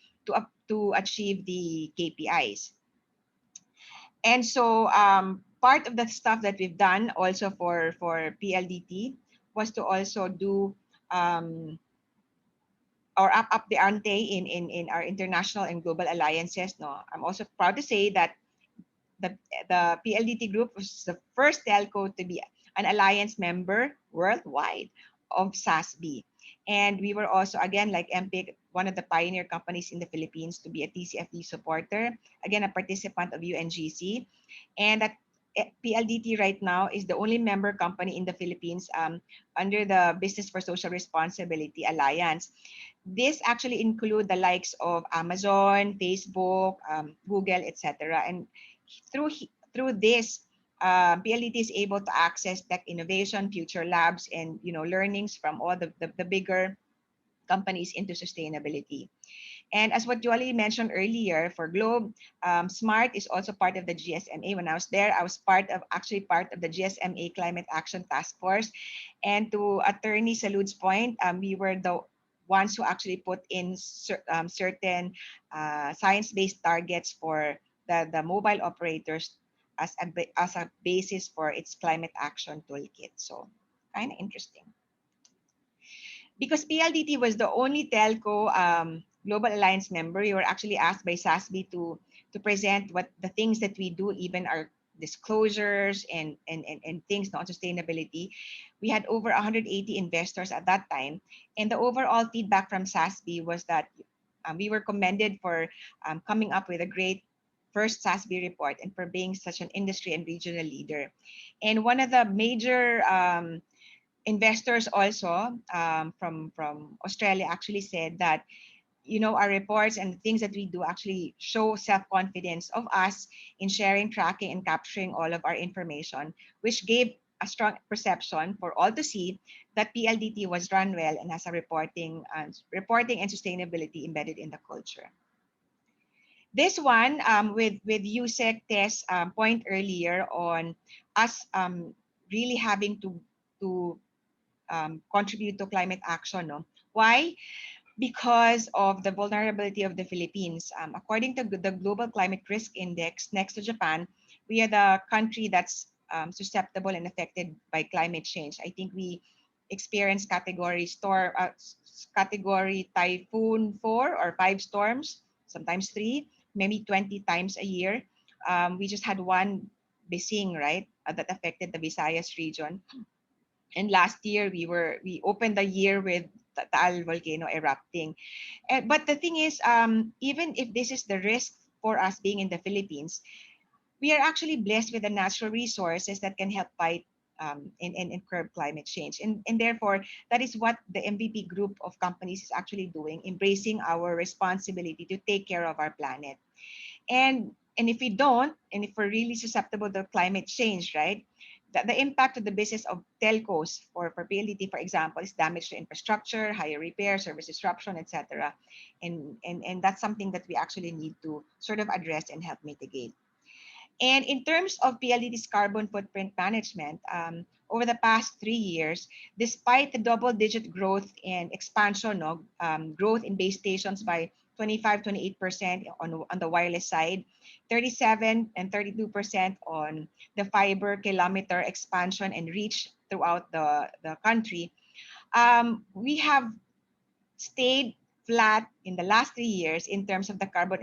to achieve the KPIs. And so part of the stuff that we've done also for PLDT was to also do or up the ante in our international and global alliances. No, I'm also proud to say that the PLDT Group was the first telco to be an alliance member worldwide of SASB. And we were also, again, like MPIC, one of the pioneer companies in the Philippines to be a TCFD supporter, again, a participant of UNGC. And that PLDT right now is the only member company in the Philippines under the Business for Social Responsibility Alliance. This actually include the likes of Amazon, Facebook, Google, etc. And through this, PLDT is able to access tech innovation, future labs, and learnings from all the bigger companies into sustainability. And as what Jolie mentioned earlier, for Globe, SMART is also part of the GSMA. When I was there, I was part of the GSMA Climate Action Task Force. And to Attorney Salud's point, we were the ones who actually put in certain science-based targets for the mobile operators as a basis for its climate action toolkit. So kind of interesting. Because PLDT was the only telco Global Alliance member, we were actually asked by SASB to present what the things that we do, even our disclosures and things on sustainability. We had over 180 investors at that time, and the overall feedback from SASB was that we were commended for coming up with a great first SASB report and for being such an industry and regional leader. And one of the major investors also from Australia actually said that, you know, our reports and the things that we do actually show self-confidence of us in sharing, tracking, and capturing all of our information, which gave a strong perception for all to see that PLDT was run well and has a reporting and sustainability embedded in the culture. This one, with Yusek Tess point earlier on us really having to contribute to climate action. No? Why? Because of the vulnerability of the Philippines. According to the Global Climate Risk Index, next to Japan, we are the country that's susceptible and affected by climate change. I think we experience category typhoon 4 or 5 storms, sometimes 3, maybe 20 times a year. We just had one Bising, right, that affected the Visayas region. And last year we opened the year with the Taal volcano erupting. But the thing is, even if this is the risk for us being in the Philippines, we are actually blessed with the natural resources that can help fight and curb climate change. And therefore, that is what the MVP group of companies is actually doing, embracing our responsibility to take care of our planet. And if we don't, and if we're really susceptible to climate change, right, the impact of the business of telcos for PLDT, for example, is damage to infrastructure, higher repair, service disruption, etc. And that's something that we actually need to sort of address and help mitigate. And in terms of PLDT's carbon footprint management, over the past 3 years, despite the double-digit growth and expansion of growth in base stations by 25-28% on the wireless side, 37 and 32% on the fiber kilometer expansion and reach throughout the country, we have stayed flat in the last 3 years in terms of the carbon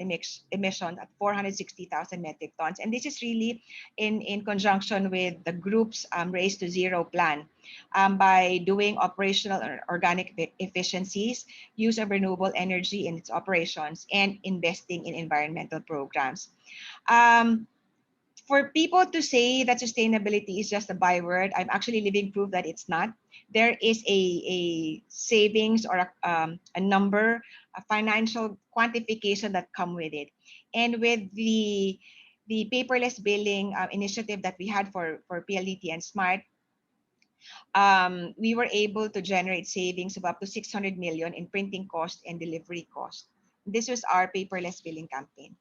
emission at 460,000 metric tons. And this is really in conjunction with the group's Race to Zero plan by doing operational or organic efficiencies, use of renewable energy in its operations, and investing in environmental programs. For people to say that sustainability is just a byword, I'm actually living proof that it's not. There is a savings or a number, a financial quantification that come with it. And with the paperless billing initiative that we had for PLDT and SMART, we were able to generate savings of up to 600 million in printing cost and delivery cost. This was our paperless billing campaign.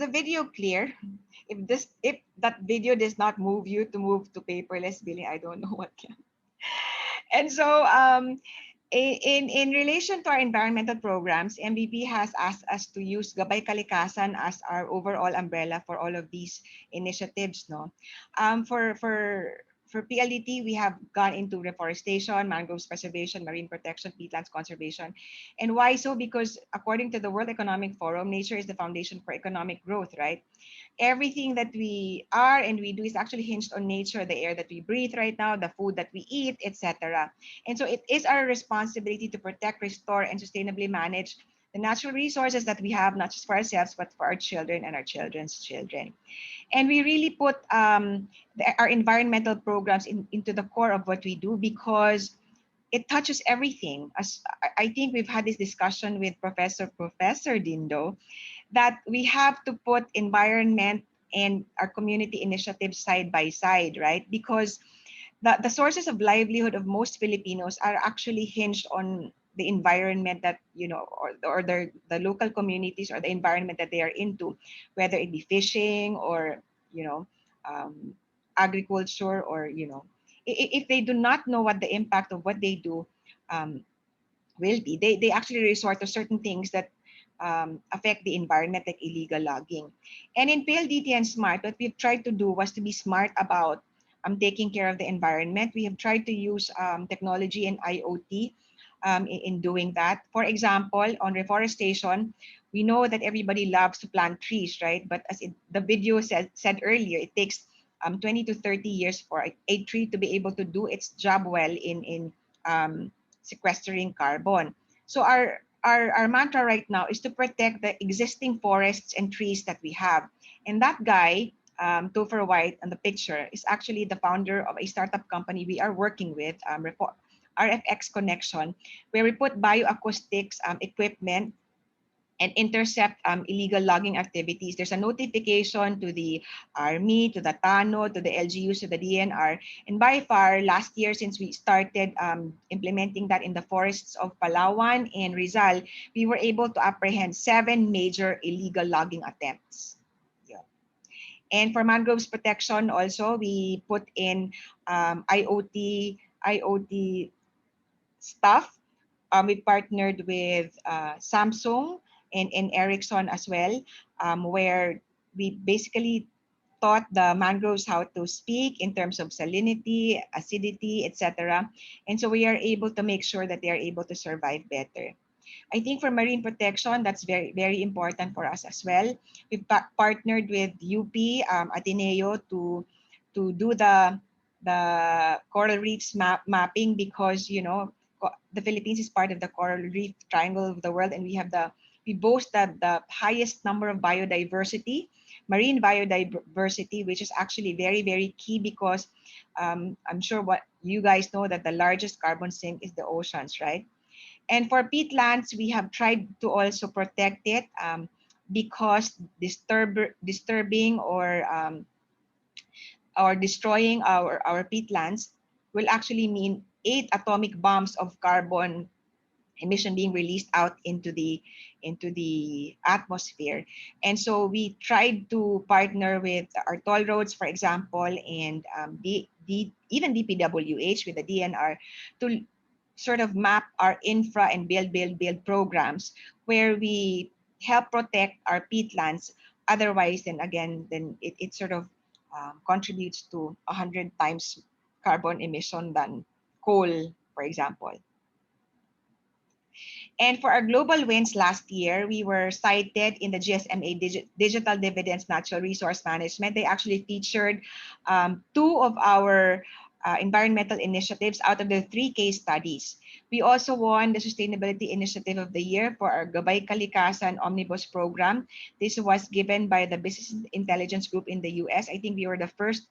the video clear? If that video does not move you to move to paperless billing, I don't know what can. And so in relation to our environmental programs, MVP has asked us to use Gabay Kalikasan as our overall umbrella for all of these initiatives. No, for PLDT, we have gone into reforestation, mangroves preservation, marine protection, peatlands conservation. And why so? Because according to the World Economic Forum, nature is the foundation for economic growth, right? Everything that we are and we do is actually hinged on nature, the air that we breathe right now, the food that we eat, etc. And so it is our responsibility to protect, restore, and sustainably manage the natural resources that we have, not just for ourselves, but for our children and our children's children. And we really put our environmental programs into the core of what we do because it touches everything. As I think we've had this discussion with Professor Dindo, that we have to put environment and our community initiatives side by side, right? Because the sources of livelihood of most Filipinos are actually hinged on the environment that, you know, or the local communities or the environment that they are into, whether it be fishing or, you know, agriculture or, you know, if they do not know what the impact of what they do will be, they actually resort to certain things that affect the environment, like illegal logging. And in PLDT and SMART, what we've tried to do was to be smart about taking care of the environment. We have tried to use technology and IoT in doing that. For example, on reforestation, we know that everybody loves to plant trees, right? But as the video said earlier, it takes 20 to 30 years for a tree to be able to do its job well in sequestering carbon. So our mantra right now is to protect the existing forests and trees that we have. And that guy, Topher White on the picture, is actually the founder of a startup company we are working with, RFX Connection, where we put bioacoustics equipment and intercept illegal logging activities. There's a notification to the Army, to the TANO, to the LGUs, to the DNR. And by far, last year, since we started implementing that in the forests of Palawan and Rizal, we were able to apprehend 7 major illegal logging attempts. Yeah. And for mangroves protection also, we put in IoT stuff. We partnered with Samsung and Ericsson as well, where we basically taught the mangroves how to speak in terms of salinity, acidity, etc. And so we are able to make sure that they are able to survive better. I think for marine protection, that's very, very important for us as well. We've partnered with UP, Ateneo to do the coral reefs mapping because, you know, the Philippines is part of the coral reef triangle of the world, and we boast the highest number of biodiversity, marine biodiversity, which is actually very, very key because I'm sure what you guys know that the largest carbon sink is the oceans, right? And for peatlands, we have tried to also protect it because disturbing or destroying our peatlands will actually mean 8 atomic bombs of carbon emission being released out into the atmosphere. And so we tried to partner with our toll roads, for example, and even DPWH with the DNR to sort of map our infra and build programs where we help protect our peatlands. Otherwise, then it sort of contributes to 100 times carbon emission than coal, for example. And for our global wins last year, we were cited in the GSMA Digital Dividends Natural Resource Management. They actually featured 2 of our environmental initiatives out of the 3 case studies. We also won the Sustainability Initiative of the Year for our Gabay Kalikasan Omnibus Program. This was given by the Business Intelligence Group in the US. I think we were the first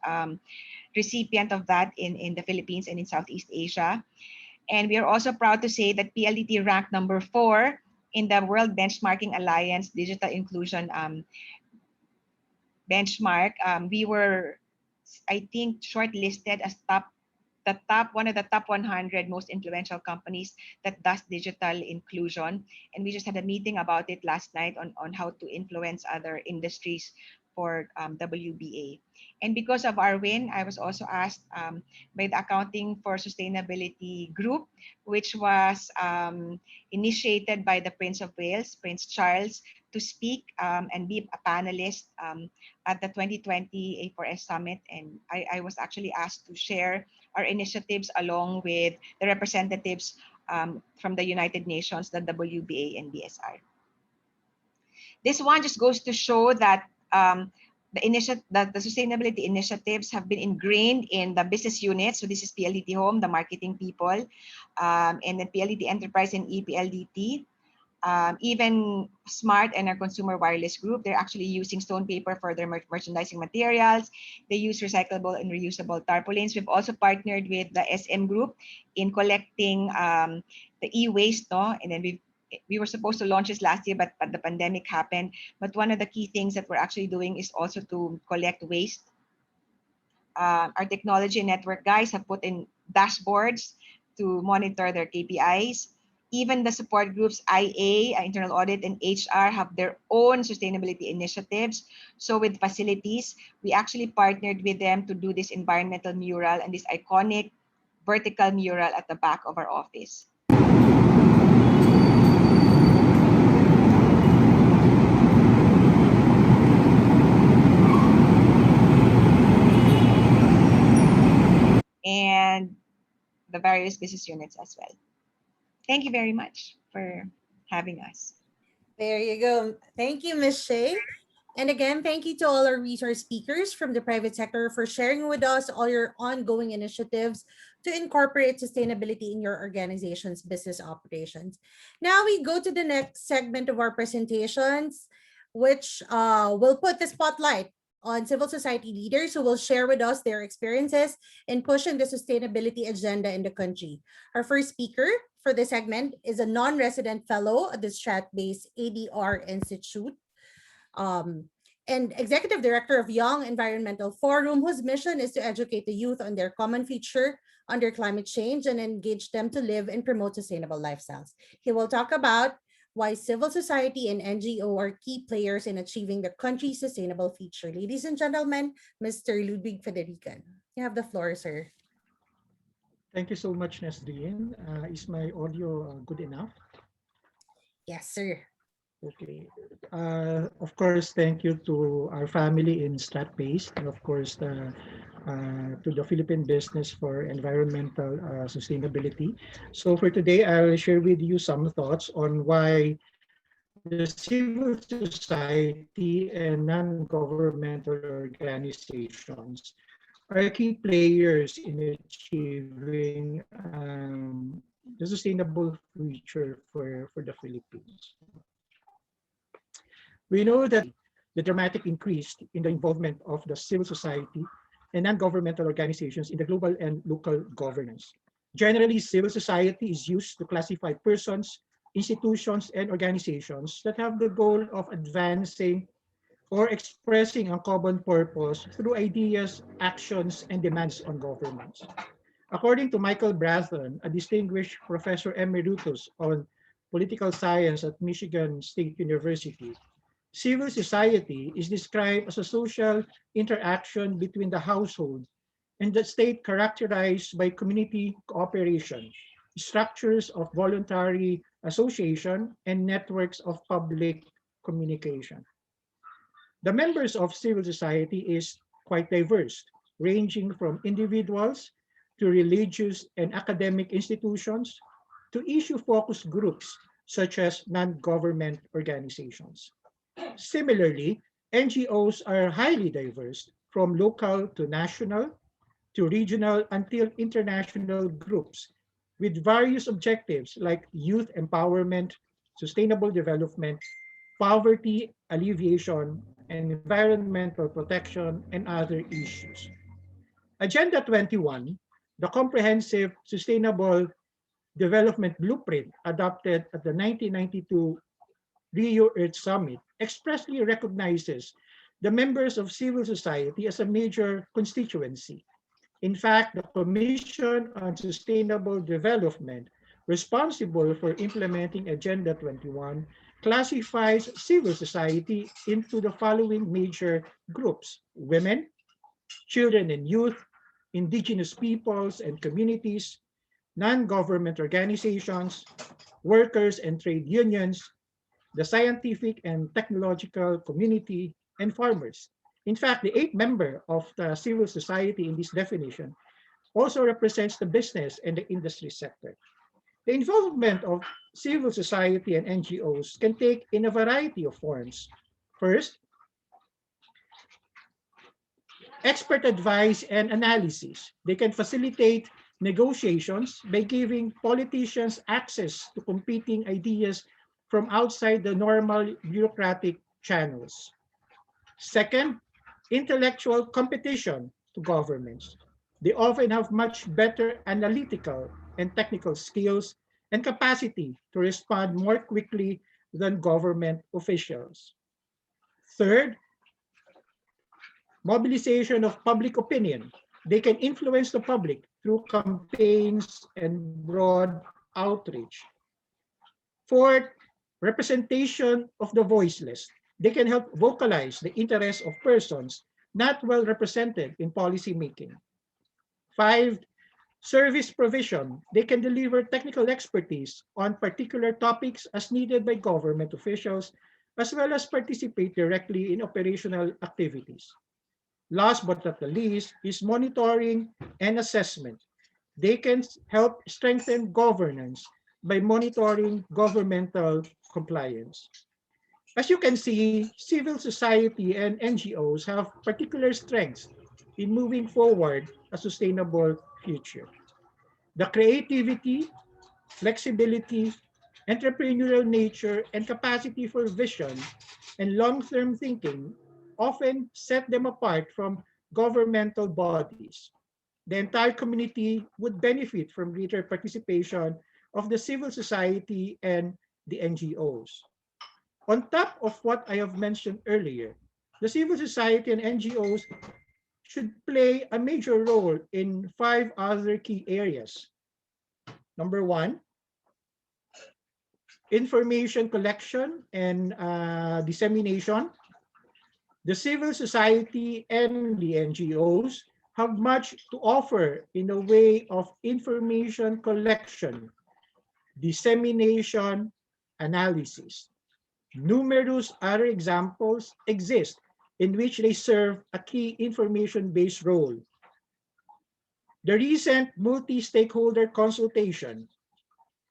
recipient of that in the Philippines and in Southeast Asia. And we are also proud to say that PLDT ranked number 4 in the World Benchmarking Alliance Digital Inclusion benchmark. We were, I think, shortlisted as top one of the top 100 most influential companies that does digital inclusion. And we just had a meeting about it last night on how to influence other industries for WBA. And because of our win, I was also asked by the Accounting for Sustainability group, which was initiated by the Prince of Wales, Prince Charles, to speak and be a panelist at the 2020 A4S Summit. And I was actually asked to share our initiatives along with the representatives from the United Nations, the WBA and BSR. This one just goes to show that the sustainability initiatives have been ingrained in the business units. So this is PLDT Home, the marketing people, and then PLDT Enterprise and EPLDT. Even Smart and our consumer wireless group, they're actually using stone paper for their merchandising materials. They use recyclable and reusable tarpaulins. We've also partnered with the SM group in collecting the e-waste, no? And then we were supposed to launch this last year, but the pandemic happened. But one of the key things that we're actually doing is also to collect waste. Our technology network guys have put in dashboards to monitor their KPIs. Even the support groups, IA, internal audit, and HR have their own sustainability initiatives. So with facilities, we actually partnered with them to do this environmental mural and this iconic vertical mural at the back of our office. And the various business units as well. Thank you very much for having us. There you go. Thank you, Ms. Shea. And again, thank you to all our resource speakers from the private sector for sharing with us all your ongoing initiatives to incorporate sustainability in your organization's business operations. Now we go to the next segment of our presentations, which will put the spotlight on civil society leaders who will share with us their experiences in pushing the sustainability agenda in the country. Our first speaker for this segment is a non-resident fellow at the Strat-based ADRi Institute and executive director of Young Environmental Forum, whose mission is to educate the youth on their common future under climate change and engage them to live and promote sustainable lifestyles. He will talk about why civil society and NGO are key players in achieving the country's sustainable future. Ladies and gentlemen, Mr. Ludwig Federican. You have the floor, sir. Thank you so much, Nasreen. Is my audio good enough? Yes, sir. Okay. Of course, thank you to our family in Strat-based, and of course to the Philippine Business for Environmental Sustainability. So for today, I'll share with you some thoughts on why the civil society and non-governmental organizations are key players in achieving the sustainable future for the Philippines. We know that the dramatic increase in the involvement of the civil society and non-governmental organizations in the global and local governance. Generally, civil society is used to classify persons, institutions, and organizations that have the goal of advancing or expressing a common purpose through ideas, actions, and demands on governments. According to Michael Bratton, a distinguished professor emeritus on political science at Michigan State University, civil society is described as a social interaction between the household and the state characterized by community cooperation, structures of voluntary association, and networks of public communication. The members of civil society is quite diverse, ranging from individuals to religious and academic institutions to issue-focused groups such as non-government organizations. Similarly, NGOs are highly diverse, from local to national to regional until international groups with various objectives like youth empowerment, sustainable development, poverty alleviation, and environmental protection, and other issues. Agenda 21, the comprehensive sustainable development blueprint adopted at the 1992 Rio Earth Summit, expressly recognizes the members of civil society as a major constituency. In fact, the Commission on Sustainable Development, responsible for implementing Agenda 21, classifies civil society into the following major groups: women, children and youth, indigenous peoples and communities, non-government organizations, workers and trade unions, the scientific and technological community, and farmers. In fact, the eighth member of the civil society in this definition also represents the business and the industry sector. The involvement of civil society and NGOs can take in a variety of forms. First, expert advice and analysis. They can facilitate negotiations by giving politicians access to competing ideas from outside the normal bureaucratic channels. Second, intellectual competition to governments. They often have much better analytical and technical skills and capacity to respond more quickly than government officials. Third, mobilization of public opinion. They can influence the public through campaigns and broad outreach. Fourth, representation of the voiceless. They can help vocalize the interests of persons not well represented in policy making. Five, service provision. They can deliver technical expertise on particular topics as needed by government officials, as well as participate directly in operational activities. Last but not the least is monitoring and assessment. They can help strengthen governance by monitoring governmental compliance. As you can see, civil society and NGOs have particular strengths in moving forward a sustainable future. The creativity, flexibility, entrepreneurial nature, and capacity for vision and long-term thinking often set them apart from governmental bodies. The entire community would benefit from greater participation of the civil society and the NGOs. On top of what I have mentioned earlier, the civil society and NGOs should play a major role in 5 other key areas. Number 1, information collection and dissemination. The civil society and the NGOs have much to offer in the way of information collection, dissemination, analysis. Numerous other examples exist in which they serve a key information-based role. The recent multi-stakeholder consultation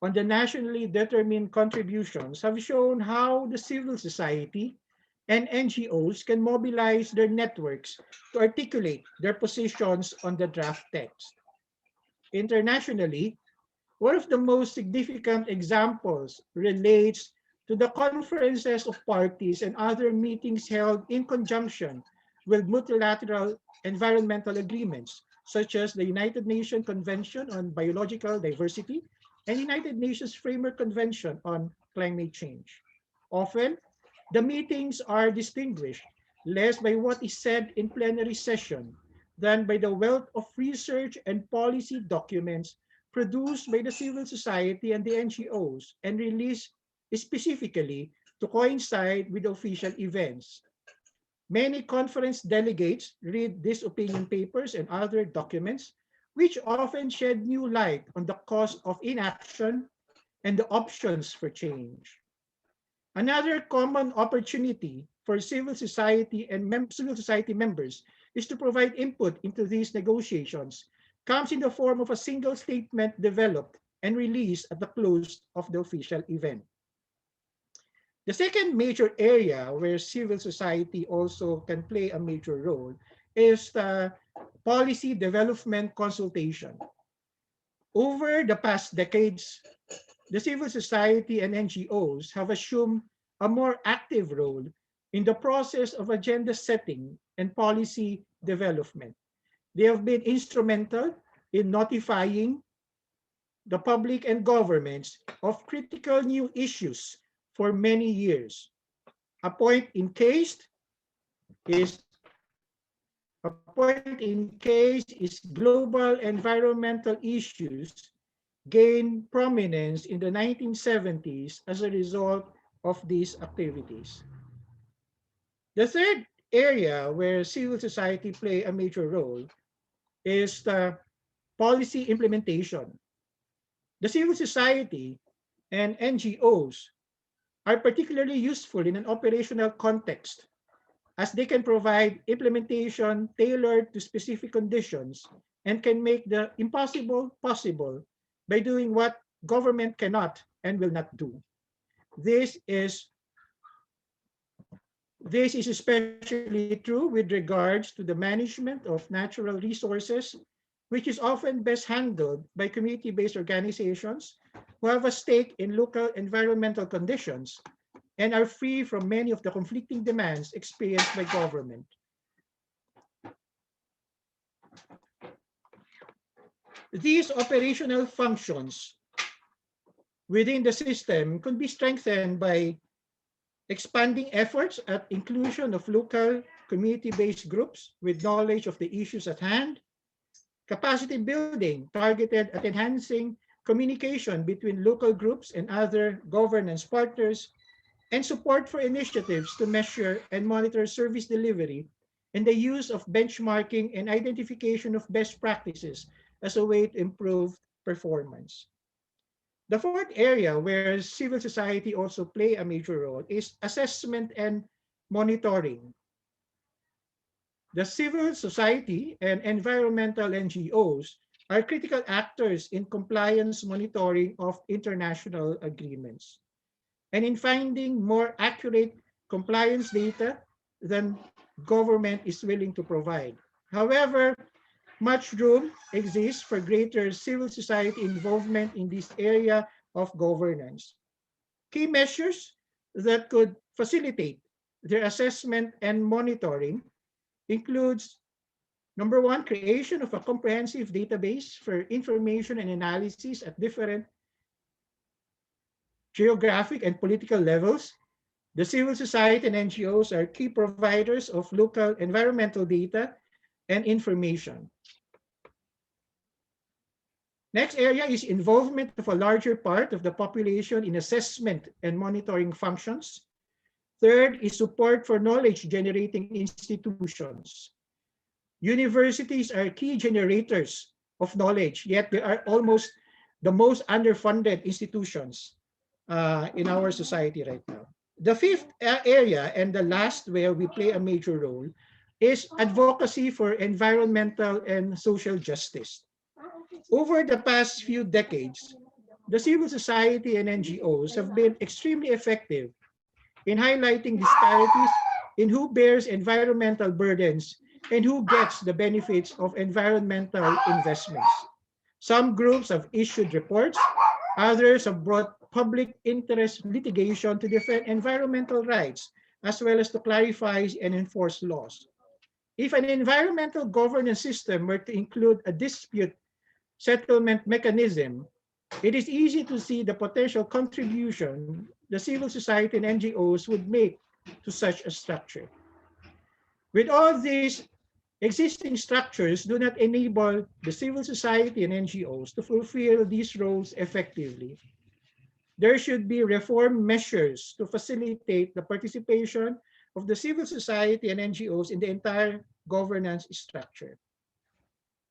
on the nationally determined contributions have shown how the civil society and NGOs can mobilize their networks to articulate their positions on the draft text. Internationally, one of the most significant examples relates to the conferences of parties and other meetings held in conjunction with multilateral environmental agreements, such as the United Nations Convention on Biological Diversity and United Nations Framework Convention on Climate Change. Often, the meetings are distinguished less by what is said in plenary session than by the wealth of research and policy documents produced by the civil society and the NGOs and released specifically to coincide with official events. Many conference delegates read these opinion papers and other documents, which often shed new light on the cost of inaction and the options for change. Another common opportunity for civil society and civil society members is to provide input into these negotiations comes in the form of a single statement developed and released at the close of the official event. The second major area where civil society also can play a major role is the policy development consultation. Over the past decades, the civil society and NGOs have assumed a more active role in the process of agenda setting and policy development. They have been instrumental in notifying the public and governments of critical new issues for many years. A point in case is A point in case is global environmental issues gained prominence in the 1970s as a result of these activities. The third area where civil society play a major role is the policy implementation. The civil society and NGOs are particularly useful in an operational context as they can provide implementation tailored to specific conditions and can make the impossible possible by doing what government cannot and will not do. This is this is especially true with regards to the management of natural resources, which is often best handled by community-based organizations who have a stake in local environmental conditions and are free from many of the conflicting demands experienced by government. These operational functions within the system could be strengthened by expanding efforts at inclusion of local community-based groups with knowledge of the issues at hand, capacity building targeted at enhancing communication between local groups and other governance partners, and support for initiatives to measure and monitor service delivery and the use of benchmarking and identification of best practices as a way to improve performance. The fourth area where civil society also play a major role is assessment and monitoring. The civil society and environmental NGOs are critical actors in compliance monitoring of international agreements and in finding more accurate compliance data than government is willing to provide. However, much room exists for greater civil society involvement in this area of governance. Key measures that could facilitate their assessment and monitoring includes number one, creation of a comprehensive database for information and analysis at different geographic and political levels. The civil society and NGOs are key providers of local environmental data and information. Next area is involvement of a larger part of the population in assessment and monitoring functions. Third is support for knowledge generating institutions. Universities are key generators of knowledge, yet they are almost the most underfunded institutions in our society right now. The fifth area and the last where we play a major role is advocacy for environmental and social justice. Over the past few decades, the civil society and NGOs have been extremely effective in highlighting disparities in who bears environmental burdens and who gets the benefits of environmental investments. Some groups have issued reports, others have brought public interest litigation to defend environmental rights, as well as to clarify and enforce laws. If an environmental governance system were to include a dispute settlement mechanism, it is easy to see the potential contribution the civil society and NGOs would make to such a structure. With all these existing structures do not enable the civil society and NGOs to fulfill these roles effectively. There should be reform measures to facilitate the participation of the civil society and NGOs in the entire governance structure.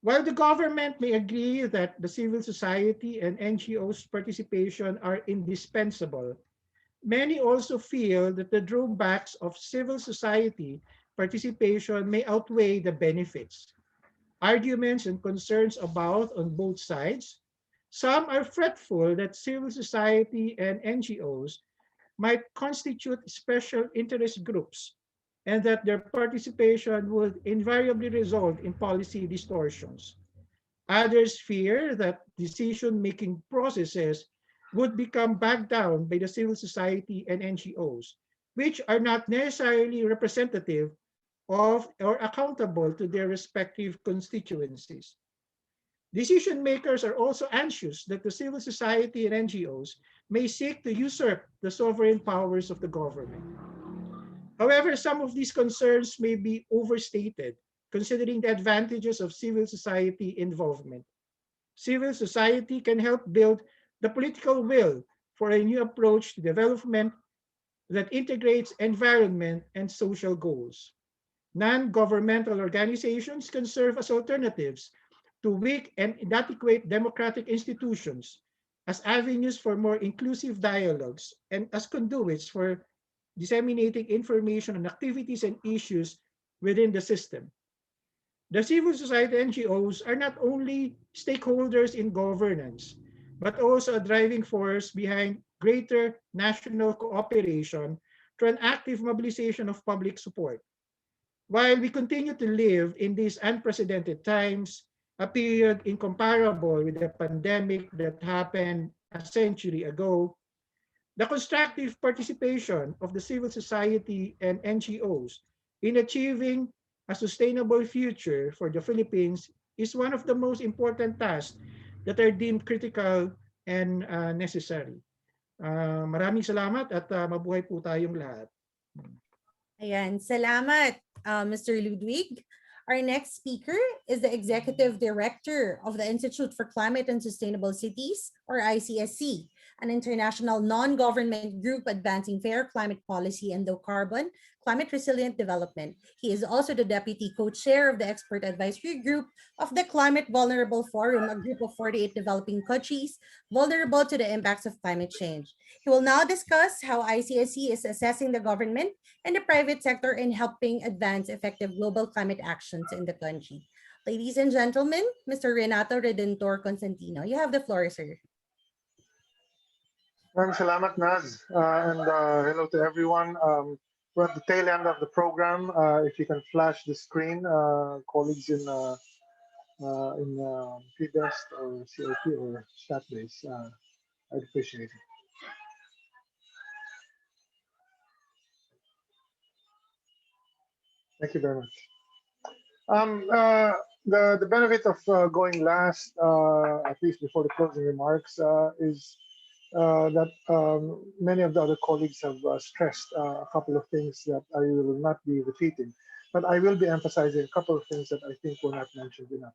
While the government may agree that the civil society and NGOs' participation are indispensable, many also feel that the drawbacks of civil society participation may outweigh the benefits. Arguments and concerns abound on both sides. Some are fretful that civil society and NGOs might constitute special interest groups and that their participation would invariably result in policy distortions. Others fear that decision-making processes would become bogged down by the civil society and NGOs, which are not necessarily representative of or accountable to their respective constituencies. Decision makers are also anxious that the civil society and NGOs may seek to usurp the sovereign powers of the government. However, some of these concerns may be overstated considering the advantages of civil society involvement. Civil society can help build the political will for a new approach to development that integrates environment and social goals. Non-governmental organizations can serve as alternatives to weak and inadequate democratic institutions, as avenues for more inclusive dialogues, and as conduits for disseminating information on activities and issues within the system. The civil society NGOs are not only stakeholders in governance, but also a driving force behind greater national cooperation through an active mobilization of public support. While we continue to live in these unprecedented times, a period incomparable with the pandemic that happened a century ago, the constructive participation of the civil society and NGOs in achieving a sustainable future for the Philippines is one of the most important tasks that are deemed critical and necessary. Maraming salamat at mabuhay po tayong lahat. Ayan, salamat, Mr. Ludwig. Our next speaker is the Executive Director of the Institute for Climate and Sustainable Cities, or ICSC, an international non-government group advancing fair climate policy and low carbon, climate resilient development. He is also the Deputy Co-Chair of the Expert Advisory Group of the Climate Vulnerable Forum, a group of 48 developing countries vulnerable to the impacts of climate change. He will now discuss how ICSC is assessing the government and the private sector in helping advance effective global climate actions in the country. Ladies and gentlemen, Mr. Renato Redentor Constantino, you have the floor, sir. Salamat, Naz, and hello to everyone. We're at the tail end of the program. If you can flash the screen, colleagues in PDEST or CIP or Chatbase, I'd appreciate it. Thank you very much. The benefit of going last, at least before the closing remarks, is that many of the other colleagues have stressed a couple of things that I will not be repeating, but I will be emphasizing a couple of things that I think were not mentioned enough.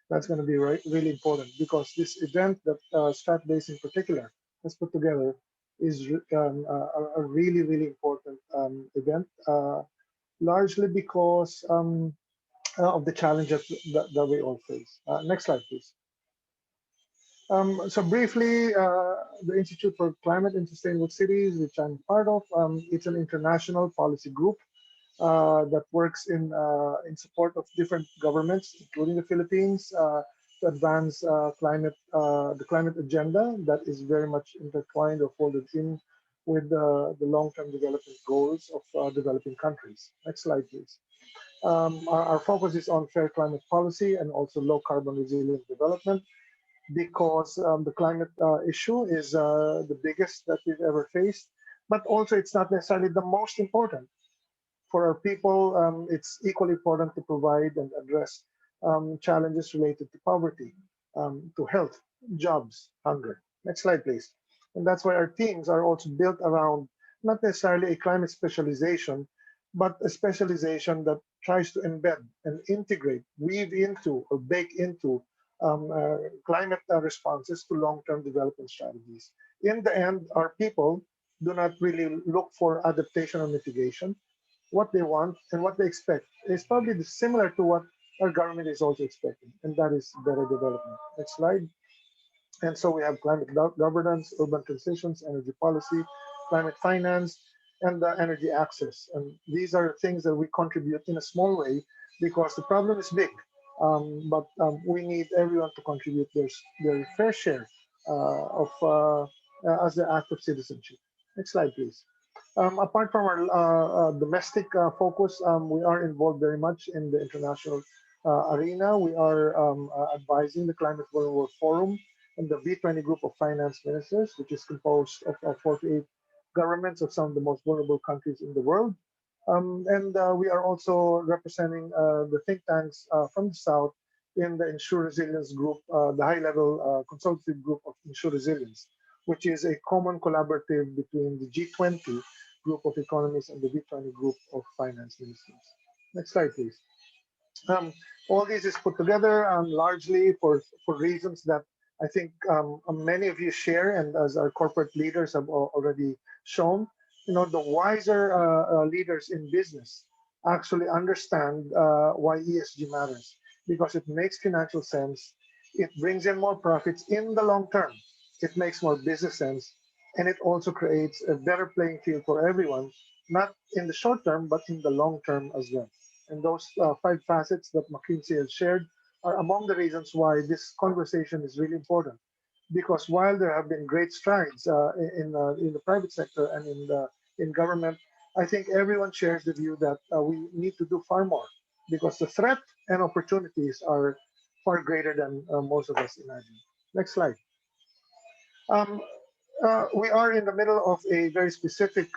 That's going to be really important because this event that Stratbase in particular has put together is a really, really important event, largely because of the challenges that we all face. Next slide, please. So briefly, the Institute for Climate and Sustainable Cities, which I'm part of, it's an international policy group that works in support of different governments, including the Philippines, to advance the climate agenda that is very much intertwined or folded in with the long-term development goals of developing countries. Next slide, please. Our focus is on fair climate policy and also low carbon resilient development, because the climate issue is the biggest that we've ever faced, but also it's not necessarily the most important. For our people, it's equally important to provide and address challenges related to poverty, to health, jobs, hunger. Next slide, please. And that's why our teams are also built around not necessarily a climate specialization, but a specialization that tries to embed and integrate, weave into, or bake into climate responses to long-term development strategies. In the end, our people do not really look for adaptation or mitigation. What they want and what they expect is probably similar to what our government is also expecting, and that is better development. Next slide. And so we have climate governance, urban transitions, energy policy, climate finance, and energy access. And these are things that we contribute in a small way because the problem is big. But we need everyone to contribute their fair share as the act of citizenship. Next slide, please. Apart from our domestic focus, we are involved very much in the international arena. We are advising the Climate Vulnerable Forum and the B20 group of finance ministers, which is composed of 48 governments of some of the most vulnerable countries in the world. And we are also representing the think tanks from the South in the Ensure Resilience group, the high-level consultative group of Ensure Resilience, which is a common collaborative between the G20 group of economies and the B20 group of finance ministers. Next slide, please. All this is put together largely for reasons that I think many of you share, and as our corporate leaders have already shown, the wiser leaders in business actually understand why ESG matters, because it makes financial sense, it brings in more profits in the long term, it makes more business sense, and it also creates a better playing field for everyone, not in the short term, but in the long term as well. And those five facets that McKinsey has shared are among the reasons why this conversation is really important. Because while there have been great strides in the private sector and in government, I think everyone shares the view that we need to do far more, because the threat and opportunities are far greater than most of us imagine. Next slide. Um, we are in the middle of a very specific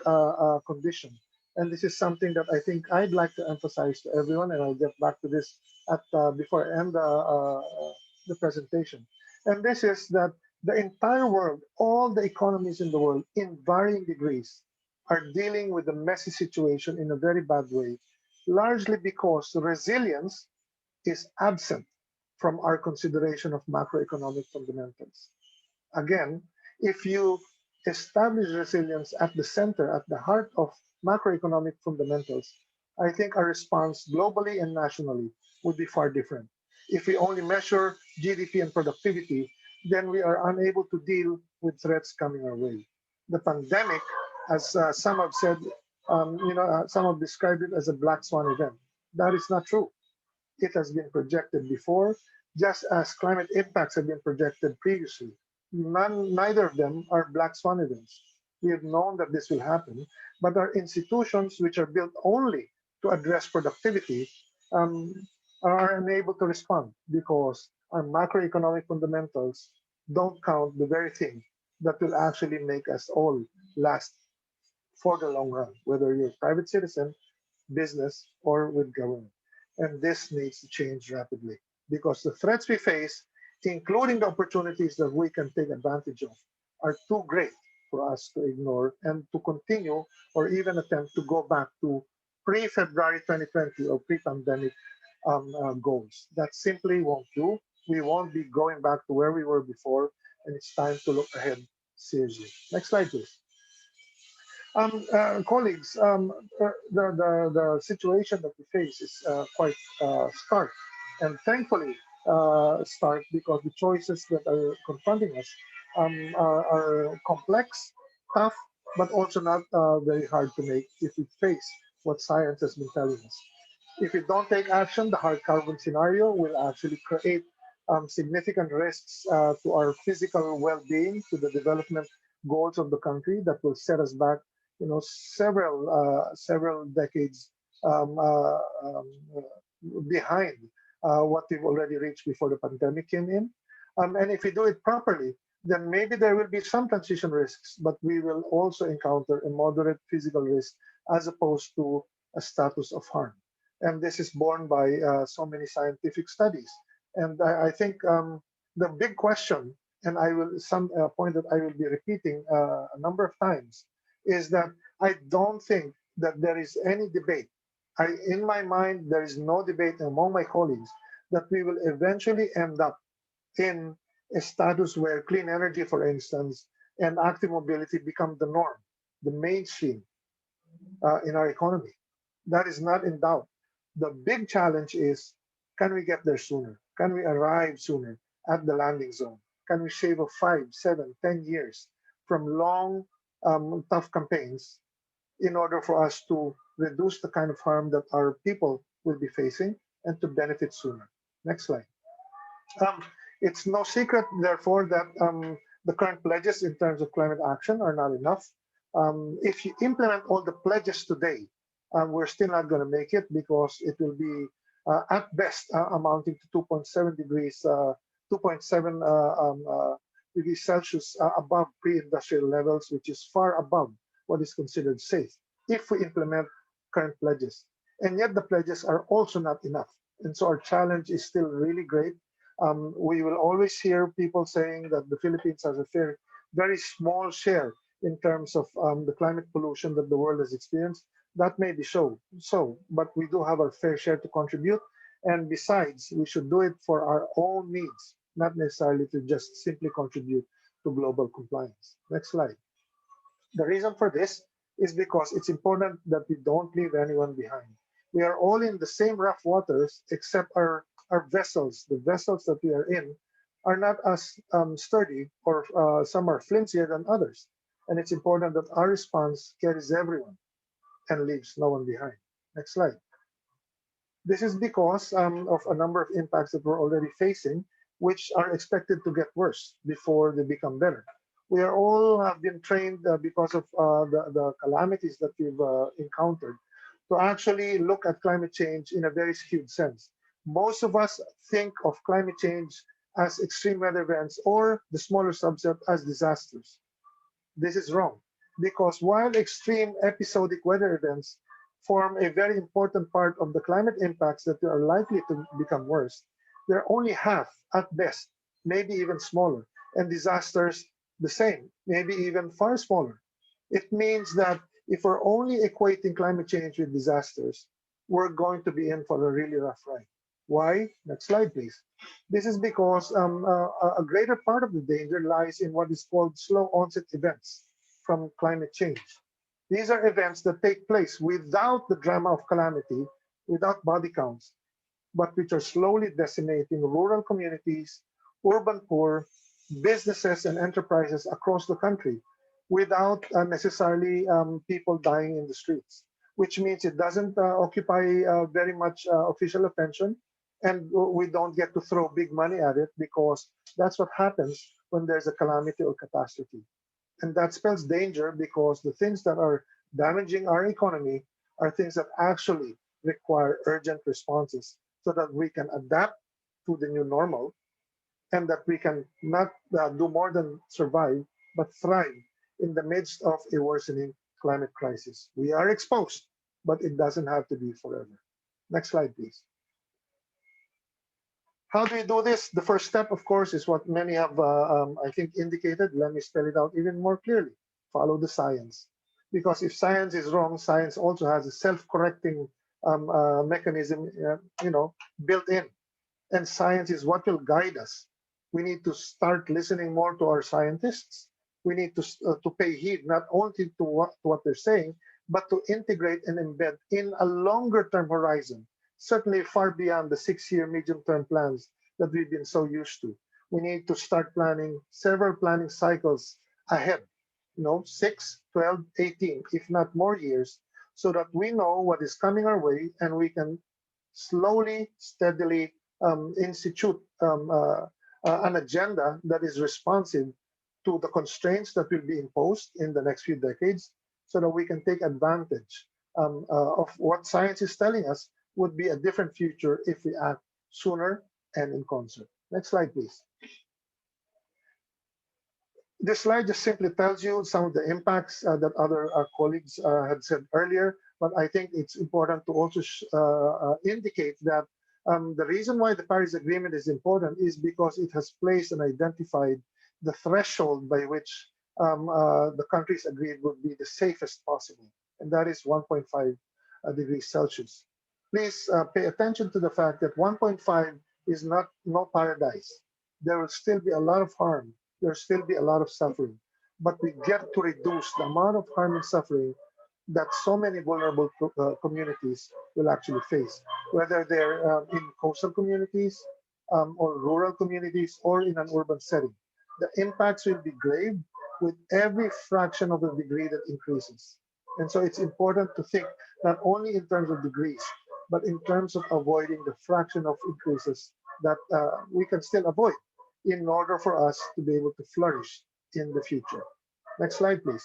condition. And this is something that I think I'd like to emphasize to everyone, and I'll get back to this before I end the presentation. And this is that the entire world, all the economies in the world, in varying degrees, are dealing with a messy situation in a very bad way, largely because resilience is absent from our consideration of macroeconomic fundamentals. Again, if you establish resilience at the center, at the heart of macroeconomic fundamentals, I think our response globally and nationally would be far different. If we only measure GDP and productivity, then we are unable to deal with threats coming our way. The pandemic, as some have said, some have described it as a black swan event. That is not true. It has been projected before, just as climate impacts have been projected previously. Neither of them are black swan events. We have known that this will happen, but our institutions, which are built only to address productivity, um, are unable to respond because our macroeconomic fundamentals don't count the very thing that will actually make us all last for the long run, whether you're a private citizen, business, or with government. And this needs to change rapidly because the threats we face, including the opportunities that we can take advantage of, are too great for us to ignore and to continue or even attempt to go back to pre-February 2020 or pre-pandemic goals. That simply won't do. We won't be going back to where we were before, and it's time to look ahead seriously. Next slide, please. Colleagues, the situation that we face is quite stark, and thankfully stark because the choices that are confronting us are complex, tough, but also not very hard to make if we face what science has been telling us. If we don't take action, the hard carbon scenario will actually create significant risks to our physical well-being, to the development goals of the country that will set us back, several decades um, uh, um, behind what we've already reached before the pandemic came in. And if we do it properly, then maybe there will be some transition risks, but we will also encounter a moderate physical risk as opposed to a status of harm. And this is borne by so many scientific studies. And I think the big question, and I will some point that I will be repeating a number of times, is that I don't think that there is any debate. In my mind, there is no debate among my colleagues that we will eventually end up in a status where clean energy, for instance, and active mobility become the norm, the mainstream in our economy. That is not in doubt. The big challenge is, can we get there sooner? Can we arrive sooner at the landing zone? Can we shave off 5, 7, 10 years from long, tough campaigns in order for us to reduce the kind of harm that our people will be facing and to benefit sooner? Next slide. It's no secret, therefore, that the current pledges in terms of climate action are not enough. If you implement all the pledges today, we're still not going to make it because it will be at best amounting to 2.7 degrees, 2.7 degrees Celsius above pre-industrial levels, which is far above what is considered safe if we implement current pledges. And yet the pledges are also not enough. And so our challenge is still really great. We will always hear people saying that the Philippines has a very small share in terms of the climate pollution that the world has experienced. That may be so, but we do have our fair share to contribute. And besides, we should do it for our own needs, not necessarily to just simply contribute to global compliance. Next slide. The reason for this is because it's important that we don't leave anyone behind. We are all in the same rough waters, except our vessels. The vessels that we are in are not as sturdy, or some are flimsier than others. And it's important that our response carries everyone and leaves no one behind. Next slide. This is because of a number of impacts that we're already facing, which are expected to get worse before they become better. We are all have been trained because of the calamities that we've encountered to actually look at climate change in a very skewed sense. Most of us think of climate change as extreme weather events or the smaller subset as disasters. This is wrong, because while extreme episodic weather events form a very important part of the climate impacts that are likely to become worse, they're only half at best, maybe even smaller, and disasters the same, maybe even far smaller. It means that if we're only equating climate change with disasters, we're going to be in for a really rough ride. Why? Next slide, please. This is because a greater part of the danger lies in what is called slow onset events from climate change. These are events that take place without the drama of calamity, without body counts, but which are slowly decimating rural communities, urban poor, businesses and enterprises across the country without necessarily people dying in the streets, which means it doesn't occupy very much official attention, and we don't get to throw big money at it, because that's what happens when there's a calamity or catastrophe. And that spells danger, because the things that are damaging our economy are things that actually require urgent responses so that we can adapt to the new normal, and that we can not do more than survive, but thrive in the midst of a worsening climate crisis. We are exposed, but it doesn't have to be forever. Next slide, please. How do we do this? The first step, of course, is what many have, I think, indicated. Let me spell it out even more clearly. Follow the science. Because if science is wrong, science also has a self-correcting mechanism, built in. And science is what will guide us. We need to start listening more to our scientists. We need to pay heed not only to what they're saying, but to integrate and embed in a longer-term horizon, certainly far beyond the 6-year medium-term plans that we've been so used to. We need to start planning several planning cycles ahead, 6, 12, 18, if not more years, so that we know what is coming our way and we can slowly, steadily institute an agenda that is responsive to the constraints that will be imposed in the next few decades, so that we can take advantage of what science is telling us would be a different future if we act sooner and in concert. Next slide, please. This slide just simply tells you some of the impacts that other colleagues had said earlier, but I think it's important to also indicate that the reason why the Paris Agreement is important is because it has placed and identified the threshold by which the countries agreed would be the safest possible, and that is 1.5 degrees Celsius. Please pay attention to the fact that 1.5 is not no paradise. There will still be a lot of harm. There will still be a lot of suffering, but we get to reduce the amount of harm and suffering that so many vulnerable communities will actually face, whether they're in coastal communities or rural communities or in an urban setting. The impacts will be grave with every fraction of a degree that increases. And so it's important to think not only in terms of degrees, but in terms of avoiding the fraction of increases that we can still avoid in order for us to be able to flourish in the future. Next slide, please.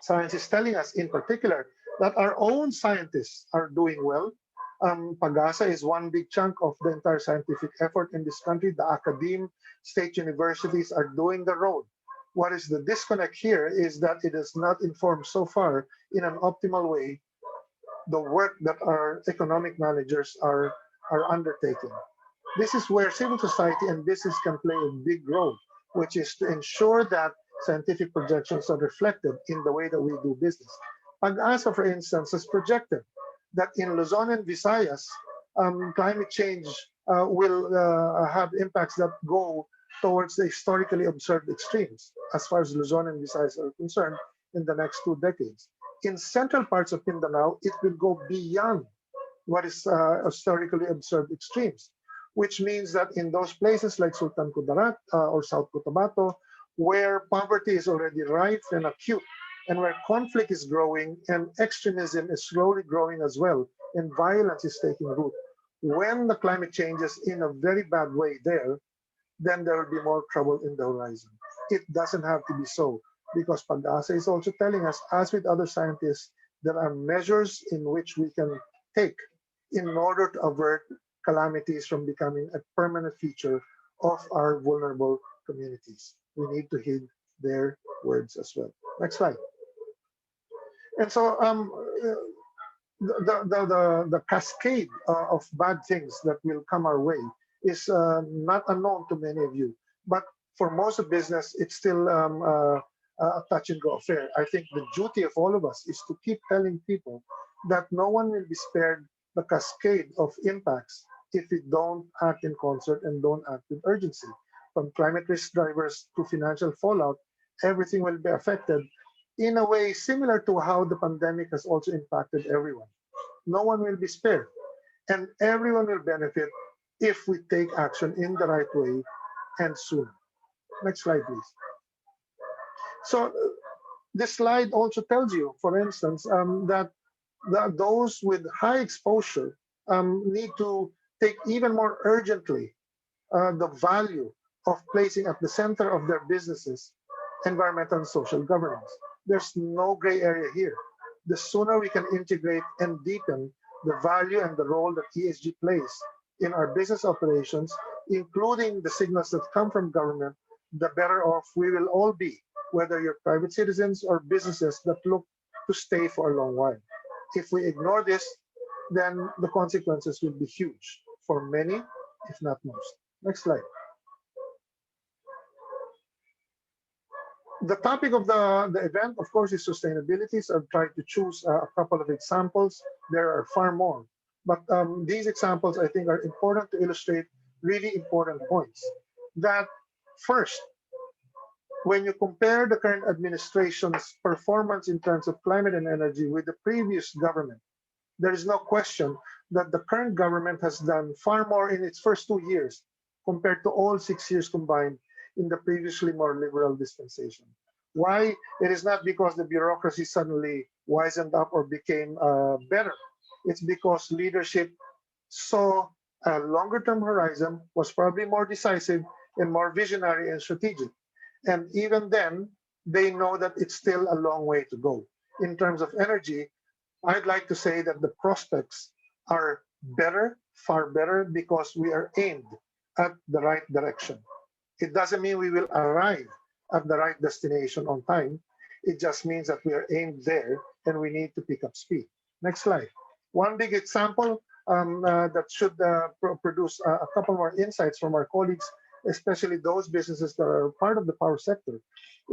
Science is telling us in particular that our own scientists are doing well. PAGASA is one big chunk of the entire scientific effort in this country. The academe, state universities are doing the road. What is the disconnect here is that it has not informed so far in an optimal way the work that our economic managers are undertaking. This is where civil society and business can play a big role, which is to ensure that scientific projections are reflected in the way that we do business. PAGASA, for instance, has projected that in Luzon and Visayas, climate change will have impacts that go towards the historically observed extremes as far as Luzon and Visayas are concerned in the next 2 decades. In central parts of Mindanao, it will go beyond what is historically observed extremes, which means that in those places like Sultan Kudarat or South Cotabato, where poverty is already rife and acute, and where conflict is growing and extremism is slowly growing as well, and violence is taking root, when the climate changes in a very bad way there, then there will be more trouble in the horizon. It doesn't have to be so, because Pag-asa is also telling us, as with other scientists, there are measures in which we can take in order to avert calamities from becoming a permanent feature of our vulnerable communities. We need to heed their words as well. Next slide. And so the cascade of bad things that will come our way is not unknown to many of you. But for most of business, it's still a touch and go affair. I think the duty of all of us is to keep telling people that no one will be spared the cascade of impacts if we don't act in concert and don't act with urgency. From climate risk drivers to financial fallout, everything will be affected in a way similar to how the pandemic has also impacted everyone. No one will be spared, and everyone will benefit if we take action in the right way and soon. Next slide, please. So this slide also tells you, for instance, that those with high exposure need to take even more urgently the value of placing at the center of their businesses environmental and social governance. There's no gray area here. The sooner we can integrate and deepen the value and the role that ESG plays in our business operations, including the signals that come from government, the better off we will all be, whether you're private citizens or businesses that look to stay for a long while. If we ignore this, then the consequences will be huge for many, if not most. Next slide. The topic of the event, of course, is sustainability. So I've tried to choose a couple of examples. There are far more. But these examples, I think, are important to illustrate really important points. That first, when you compare the current administration's performance in terms of climate and energy with the previous government, there is no question that the current government has done far more in its first 2 years compared to all 6 years combined in the previously more liberal dispensation. Why? It is not because the bureaucracy suddenly wisened up or became better. It's because leadership saw a longer-term horizon, was probably more decisive and more visionary and strategic. And even then, they know that it's still a long way to go. In terms of energy, I'd like to say that the prospects are better, far better, because we are aimed at the right direction. It doesn't mean we will arrive at the right destination on time. It just means that we are aimed there and we need to pick up speed. Next slide. One big example that should produce a couple more insights from our colleagues, especially those businesses that are part of the power sector,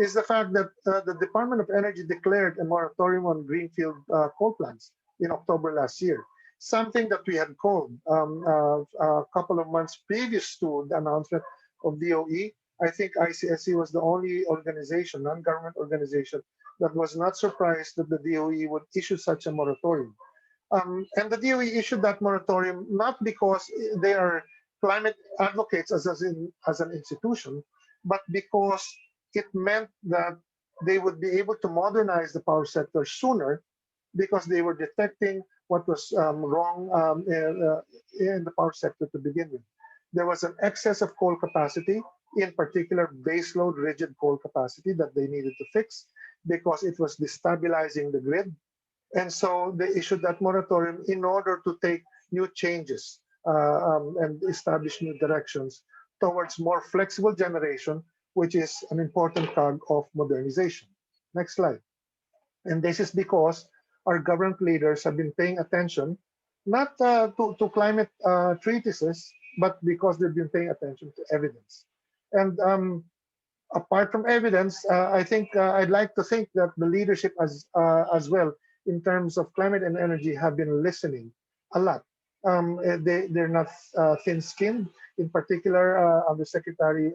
is the fact that the Department of Energy declared a moratorium on greenfield coal plants in October last year, something that we had called a couple of months previous to the announcement of DOE. I think ICSC was the only organization, non-government organization, that was not surprised that the DOE would issue such a moratorium. And the DOE issued that moratorium not because they are climate advocates as an institution, but because it meant that they would be able to modernize the power sector sooner because they were detecting what was wrong in the power sector to begin with. There was an excess of coal capacity, in particular baseload rigid coal capacity that they needed to fix because it was destabilizing the grid. And so they issued that moratorium in order to take new changes and establish new directions towards more flexible generation, which is an important cog of modernization. Next slide. And this is because our government leaders have been paying attention, not to climate treatises, but because they've been paying attention to evidence. And apart from evidence, I think I'd like to think that the leadership as well in terms of climate and energy have been listening a lot they're not thin-skinned. In particular, Undersecretary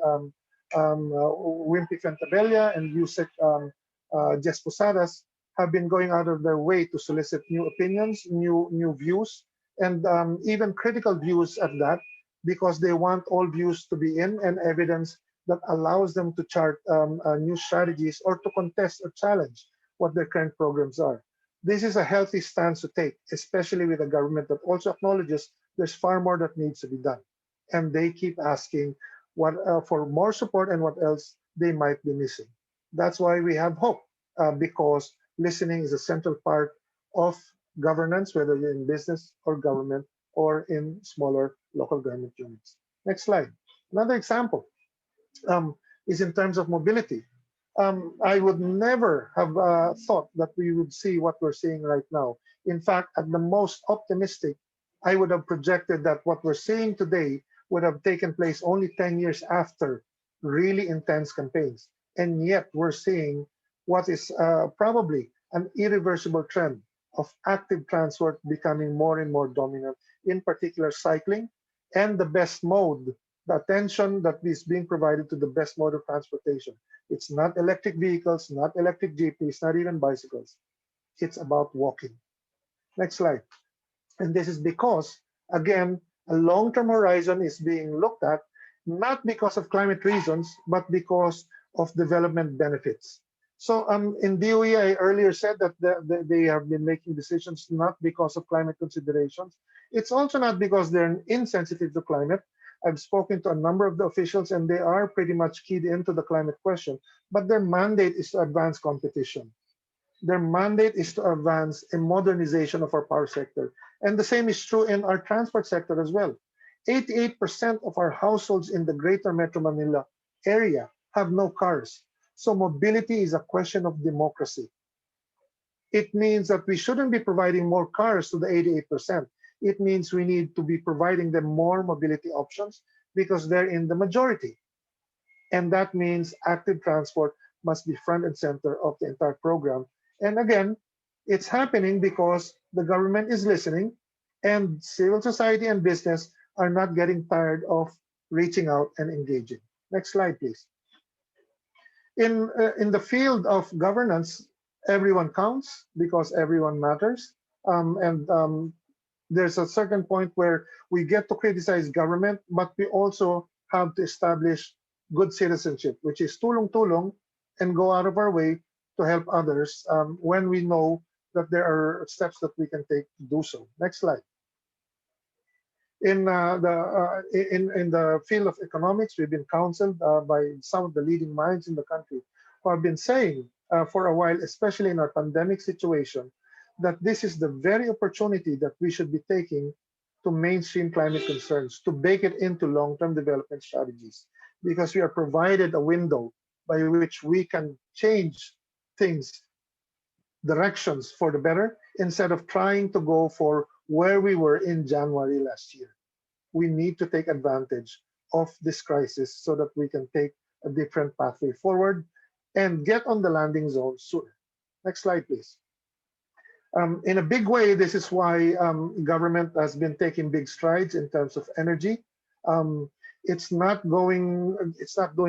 Wimpy Fentabella and USEC Jess Posadas have been going out of their way to solicit new opinions, new views, and even critical views at that, because they want all views to be in and evidence that allows them to chart new strategies or to contest or challenge what their current programs are. This is a healthy stance to take, especially with a government that also acknowledges there's far more that needs to be done. And they keep asking what for more support and what else they might be missing. That's why we have hope, because listening is a central part of governance, whether you're in business or government or in smaller local government units. Next slide. Another example is in terms of mobility. I would never have thought that we would see what we're seeing right now. In fact, at the most optimistic, I would have projected that what we're seeing today would have taken place only 10 years after really intense campaigns. And yet we're seeing what is probably an irreversible trend of active transport becoming more and more dominant, in particular cycling, and the best mode, the attention that is being provided to the best mode of transportation. It's not electric vehicles, not electric jeepneys, not even bicycles. It's about walking. Next slide. And this is because, again, a long-term horizon is being looked at, not because of climate reasons, but because of development benefits. So in DOE, I earlier said that they have been making decisions not because of climate considerations. It's also not because they're insensitive to climate. I've spoken to a number of the officials and they are pretty much keyed into the climate question, but their mandate is to advance competition. Their mandate is to advance a modernization of our power sector. And the same is true in our transport sector as well. 88% of our households in the greater Metro Manila area have no cars. So mobility is a question of democracy. It means that we shouldn't be providing more cars to the 88%. It means we need to be providing them more mobility options because they're in the majority. And that means active transport must be front and center of the entire program. And again, it's happening because the government is listening and civil society and business are not getting tired of reaching out and engaging. Next slide, please. In the field of governance, everyone counts because everyone matters. There's a certain point where we get to criticize government, but we also have to establish good citizenship, which is tulong-tulong and go out of our way to help others when we know that there are steps that we can take to do so. Next slide. In the field of economics, we've been counseled by some of the leading minds in the country who have been saying for a while, especially in our pandemic situation, that this is the very opportunity that we should be taking to mainstream climate concerns, to bake it into long-term development strategies, because we are provided a window by which we can change things, directions for the better, instead of trying to go for where we were in January last year. We need to take advantage of this crisis so that we can take a different pathway forward and get on the landing zone sooner. Next slide, please. In a big way, this is why government has been taking big strides in terms of energy. It's not doing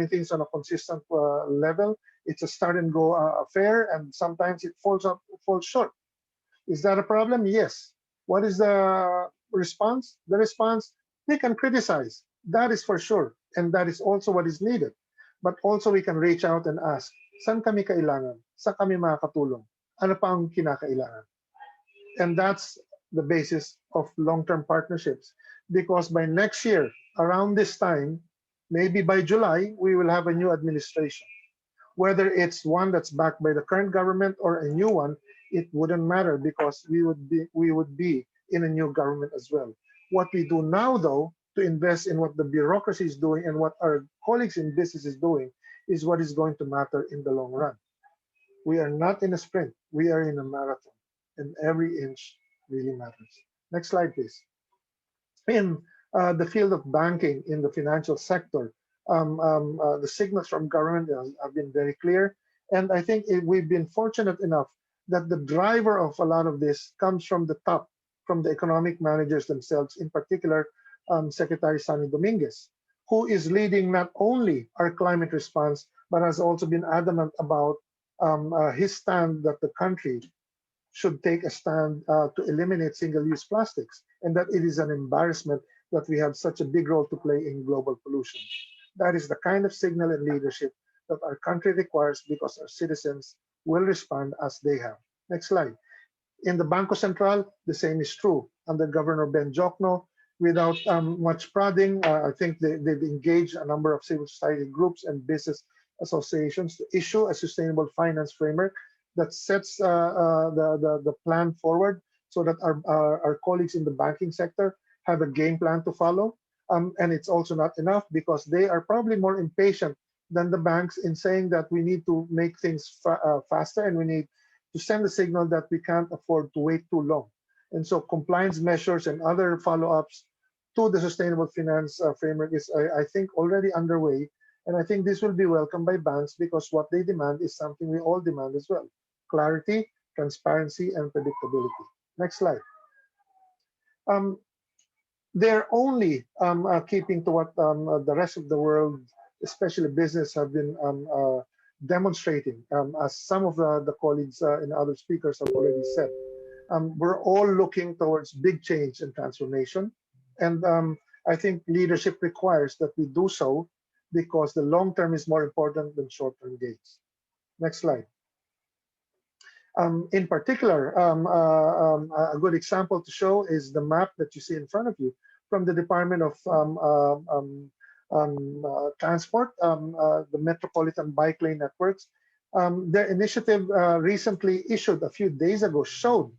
things on a consistent level. It's a start and go affair, and sometimes it falls short. Is that a problem? Yes. What is the response? The response, they can criticize. That is for sure. And that is also what is needed. But also we can reach out and ask, saan kami kailangan? Saan kami makakatulong? Ano pa ang kinakailangan? And that's the basis of long-term partnerships. Because by next year, around this time, maybe by July, we will have a new administration. Whether it's one that's backed by the current government or a new one, it wouldn't matter because we would be in a new government as well. What we do now, though, to invest in what the bureaucracy is doing and what our colleagues in business is doing is what is going to matter in the long run. We are not in a sprint, we are in a marathon, and every inch really matters. Next slide, please. In the field of banking, in the financial sector, the signals from government have been very clear. And I think we've been fortunate enough that the driver of a lot of this comes from the top, from the economic managers themselves, in particular, Secretary Sonny Dominguez, who is leading not only our climate response, but has also been adamant about his stand that the country should take a stand to eliminate single-use plastics, and that it is an embarrassment that we have such a big role to play in global pollution. That is the kind of signal and leadership that our country requires because our citizens will respond as they have. Next slide. In the Bangko Sentral, the same is true. Under Governor Ben Jokno, without much prodding, I think they've engaged a number of civil society groups and business associations to issue a sustainable finance framework that sets the plan forward so that our colleagues in the banking sector have a game plan to follow. And it's also not enough because they are probably more impatient than the banks in saying that we need to make things faster and we need to send a signal that we can't afford to wait too long. And so compliance measures and other follow-ups to the sustainable finance framework is, I think, already underway. And I think this will be welcomed by banks because what they demand is something we all demand as well: clarity, transparency, and predictability. Next slide. They're only keeping to what the rest of the world, especially business, have been demonstrating, as some of the colleagues and other speakers have already said. We're all looking towards big change and transformation. And I think leadership requires that we do so because the long term is more important than short-term gains. Next slide. In particular, a good example to show is the map that you see in front of you from the Department of Transport, the Metropolitan Bike Lane Networks. Their initiative recently issued a few days ago showed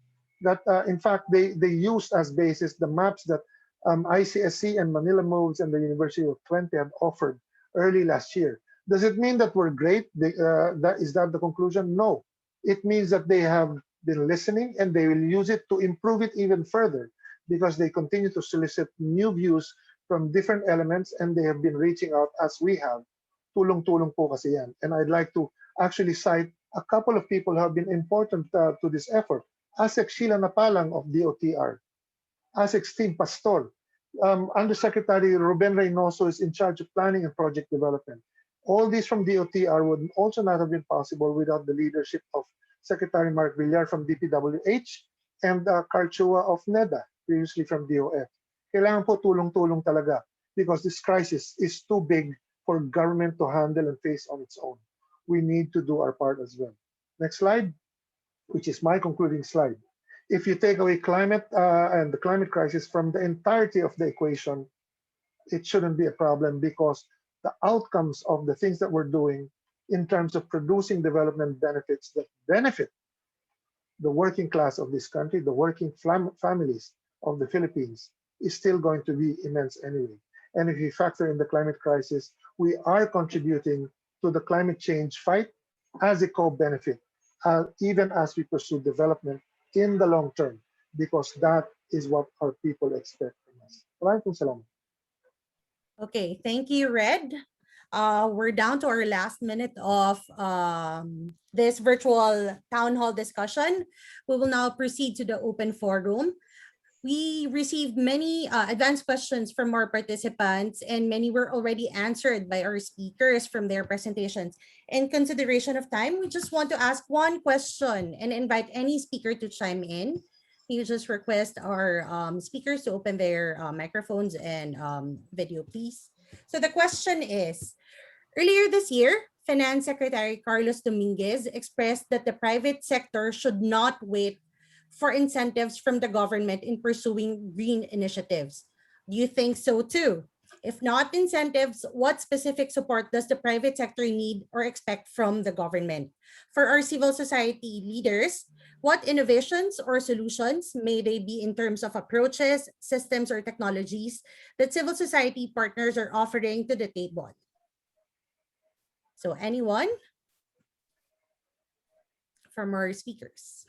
that, in fact, they used as basis the maps that ICSC and Manila Moves and the University of Twente had offered early last year. Does it mean that we're great? Is that the conclusion? No. It means that they have been listening and they will use it to improve it even further because they continue to solicit new views from different elements and they have been reaching out as we have. Tulong-tulong po kasi yan. And I'd like to actually cite a couple of people who have been important to this effort. ASEC Sheila Napalang of DOTR, ASEC Steve Pastor, Undersecretary Ruben Reynoso is in charge of planning and project development. All these from DOTR would also not have been possible without the leadership of Secretary Mark Villar from DPWH and Carl Chua of NEDA, previously from DOF. Kailangan po tulong-tulong talaga because this crisis is too big for government to handle and face on its own. We need to do our part as well. Next slide, which is my concluding slide. If you take away climate and the climate crisis from the entirety of the equation, it shouldn't be a problem because the outcomes of the things that we're doing in terms of producing development benefits that benefit the working class of this country, the working families of the Philippines, is still going to be immense anyway. And if you factor in the climate crisis, we are contributing to the climate change fight as a co-benefit, even as we pursue development in the long term, because that is what our people expect from us. Maraming salamat. Okay, thank you, Red. We're down to our last minute of this virtual town hall discussion. We will now proceed to the open forum. We received many advanced questions from our participants, and many were already answered by our speakers from their presentations. In consideration of time, we just want to ask one question and invite any speaker to chime in. You just request our speakers to open their microphones and video, please. So the question is, earlier this year, Finance Secretary Carlos Dominguez expressed that the private sector should not wait for incentives from the government in pursuing green initiatives. Do you think so too? If not incentives, what specific support does the private sector need or expect from the government? For our civil society leaders, what innovations or solutions may they be in terms of approaches, systems, or technologies that civil society partners are offering to the table? So anyone from our speakers?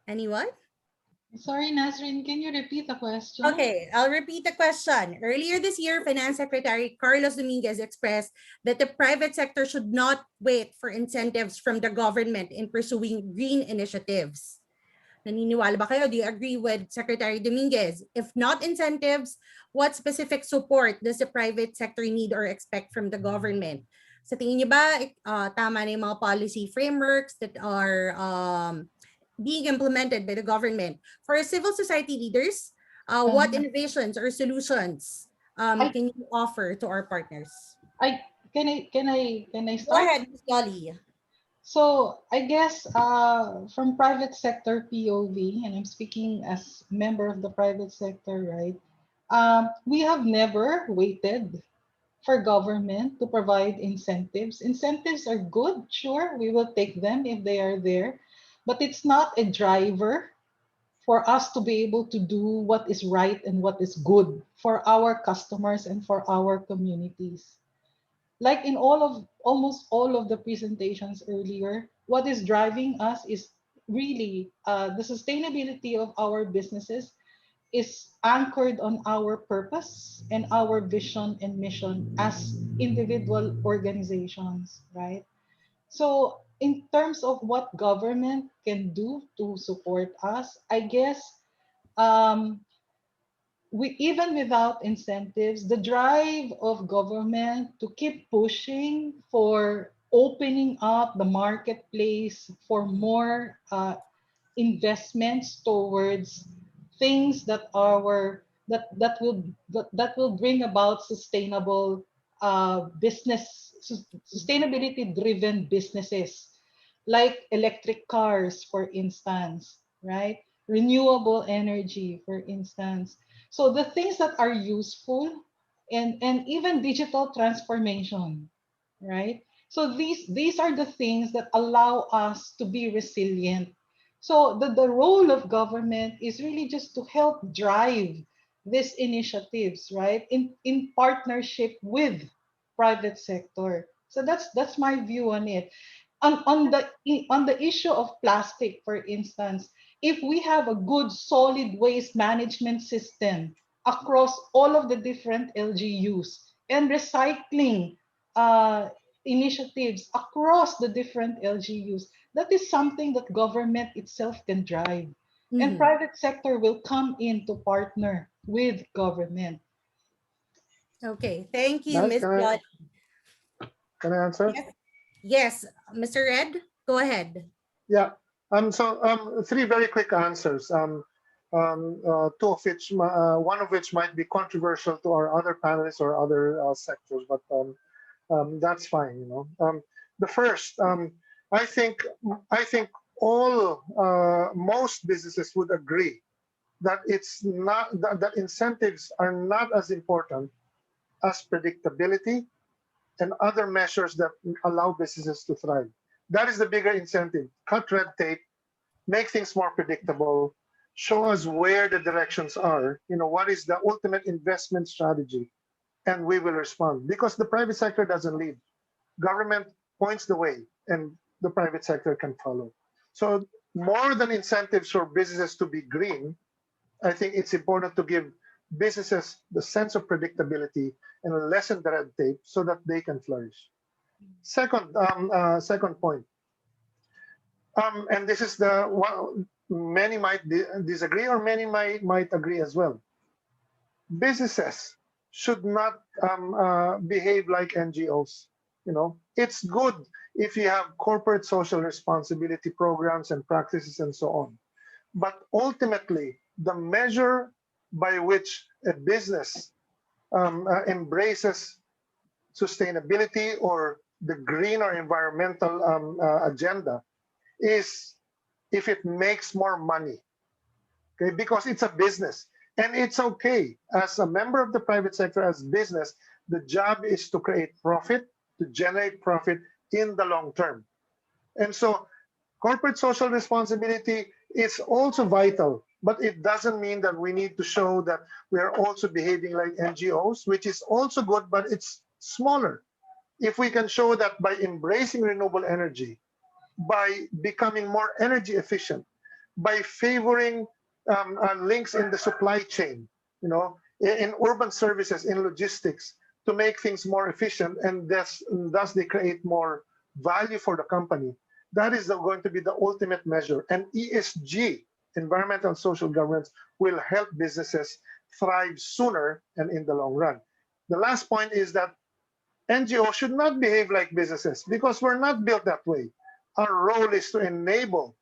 Anyone? Sorry, Nazrin, can you repeat the question? Okay, I'll repeat the question. Earlier this year, Finance Secretary Carlos Dominguez expressed that the private sector should not wait for incentives from the government in pursuing green initiatives. Naniniwala ba kayo? Do you agree with Secretary Dominguez? If not incentives, what specific support does the private sector need or expect from the government? Sa tingin niyo ba, tama na yung mga policy frameworks that are being implemented by the government? For civil society leaders, what innovations or solutions can you offer to our partners? Can I Go start? ahead, Ms. Yoli. So I guess from private sector POV, and I'm speaking as member of the private sector, right? We have never waited for government to provide incentives. Incentives are good, sure, we will take them if they are there, but it's not a driver for us to be able to do what is right and what is good for our customers and for our communities. Like in almost all of the presentations earlier, what is driving us is really the sustainability of our businesses is anchored on our purpose and our vision and mission as individual organizations, right? So, in terms of what government can do to support us, I guess um, we even without incentives, the drive of government to keep pushing for opening up the marketplace for more investments towards things that are that will bring about sustainable sustainability driven businesses like electric cars, for instance, right? Renewable energy, for instance. So the things that are useful and even digital transformation, right? So these are the things that allow us to be resilient. So the role of government is really just to help drive these initiatives, right? In partnership with private sector. So that's my view on it. On the issue of plastic, for instance, if we have a good solid waste management system across all of the different LGUs and recycling uh, initiatives across the different LGUs, that is something that government itself can drive. And private sector will come in to partner with government. Okay, thank you, Nice. Ms. Yoli. Can I answer? Yes, Mr. Red, go ahead. Yeah. Three very quick answers. Two of which, one of which might be controversial to our other panelists or other sectors, but that's fine. The first, I think, I think most businesses would agree that it's not that incentives are not as important as predictability and other measures that allow businesses to thrive. That is the bigger incentive. Cut red tape, make things more predictable, show us where the directions are, what is the ultimate investment strategy, and we will respond. Because the private sector doesn't lead. Government points the way, and the private sector can follow. So more than incentives for businesses to be green, I think it's important to give businesses the sense of predictability and lessen the red tape so that they can flourish. Second point, and this is the one many might disagree or many might agree as well. Businesses should not behave like NGOs. It's good if you have corporate social responsibility programs and practices and so on. But ultimately, the measure by which a business embraces sustainability or the green or environmental agenda is if it makes more money, okay? Because it's a business. And it's okay. As a member of the private sector, as business, the job is to create profit, to generate profit in the long term. And so corporate social responsibility is also vital, but it doesn't mean that we need to show that we are also behaving like NGOs, which is also good, but it's smaller. If we can show that by embracing renewable energy, by becoming more energy efficient, by favoring links in the supply chain, in urban services, in logistics, to make things more efficient, and thus they create more value for the company. That is going to be the ultimate measure. And ESG, environmental and social governance, will help businesses thrive sooner and in the long run. The last point is that NGOs should not behave like businesses because we're not built that way. Our role is to enable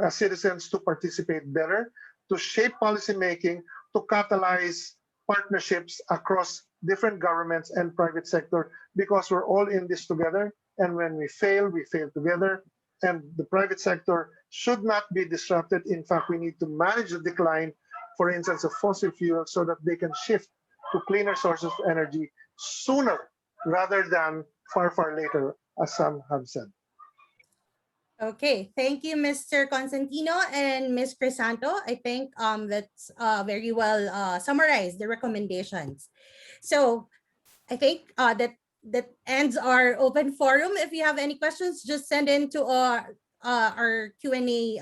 citizens to participate better, to shape policy making, to catalyze partnerships across different governments and private sector, because we're all in this together. And when we fail together. And the private sector should not be disrupted. In fact, we need to manage the decline, for instance, of fossil fuels, so that they can shift to cleaner sources of energy sooner rather than far, far later, as some have said. Okay, thank you, Mr. Constantino and Ms. Cressanto. I think that's very well summarized the recommendations. So I think that ends our open forum. If you have any questions, just send in to our Q&A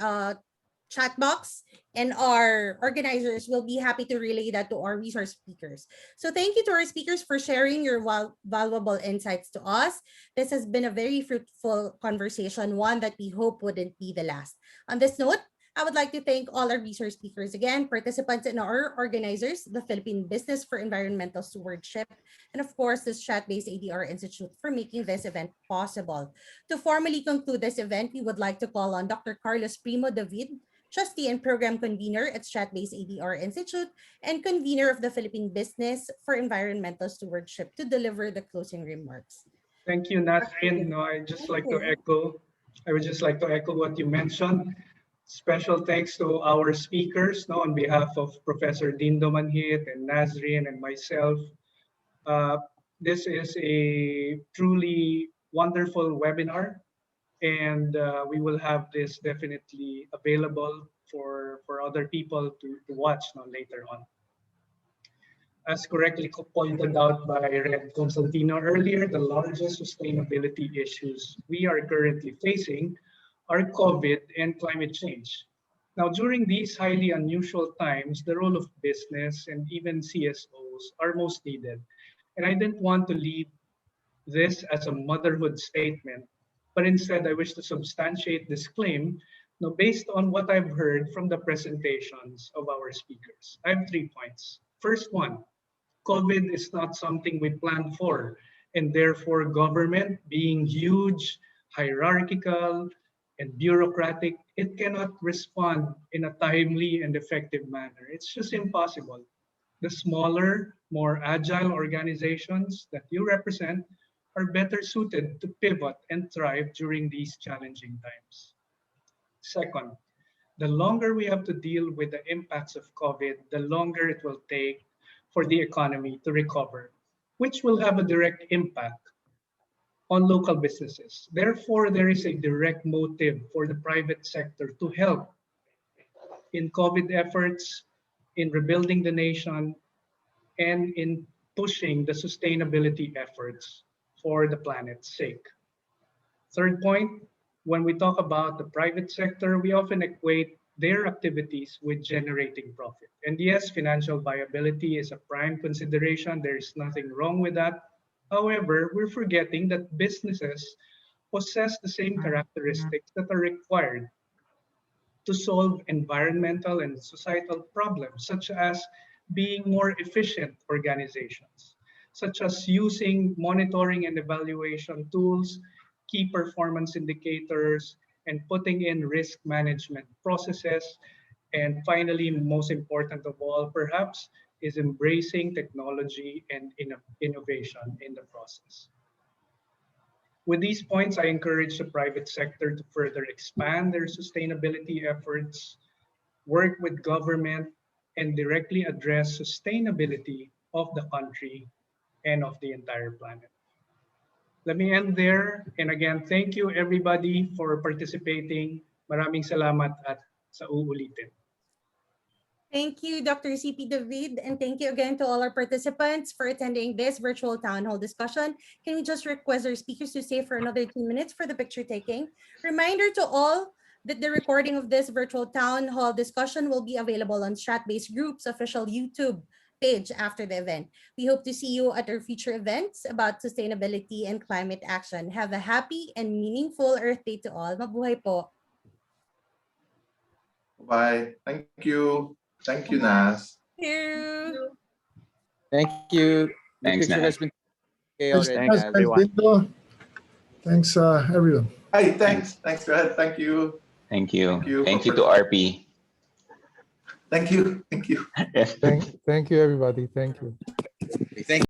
chat box, and our organizers will be happy to relay that to our resource speakers. So thank you to our speakers for sharing your valuable insights to us. This has been a very fruitful conversation, one that we hope wouldn't be the last. On this note, I would like to thank all our resource speakers again, participants and our organizers, the Philippine Business for Environmental Stewardship, and of course, the chat-based ADR Institute for making this event possible. To formally conclude this event, we would like to call on Dr. Carlos Primo David, Trustee and Program Convener at Chat-based ADR Institute and Convener of the Philippine Business for Environmental Stewardship, to deliver the closing remarks. Thank you, Nasrin. No, I would just like to echo what you mentioned. Special thanks to our speakers, on behalf of Professor Dindo Manhit and Nasrin and myself. This is a truly wonderful webinar, and we will have this definitely available for other people to watch later on. As correctly pointed out by Red Constantino earlier, the largest sustainability issues we are currently facing are COVID and climate change. Now, during these highly unusual times, the role of business and even CSOs are most needed. And I didn't want to leave this as a motherhood statement, but instead I wish to substantiate this claim based on what I've heard from the presentations of our speakers. I have 3 points. First one, COVID is not something we planned for, and therefore government, being huge, hierarchical, and bureaucratic, it cannot respond in a timely and effective manner. It's just impossible. The smaller, more agile organizations that you represent are better suited to pivot and thrive during these challenging times. Second, the longer we have to deal with the impacts of COVID, the longer it will take for the economy to recover, which will have a direct impact on local businesses. Therefore, there is a direct motive for the private sector to help in COVID efforts, in rebuilding the nation, and in pushing the sustainability efforts for the planet's sake. Third point, when we talk about the private sector, we often equate their activities with generating profit. And yes, financial viability is a prime consideration. There is nothing wrong with that. However, we're forgetting that businesses possess the same characteristics that are required to solve environmental and societal problems, such as being more efficient organizations, such as using monitoring and evaluation tools, key performance indicators, and putting in risk management processes. And finally, most important of all, perhaps, is embracing technology and innovation in the process. With these points, I encourage the private sector to further expand their sustainability efforts, work with government, and directly address sustainability of the country and of the entire planet. Let me end there. And again, thank you everybody for participating. Maraming salamat at sa uulitin. Thank you, Dr. CP David, and thank you again to all our participants for attending this virtual town hall discussion. Can we just request our speakers to stay for another 2 minutes for the picture taking? Reminder to all that the recording of this virtual town hall discussion will be available on Strat-Based Group's official YouTube page after the event. We hope to see you at our future events about sustainability and climate action. Have a happy and meaningful Earth Day to all. Mabuhay po. Bye. Thank you. Thank you, Nas. Thank you. Thank you. The Thanks, picture Nas. has been okay Thanks, already. Thanks, Nas. everyone. Thanks, Dindo. Thanks, everyone. Hey, thanks. Thanks, Fred. Thank you. Thank you. Thank you. Thank you to RP. Thank you. Thank you. Thank you, everybody. Thank you. Thank